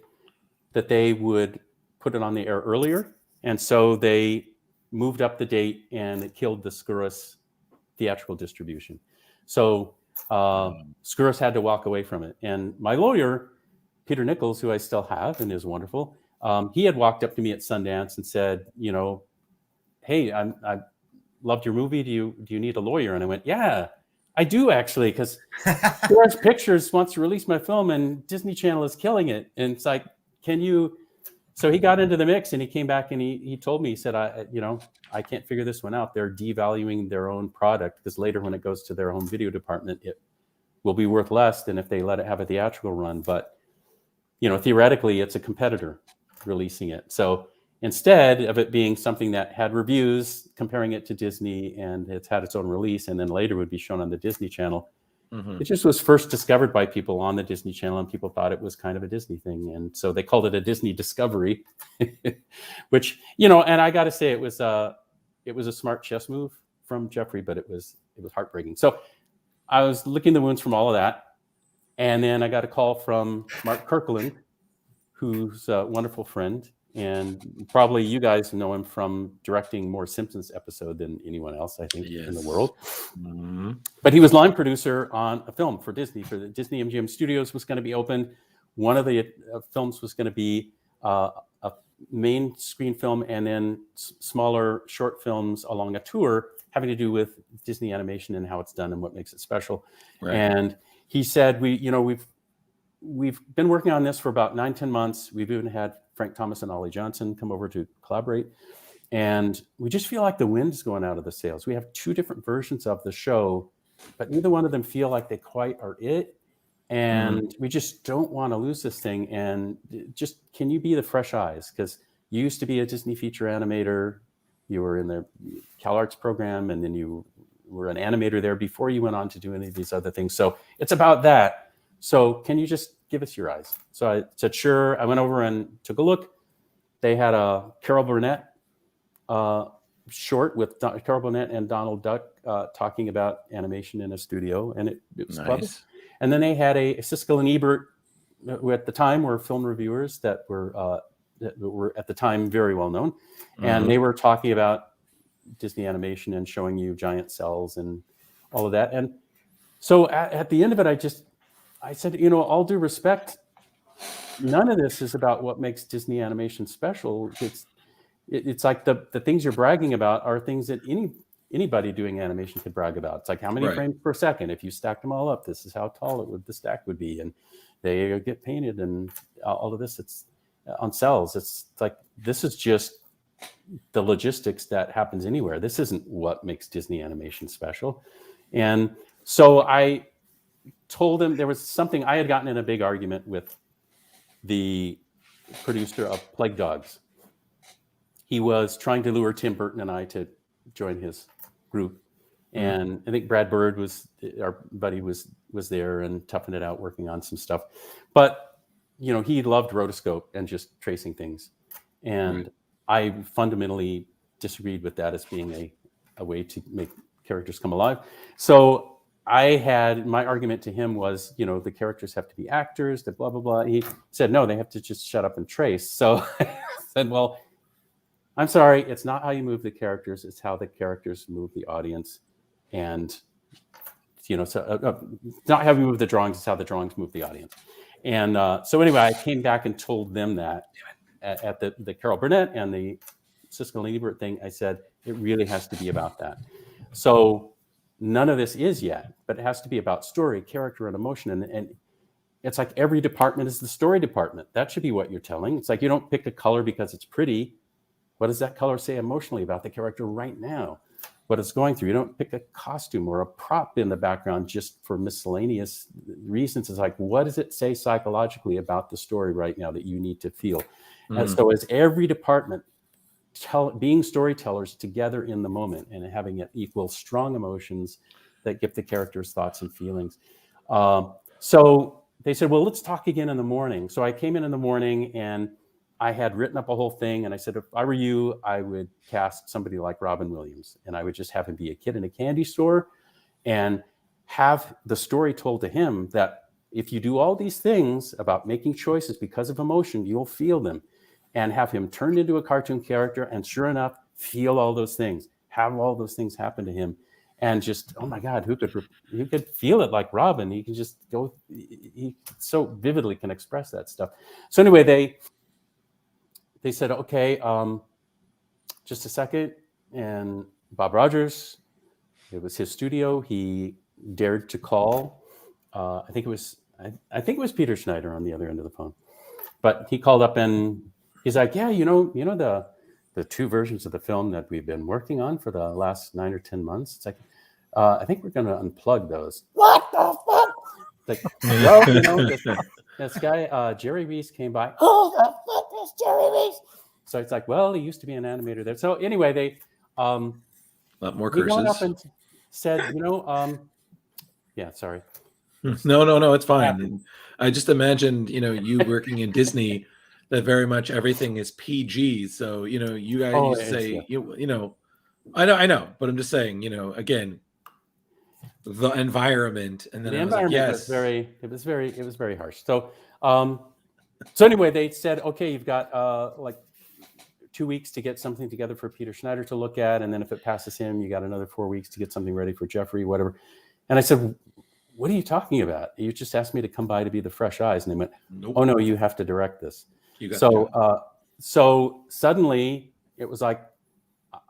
that they would put it on the air earlier. And so they moved up the date and it killed the Scurus theatrical distribution. So Scurus had to walk away from it. And my lawyer, Peter Nichols, who I still have and is wonderful, he had walked up to me at Sundance and said, hey, I loved your movie. Do you need a lawyer? And I went, yeah, I do actually, because Scurus Pictures wants to release my film and Disney Channel is killing it. And it's like, can you? So he got into the mix and he came back and he told me, he said, I can't figure this one out. They're devaluing their own product because later when it goes to their home video department, it will be worth less than if they let it have a theatrical run. But, theoretically, it's a competitor releasing it. So instead of it being something that had reviews, comparing it to Disney and it's had its own release and then later would be shown on the Disney Channel, it just was first discovered by people on the Disney Channel and people thought it was kind of a Disney thing. And so they called it a Disney Discovery, which, and I got to say it was a smart chess move from Jeffrey, but it was heartbreaking. So I was licking the wounds from all of that. And then I got a call from Mark Kirkland, who's a wonderful friend. And probably you guys know him from directing more Simpsons episode than anyone else, I think, in the world. Mm-hmm. But he was line producer on a film for Disney, for the Disney MGM Studios was going to be open. One of the films was going to be a main screen film and then smaller short films along a tour having to do with Disney animation and how it's done and what makes it special. Right. And he said, we've been working on this for about 9-10 months. We've even had Frank Thomas and Ollie Johnson come over to collaborate. And we just feel like the wind's going out of the sails. We have 2 different versions of the show, but neither one of them feel like they quite are it. And we just don't want to lose this thing. And just, can you be the fresh eyes? Because you used to be a Disney feature animator. you were in the CalArts program, and then you were an animator there before you went on to do any of these other things. So it's about that. So can you just give us your eyes? So I said, sure. I went over and took a look. They had a Carol Burnett short with Carol Burnett and Donald Duck talking about animation in a studio, and it was published. And then they had a Siskel and Ebert, who at the time were film reviewers that were at the time very well known, and they were talking about Disney animation and showing you giant cells and all of that. And so at the end of it, I said, all due respect, none of this is about what makes Disney animation special. It's like the things you're bragging about are things that anybody doing animation could brag about. It's like how many frames per second. If you stack them all up, this is how tall the stack would be, and they get painted, and all of this. It's on cells. It's like this is just the logistics that happens anywhere. This isn't what makes Disney animation special. And so I told him there was something. I had gotten in a big argument with the producer of Plague Dogs. He was trying to lure Tim Burton and I to join his group. And I think Brad Bird our buddy was there and toughing it out, working on some stuff. But, he loved rotoscope and just tracing things. And I fundamentally disagreed with that as being a way to make characters come alive. So my argument to him was, the characters have to be actors, blah, blah, blah. He said, no, they have to just shut up and trace. So I said, well, I'm sorry, it's not how you move the characters, it's how the characters move the audience. And, not how you move the drawings, it's how the drawings move the audience. And so anyway, I came back and told them that at the Carol Burnett and the Siskel and Ebert thing. I said, it really has to be about that. So none of this is yet, but it has to be about story, character, and emotion. And it's like every department is the story department. That should be what you're telling. It's like you don't pick a color because it's pretty. What does that color say emotionally about the character right now? What it's going through. You don't pick a costume or a prop in the background just for miscellaneous reasons. It's like, what does it say psychologically about the story right now that you need to feel? And so as every department being storytellers together in the moment and having it equal strong emotions that give the characters thoughts and feelings. So they said, well, let's talk again in the morning. So I came in the morning and I had written up a whole thing, and I said, if I were you, I would cast somebody like Robin Williams, and I would just have him be a kid in a candy store and have the story told to him that if you do all these things about making choices because of emotion, you'll feel them, and have him turned into a cartoon character and sure enough, feel all those things, have all those things happen to him. And just, oh my God, who could feel it like Robin? He can just go, he so vividly can express that stuff. So anyway, they said, okay, just a second. And Bob Rogers, it was his studio. He dared to call. I think it was Peter Schneider on the other end of the phone. But he called up and he's like, yeah, the two versions of the film that we've been working on for the last 9 or 10 months. It's like, I think we're going to unplug those. What the fuck? Like, well, this guy, Jerry Rees came by. Who the fuck is Jerry Rees? So it's like, well, he used to be an animator there. So anyway, they a lot more curses. He went up and said, yeah, sorry. No, it's fine. I just imagined, you working in Disney, that very much everything is PG. So, you guys used to say, I know, but I'm just saying, again, the environment, and then the I was environment like, yes, it was very harsh. So, so anyway, they said, okay, you've got like 2 weeks to get something together for Peter Schneider to look at, and then if it passes him, you got another 4 weeks to get something ready for Jeffrey, whatever. And I said, what are you talking about? You just asked me to come by to be the fresh eyes, and they went, nope. Oh no, you have to direct this. So suddenly it was like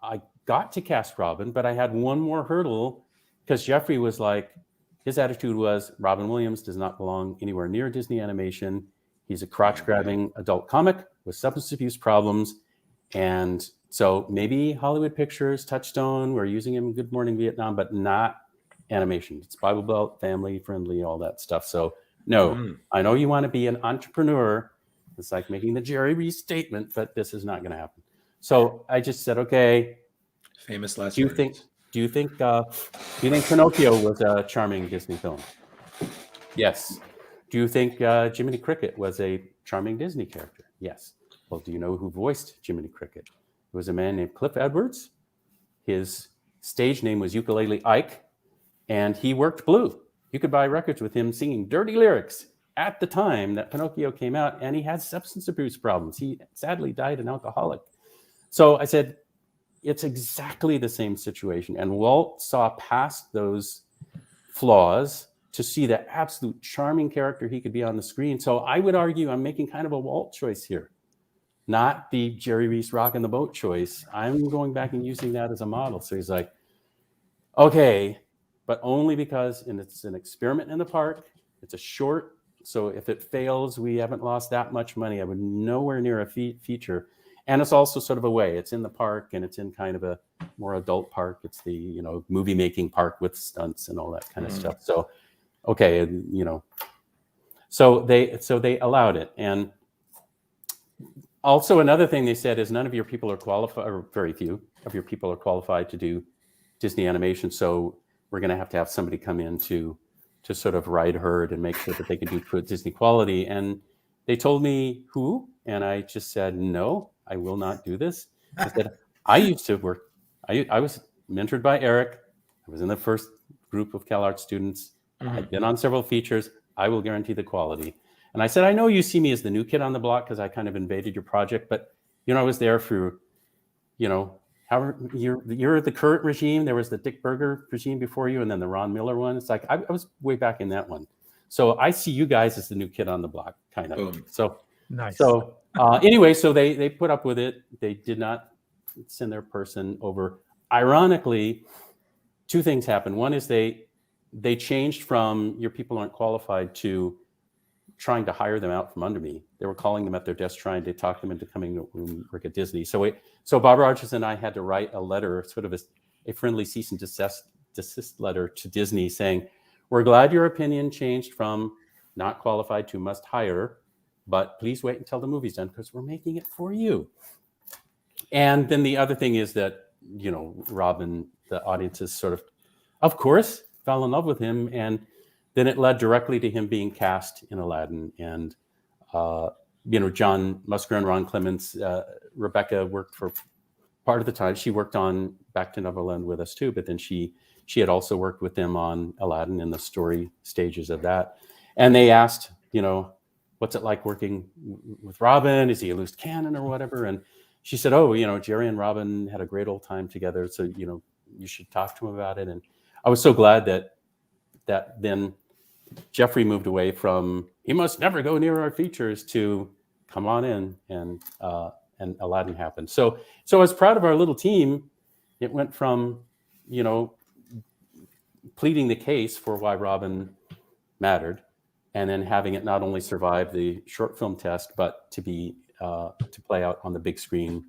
I got to cast Robin, but I had one more hurdle because Jeffrey was like, his attitude was Robin Williams does not belong anywhere near Disney animation. He's a crotch-grabbing adult comic with substance abuse problems. And so maybe Hollywood Pictures, Touchstone, we're using him in Good Morning Vietnam, but not animation. It's Bible Belt, family friendly, all that stuff. So no, I know you want to be an entrepreneur. It's like making the Jerry Rees statement, but this is not going to happen. So I just said, okay, Famous last Do you words. think Pinocchio was a charming Disney film? Yes. Do you think Jiminy Cricket was a charming Disney character? Yes. Well, do you know who voiced Jiminy Cricket? It was a man named Cliff Edwards. His stage name was Ukulele Ike, and he worked Blue. You could buy records with him singing dirty lyrics at the time that Pinocchio came out, and he had substance abuse problems. He sadly died an alcoholic. So I said, it's exactly the same situation. And Walt saw past those flaws to see the absolute charming character he could be on the screen. So I would argue I'm making kind of a Walt choice here, not the Jerry Rees rocking the boat choice. I'm going back and using that as a model. So he's like, okay, but only because it's an experiment in the park. It's a short. So if it fails, we haven't lost that much money. I would nowhere near a feature. And it's also sort of a way. It's in the park, and it's in kind of a more adult park. It's the movie making park with stunts and all that kind of stuff. So, okay, so they allowed it. And also another thing they said is none of your people are qualified, or very few of your people are qualified to do Disney animation. So we're going to have somebody come in to sort of ride herd and make sure that they can do Disney quality. And they told me who, and I just said, no, I will not do this. I said, I used to work, I was mentored by Eric. I was in the first group of CalArts students. I've been on several features. I will guarantee the quality. And I said, I know you see me as the new kid on the block because I kind of invaded your project, but I was there for, however, you're the current regime. There was the Dick Berger regime before you, and then the Ron Miller one. It's like I was way back in that one. So I see you guys as the new kid on the block, kind of. Boom. So nice. So anyway, so they put up with it. They did not send their person over. Ironically, two things happened. One is they changed from your people aren't qualified to trying to hire them out from under me. They were calling them at their desk, trying to talk them into coming to work at Disney. So Bob Rogers and I had to write a letter, sort of a friendly cease and desist letter to Disney saying, we're glad your opinion changed from not qualified to must hire, but please wait until the movie's done because we're making it for you. And then the other thing is that, Robin, the audiences sort of course, fell in love with him. And then it led directly to him being cast in Aladdin. And, John Musker and Ron Clements, Rebecca worked for part of the time. She worked on Back to Neverland with us too, but then she had also worked with them on Aladdin in the story stages of that. And they asked, what's it like working with Robin? Is he a loose cannon or whatever? And she said, Jerry and Robin had a great old time together. So, you should talk to him about it. And I was so glad that then Jeffrey moved away from, he must never go near our features, to come on in, and Aladdin happened. So I was proud of our little team. It went from, pleading the case for why Robin mattered, and then having it not only survive the short film test, but to be to play out on the big screen,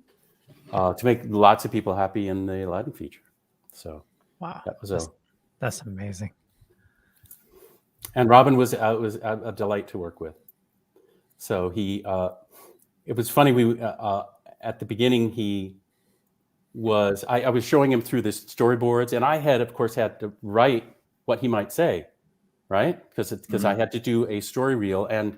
to make lots of people happy in the Aladdin feature. So wow, that was that's amazing. And Robin was a delight to work with. So it was funny. We at the beginning I was showing him through the storyboards, and I had, of course, had to write what he might say, right? Because I had to do a story reel, and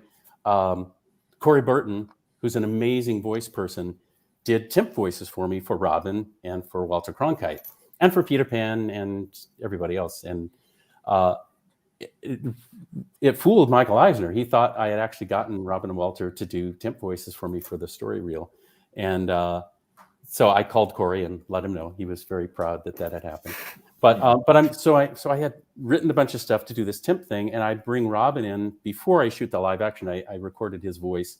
Corey Burton, who's an amazing voice person, did temp voices for me for Robin and for Walter Cronkite and for Peter Pan and everybody else. And it fooled Michael Eisner. He thought I had actually gotten Robin and Walter to do temp voices for me for the story reel. And so I called Corey and let him know. He was very proud that had happened. But I had written a bunch of stuff to do this temp thing, and I'd bring Robin in before I shoot the live action. I recorded his voice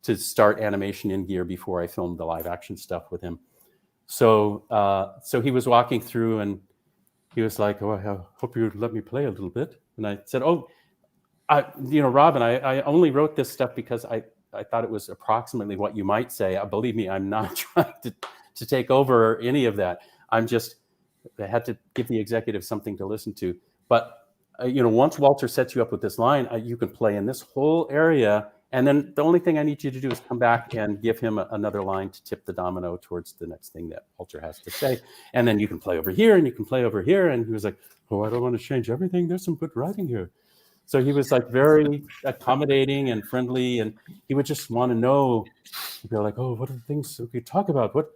to start animation in gear before I filmed the live action stuff with him. So he was walking through, and he was like, "Oh, I hope you let me play a little bit." And I said, Robin, I only wrote this stuff because I thought it was approximately what you might say. Believe me, I'm not trying to take over any of that. I had to give the executive something to listen to. But, once Walter sets you up with this line, you can play in this whole area, And then the only thing I need you to do is come back and give him another line to tip the domino towards the next thing that Walter has to say. And then you can play over here and you can play over here. And he was like, oh, I don't want to change everything. There's some good writing here. So he was like very accommodating and friendly. And he would just want to know, he'd be like, oh, what are the things we could talk about? What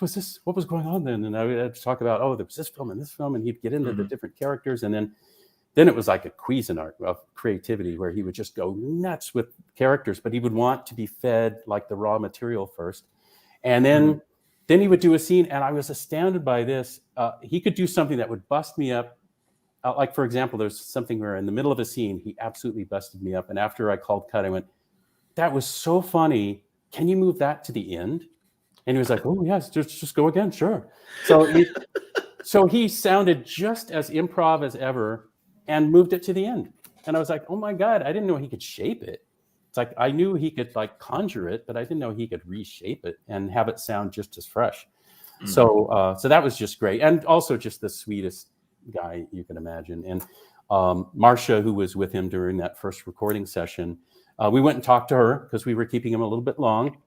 was this? What was going on then? And I would talk about, oh, there was this film and this film. And he'd get into the different characters. And then it was like a Cuisinart of creativity where he would just go nuts with characters, but he would want to be fed like the raw material first. And then he would do a scene, and I was astounded by this. He could do something that would bust me up. Like, for example, there's something where in the middle of a scene, he absolutely busted me up. And after I called cut, I went, that was so funny. Can you move that to the end? And he was like, oh, yes, just go again. Sure. So he sounded just as improv as ever and moved it to the end. And I was like, oh my God, I didn't know he could shape it. It's like, I knew he could like conjure it, but I didn't know he could reshape it and have it sound just as fresh. So that was just great. And also just the sweetest guy you can imagine. And Marcia, who was with him during that first recording session, we went and talked to her because we were keeping him a little bit long.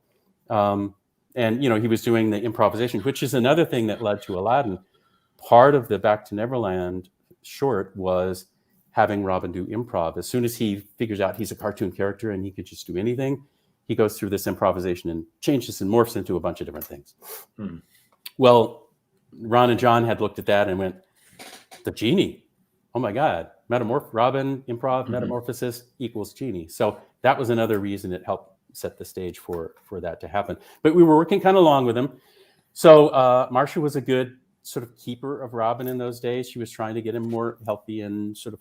And, you know, he was doing the improvisation, which is another thing that led to Aladdin. Part of the Back to Neverland short was having Robin do improv. As soon as he figures out he's a cartoon character and he could just do anything, he goes through this improvisation and changes and morphs into a bunch of different things. Well, Ron and John had looked at that and went, the genie. Oh my God, Robin, improv, metamorphosis equals genie. So that was another reason it helped set the stage for that to happen. But we were working kind of long with him. So Marcia was a good sort of keeper of Robin in those days. She was trying to get him more healthy and sort of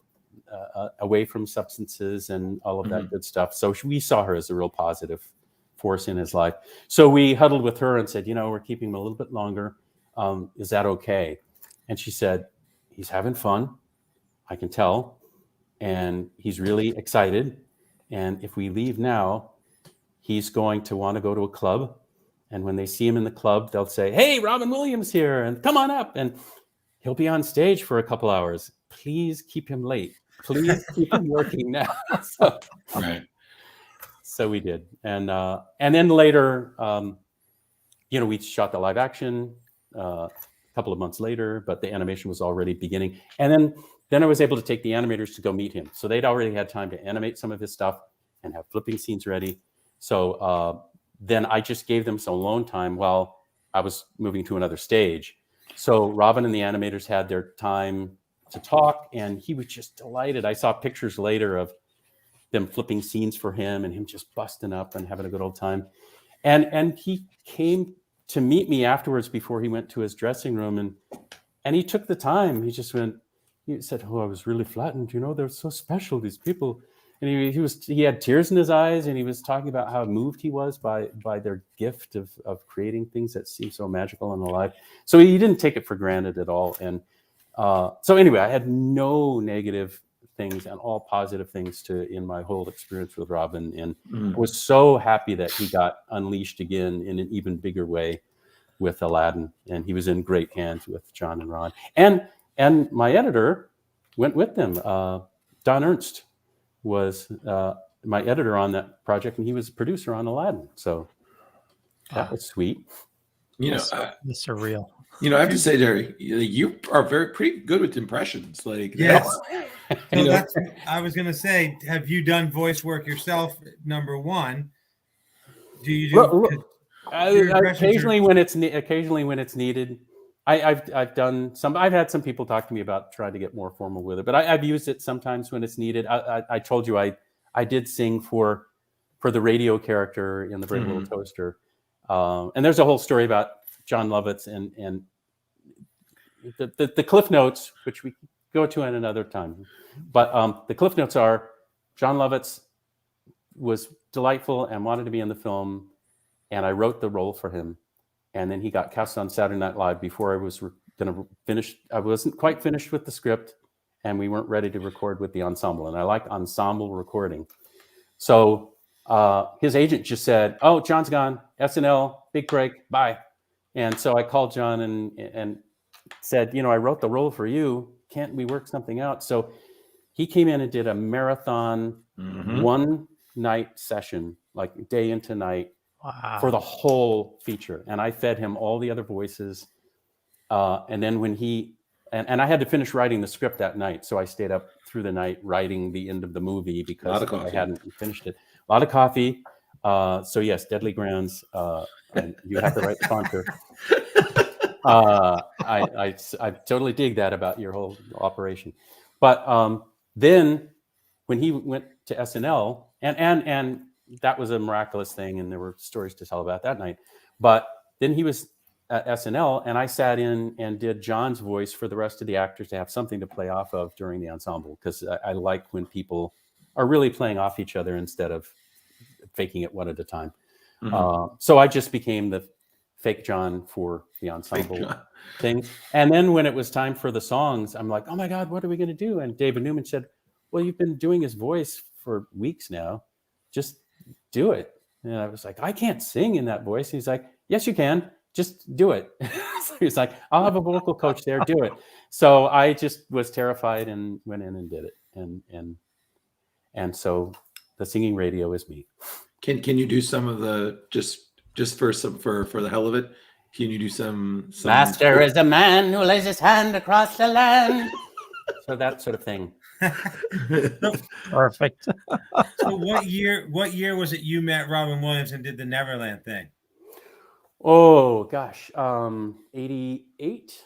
away from substances and all of that good stuff. So we saw her as a real positive force in his life. So we huddled with her and said, you know, we're keeping him a little bit longer. Is that okay? And she said, he's having fun. I can tell. And he's really excited. And if we leave now, he's going to want to go to a club. And when they see him in the club, they'll say, hey, Robin Williams here, and come on up. And he'll be on stage for a couple hours. Please keep him late. Please keep him working now. So we did. And then later, you know, we shot the live action a couple of months later, but the animation was already beginning. And then I was able to take the animators to go meet him. So they'd already had time to animate some of his stuff and have flipping scenes ready. So then I just gave them some alone time while I was moving to another stage. So Robin and the animators had their time to talk, and he was just delighted. I saw pictures later of them flipping scenes for him and him just busting up and having a good old time. And he came to meet me afterwards before he went to his dressing room, and he took the time. He said, oh, I was really flattened. You know, they're so special, these people. And he had tears in his eyes, and he was talking about how moved he was by their gift of creating things that seem so magical and alive. So he didn't take it for granted at all. And so anyway, I had no negative things and all positive things in my whole experience with Robin, and I was so happy that he got unleashed again in an even bigger way with Aladdin. And he was in great hands with John and Ron. And my editor went with them. Don Ernst was my editor on that project, and he was a producer on Aladdin. So that was sweet. You know, it's surreal. You know, I have to say, Jerry, you are pretty good with impressions. Like, yes. I was going to say, have you done voice work yourself? Number one, do you do? Occasionally when it's needed. I've done some. I've had some people talk to me about trying to get more formal with it, but I've used it sometimes when it's needed. I told you I did sing for the radio character in The Brave Little Toaster, and there's a whole story about John Lovitz and the Cliff Notes, which we go to at another time. But the Cliff Notes are John Lovitz was delightful and wanted to be in the film, and I wrote the role for him. And then he got cast on Saturday Night Live before I was going to finish. I wasn't quite finished with the script, and we weren't ready to record with the ensemble. And I like ensemble recording. So his agent just said, oh, John's gone. SNL, big break, bye. And so I called John and said, you know, I wrote the role for you. Can't we work something out? So he came in and did a marathon, one night session, like day into night, Wow. for the whole feature. And I fed him all the other voices. And then when and I had to finish writing the script that night. So I stayed up through the night writing the end of the movie because I hadn't finished it. A lot of coffee. So yes, Deadly Grounds. And you have the right sponsor. I totally dig that about your whole operation. But then when he went to SNL, and that was a miraculous thing, and there were stories to tell about that night. But then he was at SNL, and I sat in and did John's voice for the rest of the actors to have something to play off of during the ensemble, because I like when people are really playing off each other instead of faking it one at a time. So I just became the fake John for the ensemble thing. And then when it was time for the songs, I'm like, oh my God, what are we going to do? And David Newman said, well, you've been doing his voice for weeks now. Just do it. And I was like, I can't sing in that voice. He's like, yes, you can. Just do it. So he's like, I'll have a vocal coach there. Do it. So I just was terrified and went in and did it. And so the singing radio is me. Can you do some of the just for the hell of it? Can you do some Master is a man who lays his hand across the land. So that sort of thing. Perfect. So what year was it you met Robin Williams and did the Neverland thing? Oh gosh, 88.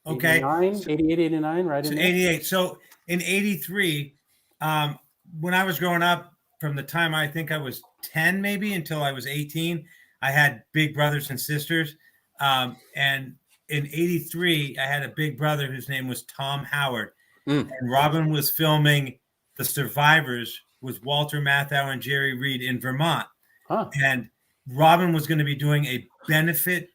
Okay. 89, 88, 89, right? So in there. 88. So in 83, when I was growing up, from the time I think I was 10 maybe until I was 18, I had big brothers and sisters. And in 83, I had a big brother whose name was Tom Howard. And Robin was filming The Survivors with Walter Matthau and Jerry Reed in Vermont. And Robin was going to be doing a benefit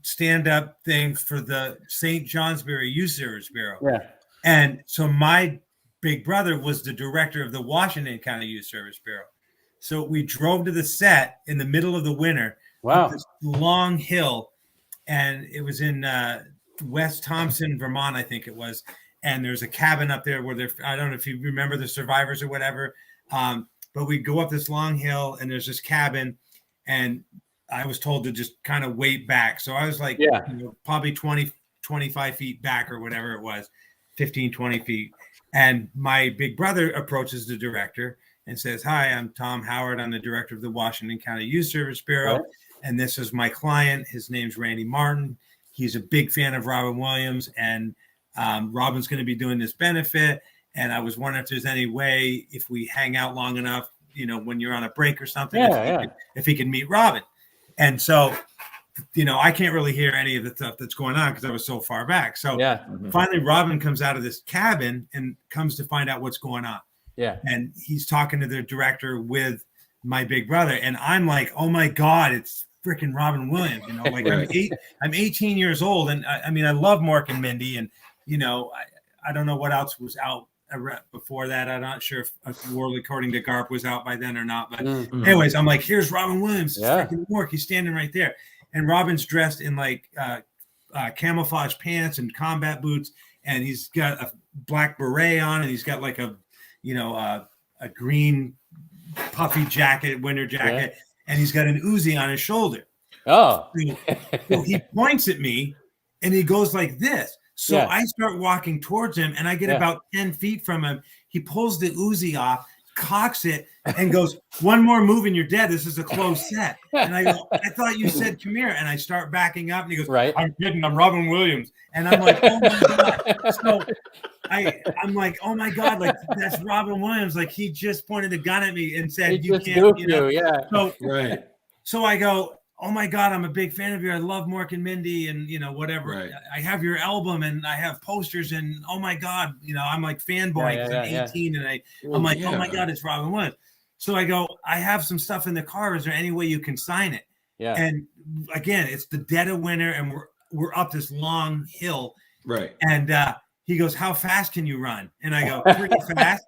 stand-up thing for the St. Johnsbury Youth Service Bureau. Yeah. And so my big brother was the director of the Washington County Youth Service Bureau. So we drove to the set in the middle of the winter. Wow. Up this long hill. And it was in West Thompson, Vermont, I think it was. And there's a cabin up there where I don't know if you remember The Survivors or whatever. But we go up this long hill and there's this cabin. And I was told to just kind of wait back. So I was like, probably 20, 25 feet back or whatever it was, 15, 20 feet. And my big brother approaches the director and says, hi, I'm Tom Howard. I'm the director of the Washington County Youth Service Bureau. Right. And this is my client. His name's Randy Martin. He's a big fan of Robin Williams. And Robin's going to be doing this benefit. And I was wondering if there's any way, if we hang out long enough, when you're on a break or something, if he can meet Robin. And so, I can't really hear any of the stuff that's going on because I was so far back. So finally, Robin comes out of this cabin and comes to find out what's going on. Yeah. And he's talking to the director with my big brother. And I'm like, oh my God, it's freaking Robin Williams. I'm 18 years old. And I mean, I love Mork and Mindy. And, I don't know what else was out before that. I'm not sure if World According to Garp was out by then or not. But anyways, I'm like, here's Robin Williams. It's freaking Mork. He's standing right there. And Robin's dressed in like camouflage pants and combat boots. And he's got a black beret on, and he's got like a green puffy jacket, winter jacket. And he's got an Uzi on his shoulder. Oh. So he points at me and he goes like this. So I start walking towards him and I get about 10 feet from him. He pulls the Uzi off, cocks it, and goes, one more move and you're dead. This is a closed set. And I go, I thought you said come here. And I start backing up and he goes, I'm kidding. I'm Robin Williams. And I'm like, oh my God. So I'm like, oh my God, like that's Robin Williams. Like he just pointed a gun at me and said, you can't, So I go, oh my God, I'm a big fan of yours. I love Mork and Mindy and, whatever. I have your album and I have posters and, oh my God, I'm like fanboy. I'm 18 and I'm like, oh my God, it's Robin Williams. So I go, I have some stuff in the car. Is there any way you can sign it? Yeah. And again, it's the dead of winter and we're up this long hill. Right. And he goes, how fast can you run? And I go, pretty fast.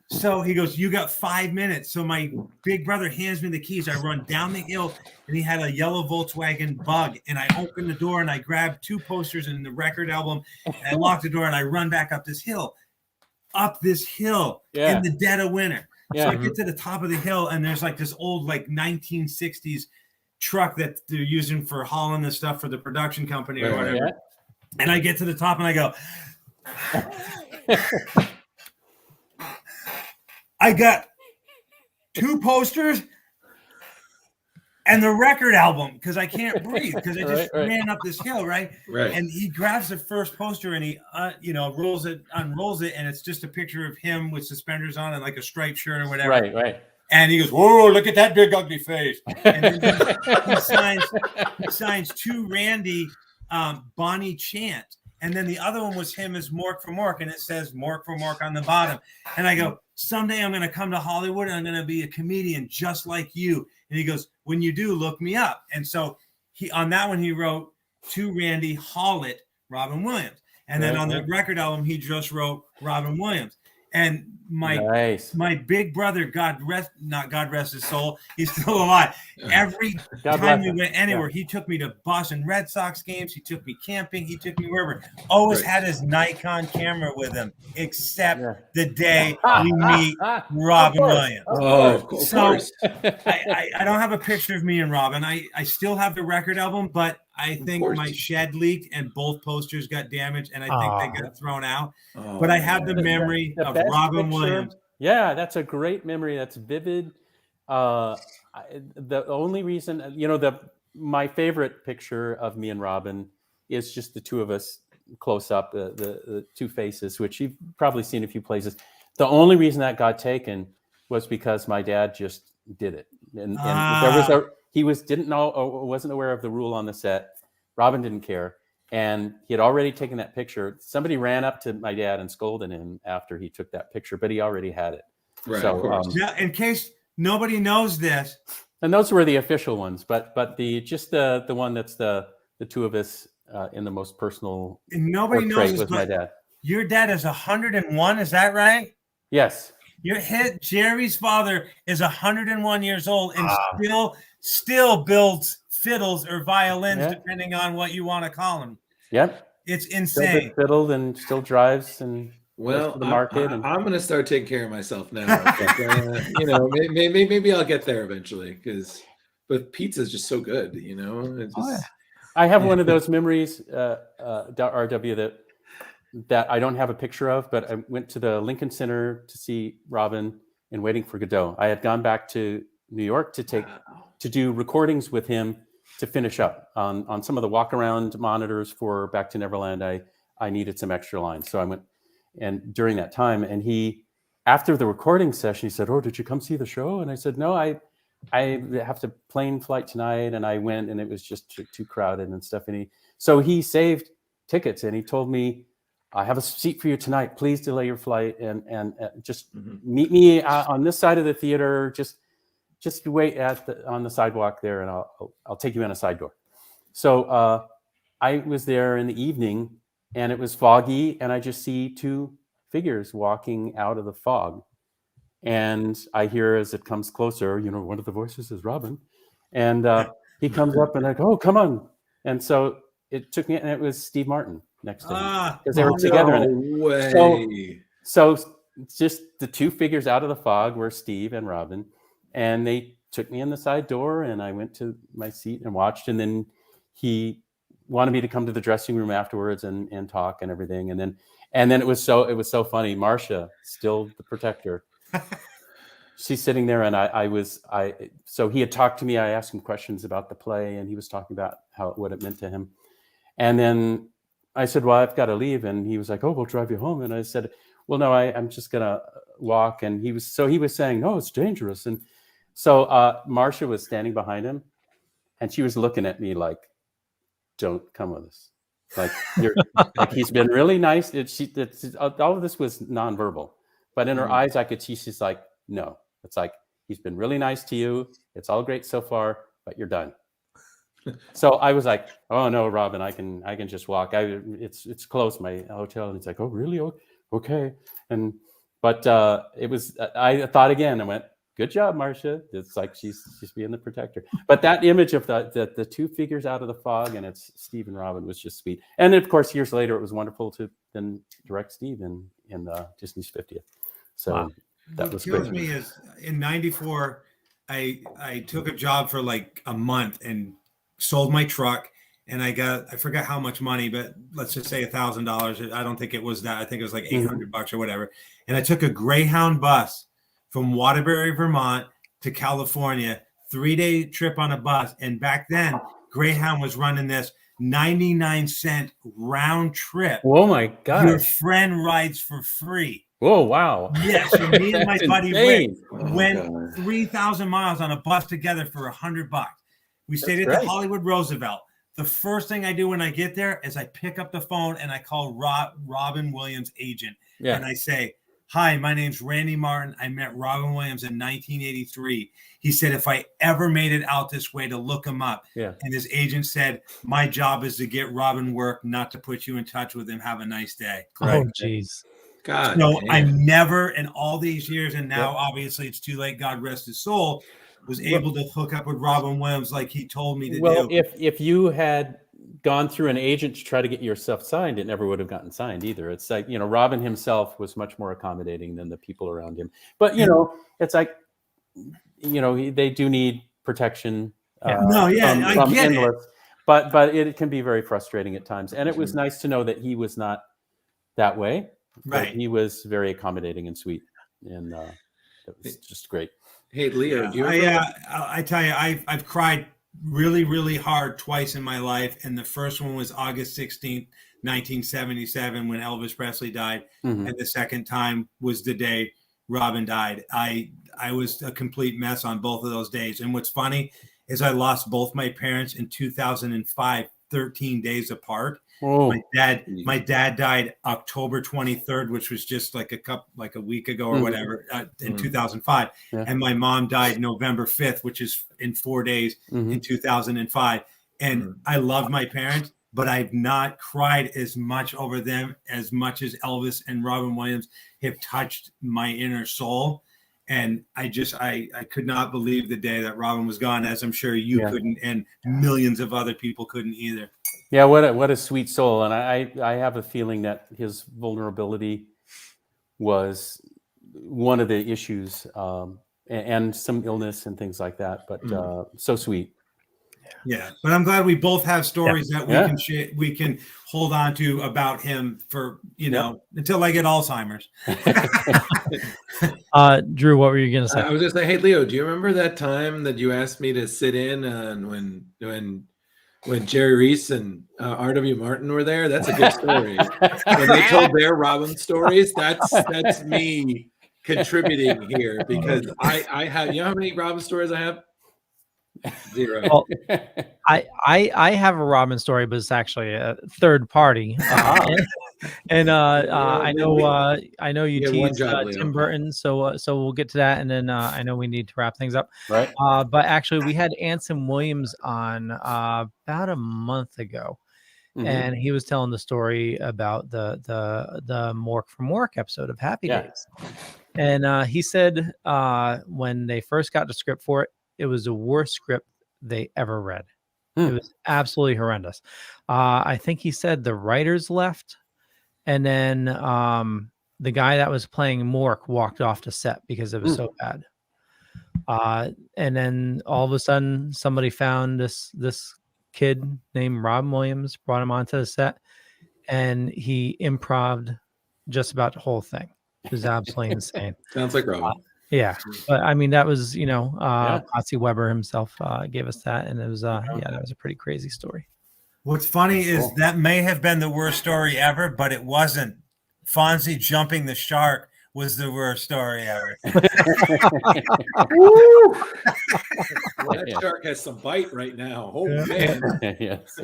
So he goes, you got 5 minutes. So my big brother hands me the keys. I run down the hill and he had a yellow Volkswagen Bug. And I open the door and I grab 2 posters and the record album. And I lock the door and I run back up this hill in the dead of winter. So I get to the top of the hill, and there's like this old, like 1960s truck that they're using for hauling the stuff for the production company or whatever. Yeah. And I get to the top, and I go, I got 2 posters and the record album because I can't breathe because I just ran up this hill, right? And he grabs the first poster and he, unrolls it, and it's just a picture of him with suspenders on and like a striped shirt or whatever. Right. And he goes, "Whoa, look at that big ugly face!" And then he signs 2 Randy, Bonnie Chant, and then the other one was him as Mork for Mork, and it says Mork for Mork on the bottom. And I go, "Someday I'm going to come to Hollywood and I'm going to be a comedian just like you." And he goes, "When you do, look me up." And so on that one he wrote to Randy, Hollett, Robin Williams, and then on the record album he just wrote Robin Williams. And my big brother, God rest his soul, he's still alive. Every time we went anywhere, he took me to Boston Red Sox games. He took me camping. He took me wherever. Always had his Nikon camera with him, except the day we meet Robin Williams. Of course. I don't have a picture of me and Robin. I still have the record album, but I think my shed leaked and both posters got damaged, and I think they got thrown out. But I have the memory of Robin Williams. Yeah, that's a great memory. That's vivid. The only reason, my favorite picture of me and Robin is just the 2 of us close up, the 2 faces, which you've probably seen a few places. The only reason that got taken was because my dad just did it, and there was didn't know or wasn't aware of the rule on the set. Robin didn't care, and he had already taken that picture. Somebody ran up to my dad and scolded him after he took that picture, but he already had it. Right. So, now, in case nobody knows this, and those were the official ones, but the one that's the 2 of us in the most personal. And nobody knows this, was my dad. Your dad is 101. Is that right? Yes. Jerry's father is 101 years old and still builds fiddles or violins, depending on what you want to call them. Yep. It's insane. Still fiddled and still drives and goes to the market. I'm going to start taking care of myself now. But, maybe I'll get there eventually but pizza is just so good, It's just, I have one of those memories, RW, that I don't have a picture of, but I went to the Lincoln Center to see Robin in Waiting for Godot. I had gone back to New York to do recordings with him to finish up on some of the walk around monitors for Back to Neverland. I needed some extra lines, so I went, and during that time, and after the recording session, he said, "Oh, did you come see the show?" And I said, "No, I have to plane flight tonight," and I went, and it was just too crowded and stuff. And so he saved tickets, and he told me, "I have a seat for you tonight. Please delay your flight and just meet me on this side of the theater. Just wait on the sidewalk there, and I'll take you in a side door." So I was there in the evening, and it was foggy, and I just see 2 figures walking out of the fog, and I hear as it comes closer, one of the voices is Robin, and he comes up, and I go, "Oh, come on!" And so it took me, and it was Steve Martin next to him because they were together. No way. So just the 2 figures out of the fog were Steve and Robin, and they took me in the side door, and I went to my seat and watched. And then he wanted me to come to the dressing room afterwards and talk and everything. And then it was so funny. Marcia, still the protector, she's sitting there, and so he had talked to me. I asked him questions about the play, and he was talking about what it meant to him. And then I said, "Well, I've got to leave." And he was like, "Oh, we'll drive you home." And I said, "Well, no, I'm just going to walk." And he was saying, "No, it's dangerous." And so Marcia was standing behind him, and she was looking at me like, "Don't come with us." Like he's been really nice. All of this was nonverbal, but in her eyes, I could see she's like, "No." It's like, he's been really nice to you. It's all great so far, but you're done. So I was like, "Oh no, Robin, I can just walk. It's close, my hotel." And he's like, "Oh really? Okay." But it was. I thought again. I went, "Good job, Marcia." It's like she's being the protector. But that image of the 2 figures out of the fog, and it's Steve and Robin, was just sweet. And of course, years later, it was wonderful to then direct Steve in Disney's 50th. So That was kills great. me is in '94, I took a job for like a month and sold my truck, and I forgot how much money, but let's just say $1,000. I don't think it was that. I think it was like $800 or whatever. And I took a Greyhound bus from Waterbury, Vermont to California, 3-day trip on a bus. And back then, Greyhound was running this 99-cent round trip. Oh my God! Your friend rides for free. Whoa! Wow. Yes, so me and my That's buddy Rick insane. went 3,000 miles on a bus together for $100. We stayed at the Hollywood Roosevelt. The first thing I do when I get there is I pick up the phone and I call Robin Williams' agent. Yeah. And I say, "Hi, my name's Randy Martin. I met Robin Williams in 1983. He said if I ever made it out this way to look him up." Yeah. And his agent said, "My job is to get Robin work, not to put you in touch with him. Have a nice day." Oh, jeez. God. So damn. I never, in all these years, and now obviously it's too late, God rest his soul, was able to hook up with Robin Williams like he told me to Well, do. if you had gone through an agent to try to get your stuff signed, it never would have gotten signed either. It's like, Robin himself was much more accommodating than the people around him. But, it's like, they do need protection. I from get it. endless, but it can be very frustrating at times. And it was nice to know that he was not that way. Right. He was very accommodating and sweet. And it was just great. Hey, Leo, do you I tell you, I've cried really, really hard twice in my life. And the first one was August 16th, 1977, when Elvis Presley died. Mhm. And the second time was the day Robin died. I was a complete mess on both of those days. And what's funny is I lost both my parents in 2005, 13 days apart. Oh. My dad died October 23rd, which was just like a week ago or whatever, in 2005. Yeah. And my mom died November 5th, which is in 4 days in 2005. And I love my parents, but I've not cried as much over them as much as Elvis and Robin Williams have touched my inner soul. And I could not believe the day that Robin was gone, as I'm sure you couldn't, and millions of other people couldn't either. Yeah, what a sweet soul. And I have a feeling that his vulnerability was one of the issues, and some illness and things like that. But so sweet. Yeah, but I'm glad we both have stories that we can hold on to about him for until I get Alzheimer's. Drew, what were you gonna say? I was gonna say, hey Leo, do you remember that time that you asked me to sit in on when Jerry Rees and R.W. Martin were there? That's a good story. When they told their Robin stories, that's me contributing here, because I have, how many Robin stories I have? Zero. Well, I have a Robin story, but it's actually a third party. And I know you teased Tim Burton, so we'll get to that, and then I know we need to wrap things up. Right. But actually, we had Anson Williams on about a month ago, and he was telling the story about the Mork from Work episode of Happy Days, and he said when they first got the script for it, it was the worst script they ever read. It was absolutely horrendous. I think he said the writers left, and then the guy that was playing Mork walked off the set because it was so bad. And then all of a sudden, somebody found this kid named Robin Williams, brought him onto the set, and he improv'd just about the whole thing. It was absolutely insane. Sounds like Robin. Yeah, but I mean that was Patsy Weber himself gave us that, and it was that was a pretty crazy story. What's funny is that may have been the worst story ever, but it wasn't. Fonzie jumping the shark was the worst story ever. That shark has some bite right now. Oh man. Yes.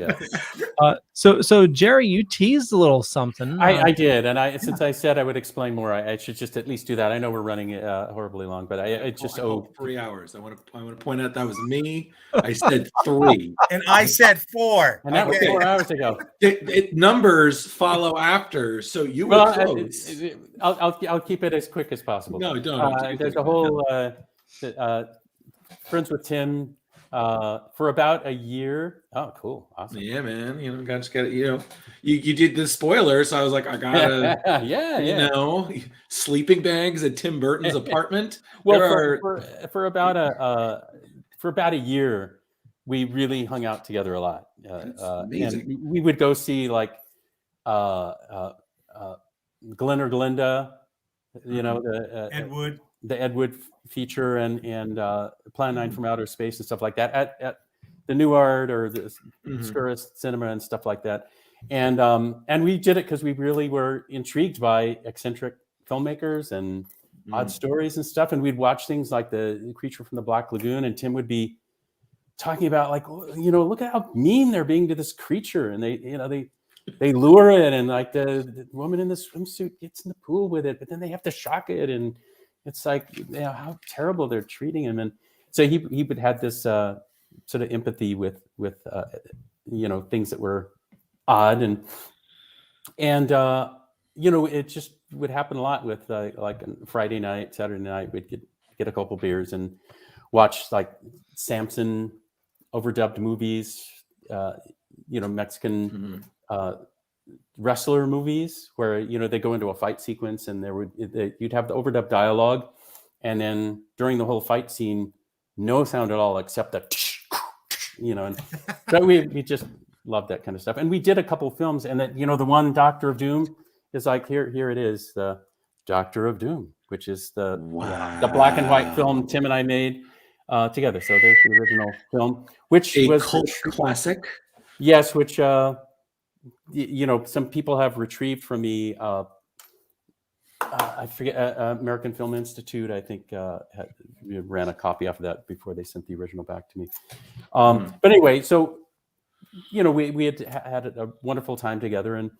So Jerry, you teased a little something. I did, and since I said I would explain more, I should just at least do that. I know we're running horribly long, but I just 3 hours. I want to point out that was me. I said 3, and I said 4, and that was 4 hours ago. Numbers follow after, so you were close. I'll keep it as quick as possible. No, don't. There's a whole Friends with Tim for about a year. Oh, cool. Awesome. Yeah, man. You know, just got you did the spoiler, so I was like, I gotta, sleeping bags at Tim Burton's apartment. Well, for about a year, we really hung out together a lot. Amazing. And we would go see like Glenn or Glinda, the Ed Wood. The Ed Wood feature and Plan 9 from Outer Space and stuff like that at the New Art or the Scurris Cinema and stuff like that. And we did it because we really were intrigued by eccentric filmmakers and odd stories and stuff. And we'd watch things like the Creature from the Black Lagoon, and Tim would be talking about like, look at how mean they're being to this creature, and they lure it, and like the woman in the swimsuit gets in the pool with it, but then they have to shock it, and it's like how terrible they're treating him. And so he would have this sort of empathy with things that were odd, and it just would happen a lot with like Friday night, Saturday night, we'd get a couple beers and watch like Samson overdubbed movies, Mexican wrestler movies where they go into a fight sequence and you'd have the overdubbed dialogue, and then during the whole fight scene, no sound at all except that and so we just loved that kind of stuff. And we did a couple films, and that the one Doctor of Doom is like here it is, the Doctor of Doom, which is the black and white film Tim and I made together. So there's the original film, which was cult classic. Yes, which some people have retrieved from the I forget, American Film Institute, I think, ran a copy off of that before they sent the original back to me. But anyway, so we had a wonderful time together, and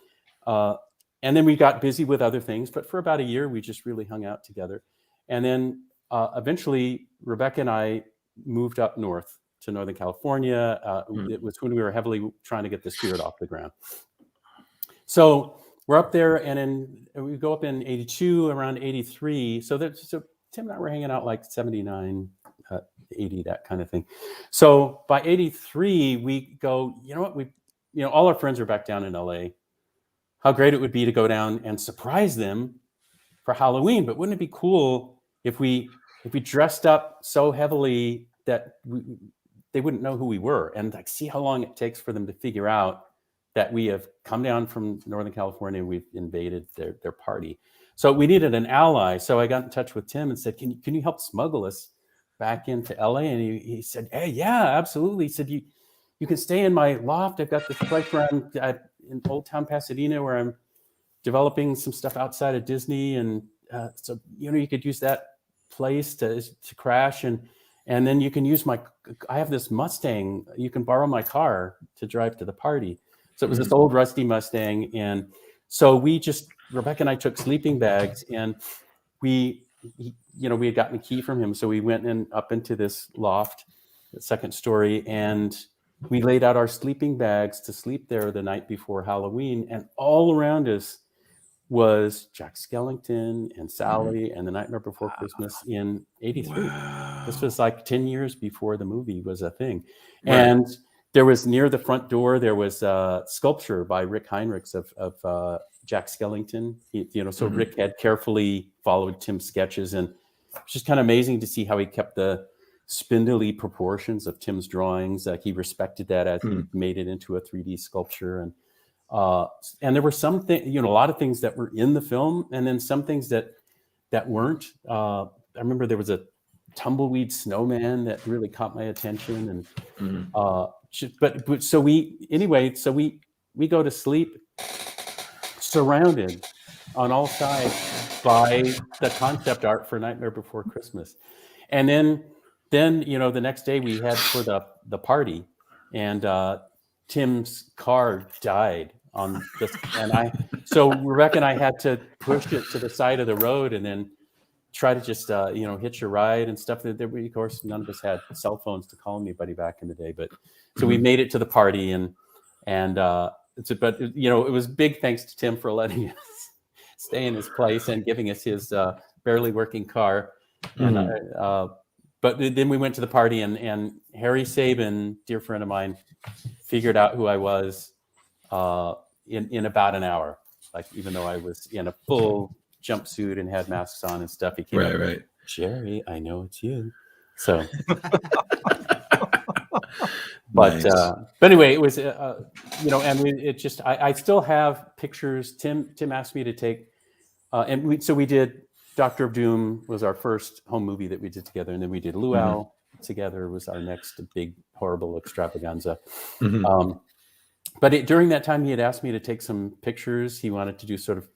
then we got busy with other things. But for about a year, we just really hung out together, and then eventually Rebecca and I moved up north to Northern California. It was when we were heavily trying to get the Spirit off the ground. So we're up there, and then we go up in 82, around 83. So Tim and I were hanging out like 79, 80, that kind of thing. So by 83, we go, all our friends are back down in LA. How great it would be to go down and surprise them for Halloween. But wouldn't it be cool if we dressed up so heavily that they wouldn't know who we were, and like see how long it takes for them to figure out that we have come down from Northern California and we've invaded their party. So we needed an ally. So I got in touch with Tim and said, can you help smuggle us back into LA? And he said, hey, yeah, absolutely. He said, you can stay in my loft. I've got this place where I'm in Old Town Pasadena, where I'm developing some stuff outside of Disney. And so, you could use that place to crash. And then you can use I have this Mustang. You can borrow my car to drive to the party. So it was this old rusty Mustang. And so Rebecca and I took sleeping bags, and we had gotten a key from him. So we went up into this loft, the second story, and we laid out our sleeping bags to sleep there the night before Halloween. And all around us was Jack Skellington and Sally and The Nightmare Before Christmas in 83. Wow. This was like 10 years before the movie was a thing. Right. And there was, near the front door, there was a sculpture by Rick Heinrichs of Jack Skellington. So Rick had carefully followed Tim's sketches, and it's just kind of amazing to see how he kept the spindly proportions of Tim's drawings. He respected that as he made it into a 3D sculpture. And there were some things, a lot of things that were in the film, and then some things that weren't. I remember there was a tumbleweed snowman that really caught my attention, and so we go to sleep surrounded on all sides by the concept art for Nightmare Before Christmas. And then the next day we had for the party, and Tim's car died on this, and so Rebecca and I had to push it to the side of the road and then try to just hitch a ride and stuff. Of course, none of us had cell phones to call anybody back in the day, but so we made it to the party, and it was big thanks to Tim for letting us stay in his place and giving us his barely working car. And but then we went to the party, and Harry Sabin, dear friend of mine, figured out who I was in about an hour. Like, even though I was in a full jumpsuit and had masks on and stuff, he came up, Right. Jerry, I know it's you. So, but anyway, it was, and it just, I still have pictures. Tim asked me to take, and we did Doctor of Doom was our first home movie that we did together. And then we did Luau together was our next big, horrible extravaganza. But during that time, he had asked me to take some pictures. He wanted to do sort of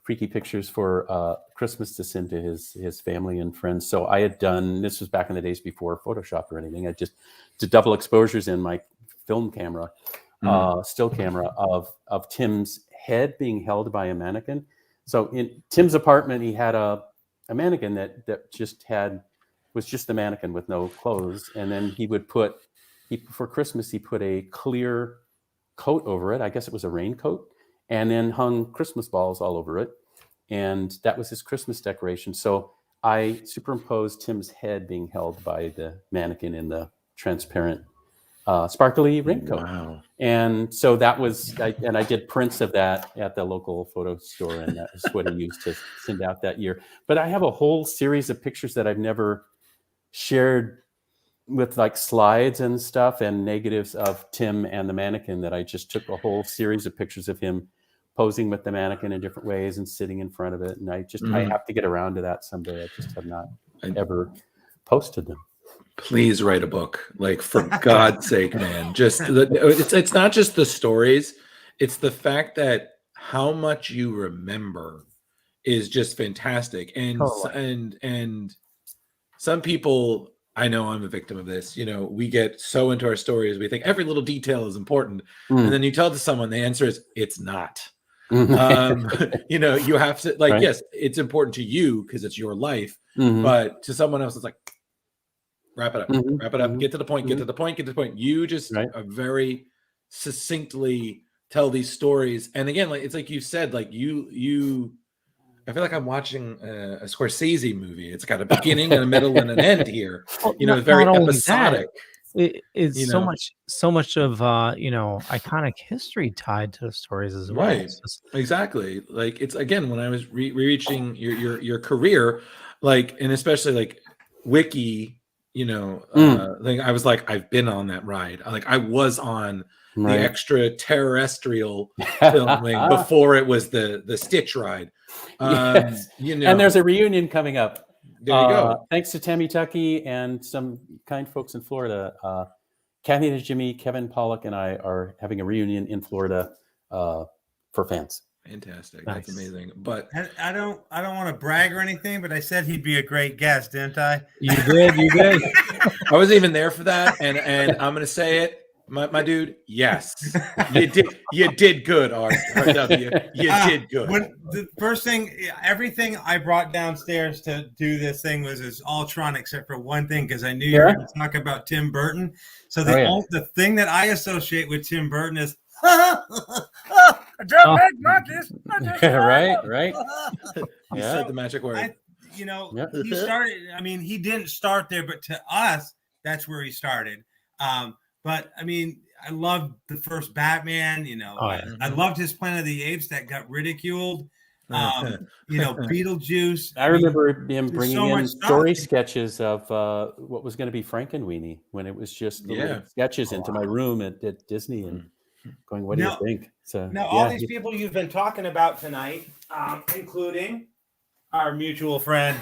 freaky pictures for Christmas to send to his family and friends. So I had done, this was back in the days before Photoshop or anything. I just did double exposures in my film camera, still camera of Tim's head being held by a mannequin. So in Tim's apartment, he had a mannequin that was just the mannequin with no clothes. And then for Christmas, he put a clear coat over it. I guess it was a raincoat, and then hung Christmas balls all over it. And that was his Christmas decoration. So I superimposed Tim's head being held by the mannequin in the transparent sparkly raincoat. Wow. And so that was, and I did prints of that at the local photo store, and that was what he used to send out that year. But I have a whole series of pictures that I've never shared with, like, slides and stuff and negatives of Tim and the mannequin, that I just took a whole series of pictures of him posing with the mannequin in different ways and sitting in front of it. And I have to get around to that someday. I just have not ever posted them. Please write a book, like, for God's sake, man. Just it's not just the stories, it's the fact that how much you remember is just fantastic. And and some people, I know I'm a victim of this, we get so into our stories, we think every little detail is important, and then you tell it to someone, the answer is it's not. You have to, like, yes, it's important to you because it's your life, but to someone else, it's like, wrap it up, wrap it up, get to the point, get to the point, get to the point. You just very succinctly tell these stories. And again, like, it's like you said, like I feel like I'm watching a Scorsese movie. It's got a beginning and a middle and an end here. Very episodic. It's so much of iconic history tied to the stories as well. Right. Exactly. Like, it's, again, when I was reaching your career, like, and especially like Wiki, like, I was like, I've been on that ride. Like, I was on the extraterrestrial filming before it was the Stitch ride. Yes. And there's a reunion coming up. There you go. Thanks to Tammy Tuckey and some kind folks in Florida. Kathy and Jimmy, Kevin Pollak, and I are having a reunion in Florida for fans. Fantastic. Nice. That's amazing. But I don't want to brag or anything, but I said he'd be a great guest, didn't I? You did. I wasn't even there for that, and I'm gonna say it, my dude. Yes, you did good, RW. You did good. When the first thing, everything I brought downstairs to do this thing was all Tron except for one thing, because I knew you were going to talk about Tim Burton. So the thing that I associate with Tim Burton is. Right. You said the magic word. He started. I mean, he didn't start there, but to us, that's where he started. But I mean, I loved the first Batman. I loved his Planet of the Apes that got ridiculed. Beetlejuice. I remember him bringing in story sketches of what was going to be Frankenweenie, when it was just little sketches into my room at Disney, and going, what do you think? So now all these people you've been talking about tonight, including our mutual friend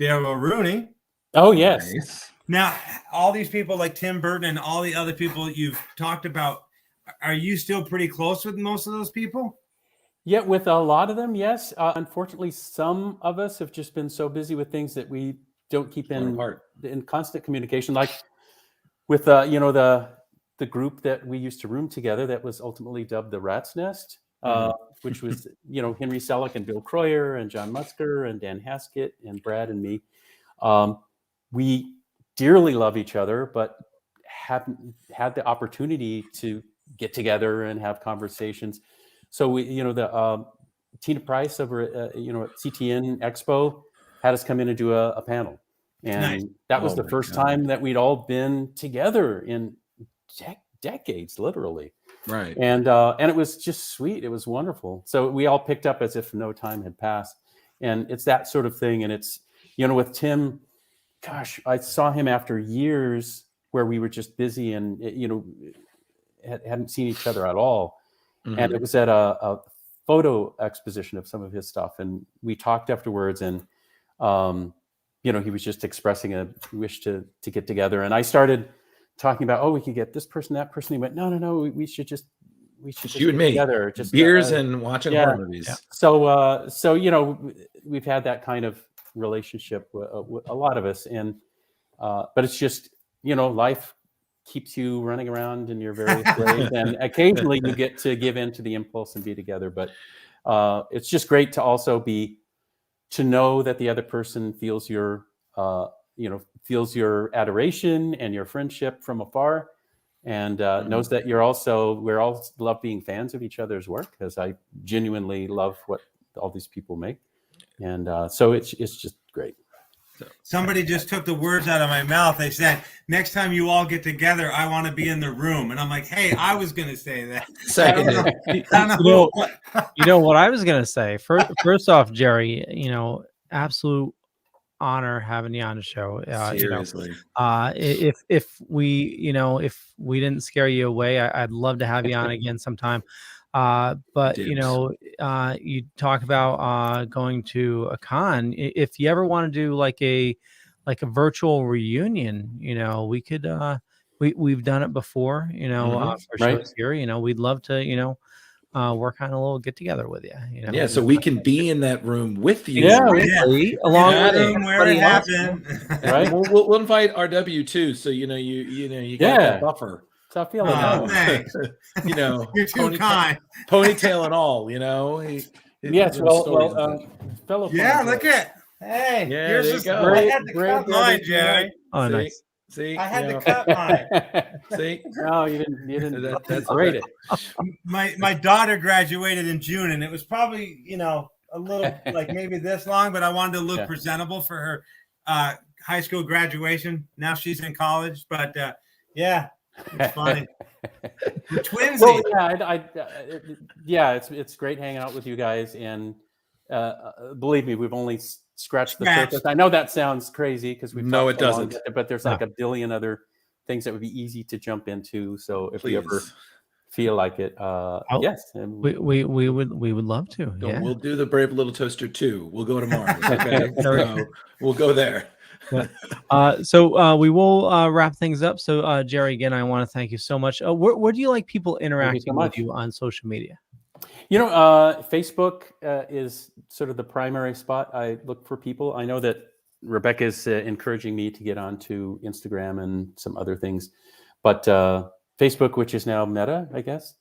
Daryl Rooney. Oh yes. Nice. Now all these people like Tim Burton and all the other people you've talked about, are you still pretty close with most of those people? Yeah, with a lot of them, yes. Unfortunately, some of us have just been so busy with things that we don't keep in constant communication. Like with the group that we used to room together, that was ultimately dubbed the Rat's Nest, which was Henry Selick and Bill Croyer and John Musker and Dan Haskett and Brad and me. We dearly love each other, but haven't had the opportunity to get together and have conversations. So we, the Tina Price over at CTN Expo had us come in and do a panel, And Nice. that was Oh the my first God. time that we'd all been together in decades, literally. Right. And it was just sweet. It was wonderful. So we all picked up as if no time had passed. And it's that sort of thing. And it's, with Tim, gosh, I saw him after years where we were just busy and, hadn't seen each other at all. Mm-hmm. And it was at a photo exposition of some of his stuff. And we talked afterwards, and, he was just expressing a wish to get together. And I started talking about, we could get this person, that person. He went, no, we should just you and me together, just beers and watching horror movies. Yeah. So we've had that kind of relationship with a lot of us, and but it's just life keeps you running around in your various ways, and occasionally you get to give in to the impulse and be together. But it's just great to also to know that the other person feels your adoration and your friendship from afar, and knows that we're all love being fans of each other's work, because I genuinely love what all these people make. And so it's just great. Somebody just took the words out of my mouth. They said, next time you all get together, I want to be in the room. And I'm like, hey, I was going to say that. You know what I was going to say? First off, Jerry, absolute honor having you on the show. Seriously. If we didn't scare you away, I'd love to have you on again sometime. But you talk about going to a con. If you ever want to do like a virtual reunion, we could we've done it before, for shows here. We'd love to work on a little get together with you. Yeah, so we can be in that room with you. Along with everybody happened. Right. We'll invite RW too. So you got that buffer. That's how I feel. Thanks. You're too kind. Ponytail and all. Yes. Well, fellow. Yeah. Look at. Hey. Yeah. Here's There you go. I had to cut mine, Jerry. Oh, nice. See, I had to cut mine. See, no, you didn't. That's great. My daughter graduated in June, and it was probably a little like maybe this long, but I wanted to look presentable for her high school graduation. Now she's in college, but it's funny. We're twinsies. Well, it's great hanging out with you guys, and believe me, we've only scratched the surface. I know that sounds crazy because we've it doesn't. But there's like a billion other things that would be easy to jump into. So if you ever feel like it, yes, we would love to. We'll do the Brave Little Toaster 2. We'll go to Mars. Okay, so we'll go there. So we will wrap things up. So Jerry, again, I want to thank you so much. Where do you like people interacting with you on social media? Facebook is sort of the primary spot I look for people. I know that Rebecca's encouraging me to get onto Instagram and some other things, but Facebook, which is now Meta, I guess,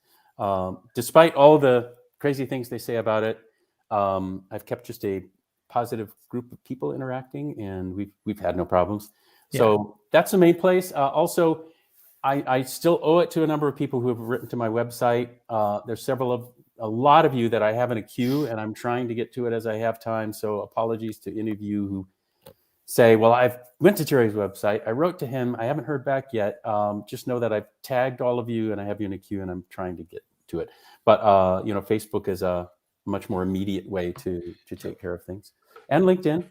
despite all the crazy things they say about it, I've kept just a positive group of people interacting, and we've had no problems. So that's the main place. Also, I still owe it to a number of people who have written to my website. There's a lot of you that I have in a queue, and I'm trying to get to it as I have time. So apologies to any of you who say, well, I went to Jerry's website, I wrote to him, I haven't heard back yet. Just know that I've tagged all of you and I have you in a queue, and I'm trying to get to it. But Facebook is a much more immediate way to take care of things. And LinkedIn.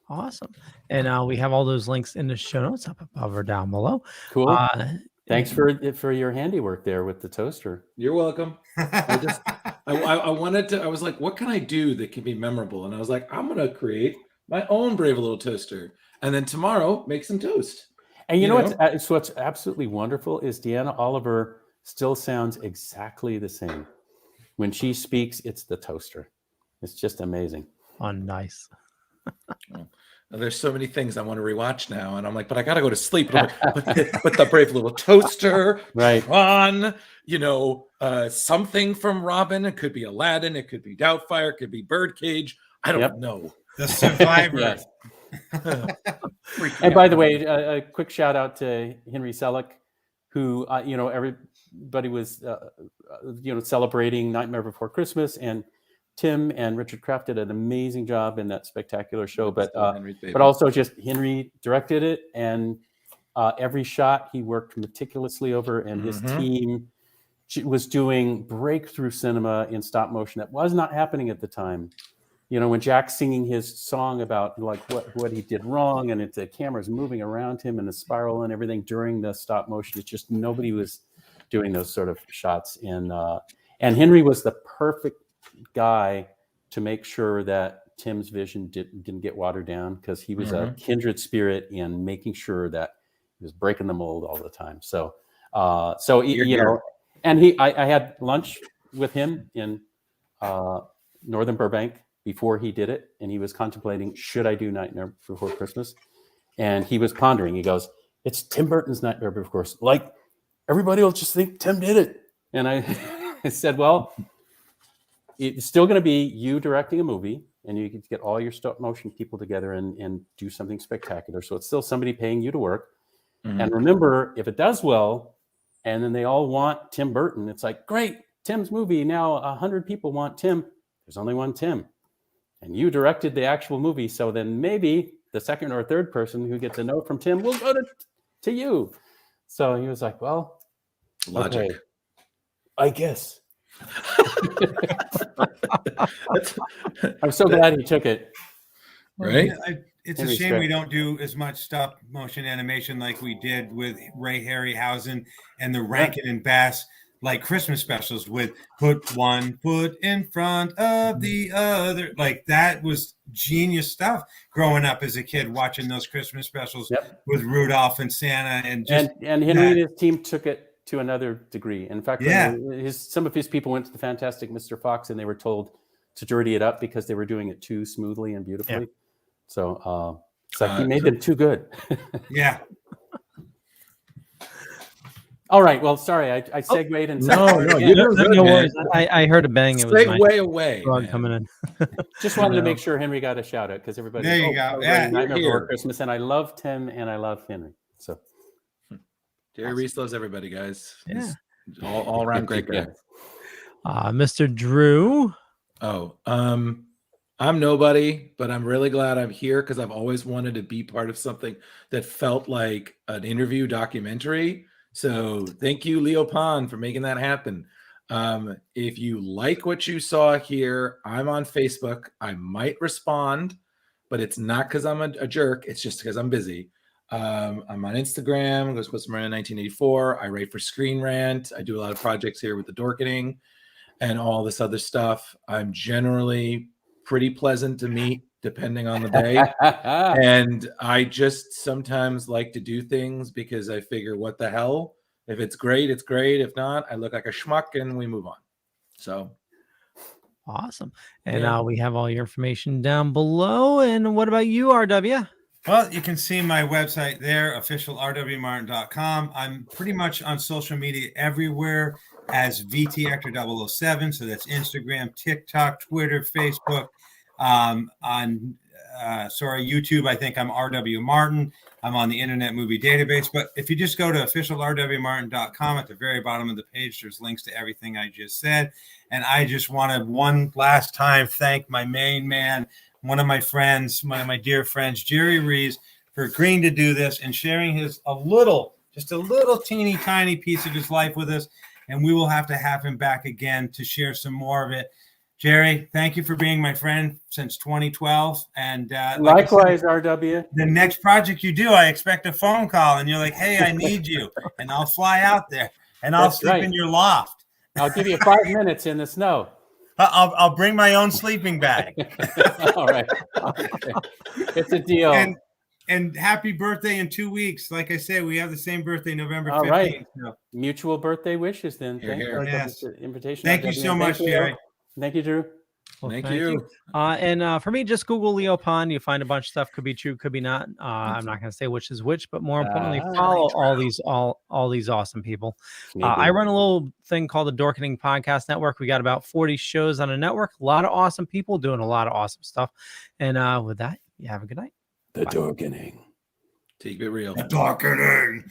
Awesome. And we have all those links in the show notes up above or down below. Cool. Thanks for your handiwork there with the toaster. You're welcome. I wanted to, I was like, what can I do that can be memorable? And I was like, I'm going to create my own Brave Little Toaster. And then tomorrow, make some toast. And you know what's absolutely wonderful is Deanna Oliver still sounds exactly the same. When she speaks, it's the toaster. It's just amazing. Oh, nice. There's so many things I want to rewatch now, and I'm like, but I got to go to sleep. But the Brave Little Toaster, right? Tron, something from Robin. It could be Aladdin. It could be Doubtfire. It could be Birdcage. I don't know. The Survivor. And by the way, a quick shout out to Henry Selick, who everybody was celebrating Nightmare Before Christmas, and Tim and Richard Kraft did an amazing job in that spectacular show, but Henry's baby. also just Henry directed it, and every shot he worked meticulously over, and his team was doing breakthrough cinema in stop motion that was not happening at the time. You know, when Jack's singing his song about like what he did wrong, and the camera's moving around him and the spiral and everything during the stop motion, it's just nobody was doing those sort of shots. And Henry was the perfect guy to make sure that Tim's vision didn't get watered down, because he was a kindred spirit in making sure that he was breaking the mold all the time. So you know, and I had lunch with him in Northern Burbank before he did it, and he was contemplating, should I do Nightmare Before Christmas? And he was pondering. He goes, it's Tim Burton's Nightmare Before Christmas. Like, everybody will just think Tim did it. And I said, well, it's still going to be you directing a movie, and you get all your stop motion people together and do something spectacular. So it's still somebody paying you to work. And remember, if it does well, and then they all want Tim Burton, it's like, great, Tim's movie. Now 100 people want Tim. There's only one Tim. And you directed the actual movie. So then maybe the second or third person who gets a note from Tim will go to you. So he was like, well, logic. Okay, I guess. I'm so glad he took it. Right? It's a shame we don't do as much stop motion animation like we did with Ray Harryhausen and the Rankin and Bass, like Christmas specials with put one foot in front of the other. Like, that was genius stuff growing up as a kid, watching those Christmas specials with Rudolph and Santa. And Henry and his team took it to another degree. In fact, some of his people went to the Fantastic Mr. Fox, and they were told to dirty it up because they were doing it too smoothly and beautifully. Yeah. So it's like he made them too good. Yeah. All right. Well, sorry, I segued and no, you're good, no worries. I heard a bang. It was way away. Coming in. Just wanted to make sure Henry got a shout out, because everybody. There you go. Yeah. Nightmare Before Christmas, and I love Tim and I love Henry. So Jerry Rees loves everybody, guys. Yeah. He's all around great guy. Mr. Drew. Oh, I'm nobody, but I'm really glad I'm here, because I've always wanted to be part of something that felt like an interview documentary. So thank you, Leo Pond, for making that happen. If you like what you saw here, I'm on Facebook. I might respond, but it's not because I'm a jerk. It's just because I'm busy. I'm on Instagram. Goes with Marina 1984. I write for Screen Rant. I do a lot of projects here with the Dorkening and all this other stuff. I'm generally pretty pleasant to meet, depending on the day. And I just sometimes like to do things because I figure, what the hell? If it's great, it's great. If not, I look like a schmuck and we move on. So awesome. And we have all your information down below. And what about you, RW? Well, you can see my website there, officialrwmartin.com. I'm pretty much on social media everywhere as VTActor007. So that's Instagram, TikTok, Twitter, Facebook. On YouTube, I think I'm RW Martin. I'm on the Internet Movie Database. But if you just go to officialrwmartin.com, at the very bottom of the page, there's links to everything I just said. And I just want to one last time thank my main man, one of my friends, one of my dear friends, Jerry Rees, for agreeing to do this and sharing just a little teeny tiny piece of his life with us. And we will have to have him back again to share some more of it. Jerry, thank you for being my friend since 2012. And likewise, RW. The next project you do, I expect a phone call, and you're like, "Hey, I need you," and I'll fly out there and I'll sleep in your loft. I'll give you 5 minutes in the snow. I'll bring my own sleeping bag. All right, okay. It's a deal. And happy birthday in 2 weeks. Like I said, we have the same birthday, November 15th. All right. So. Mutual birthday wishes then. Thank you. Yes. Invitation. Thank you so much, Jerry. Thank you, Drew. Well, thank you. And for me, just Google Leo Pond. You find a bunch of stuff. Could be true, could be not. I'm not going to say which is which, but more importantly, follow all these awesome people. I run a little thing called the Dorkening Podcast Network. We got about 40 shows on a network. A lot of awesome people doing a lot of awesome stuff. And with that, you have a good night. The Dorkening. Keep it real. The Dorkening.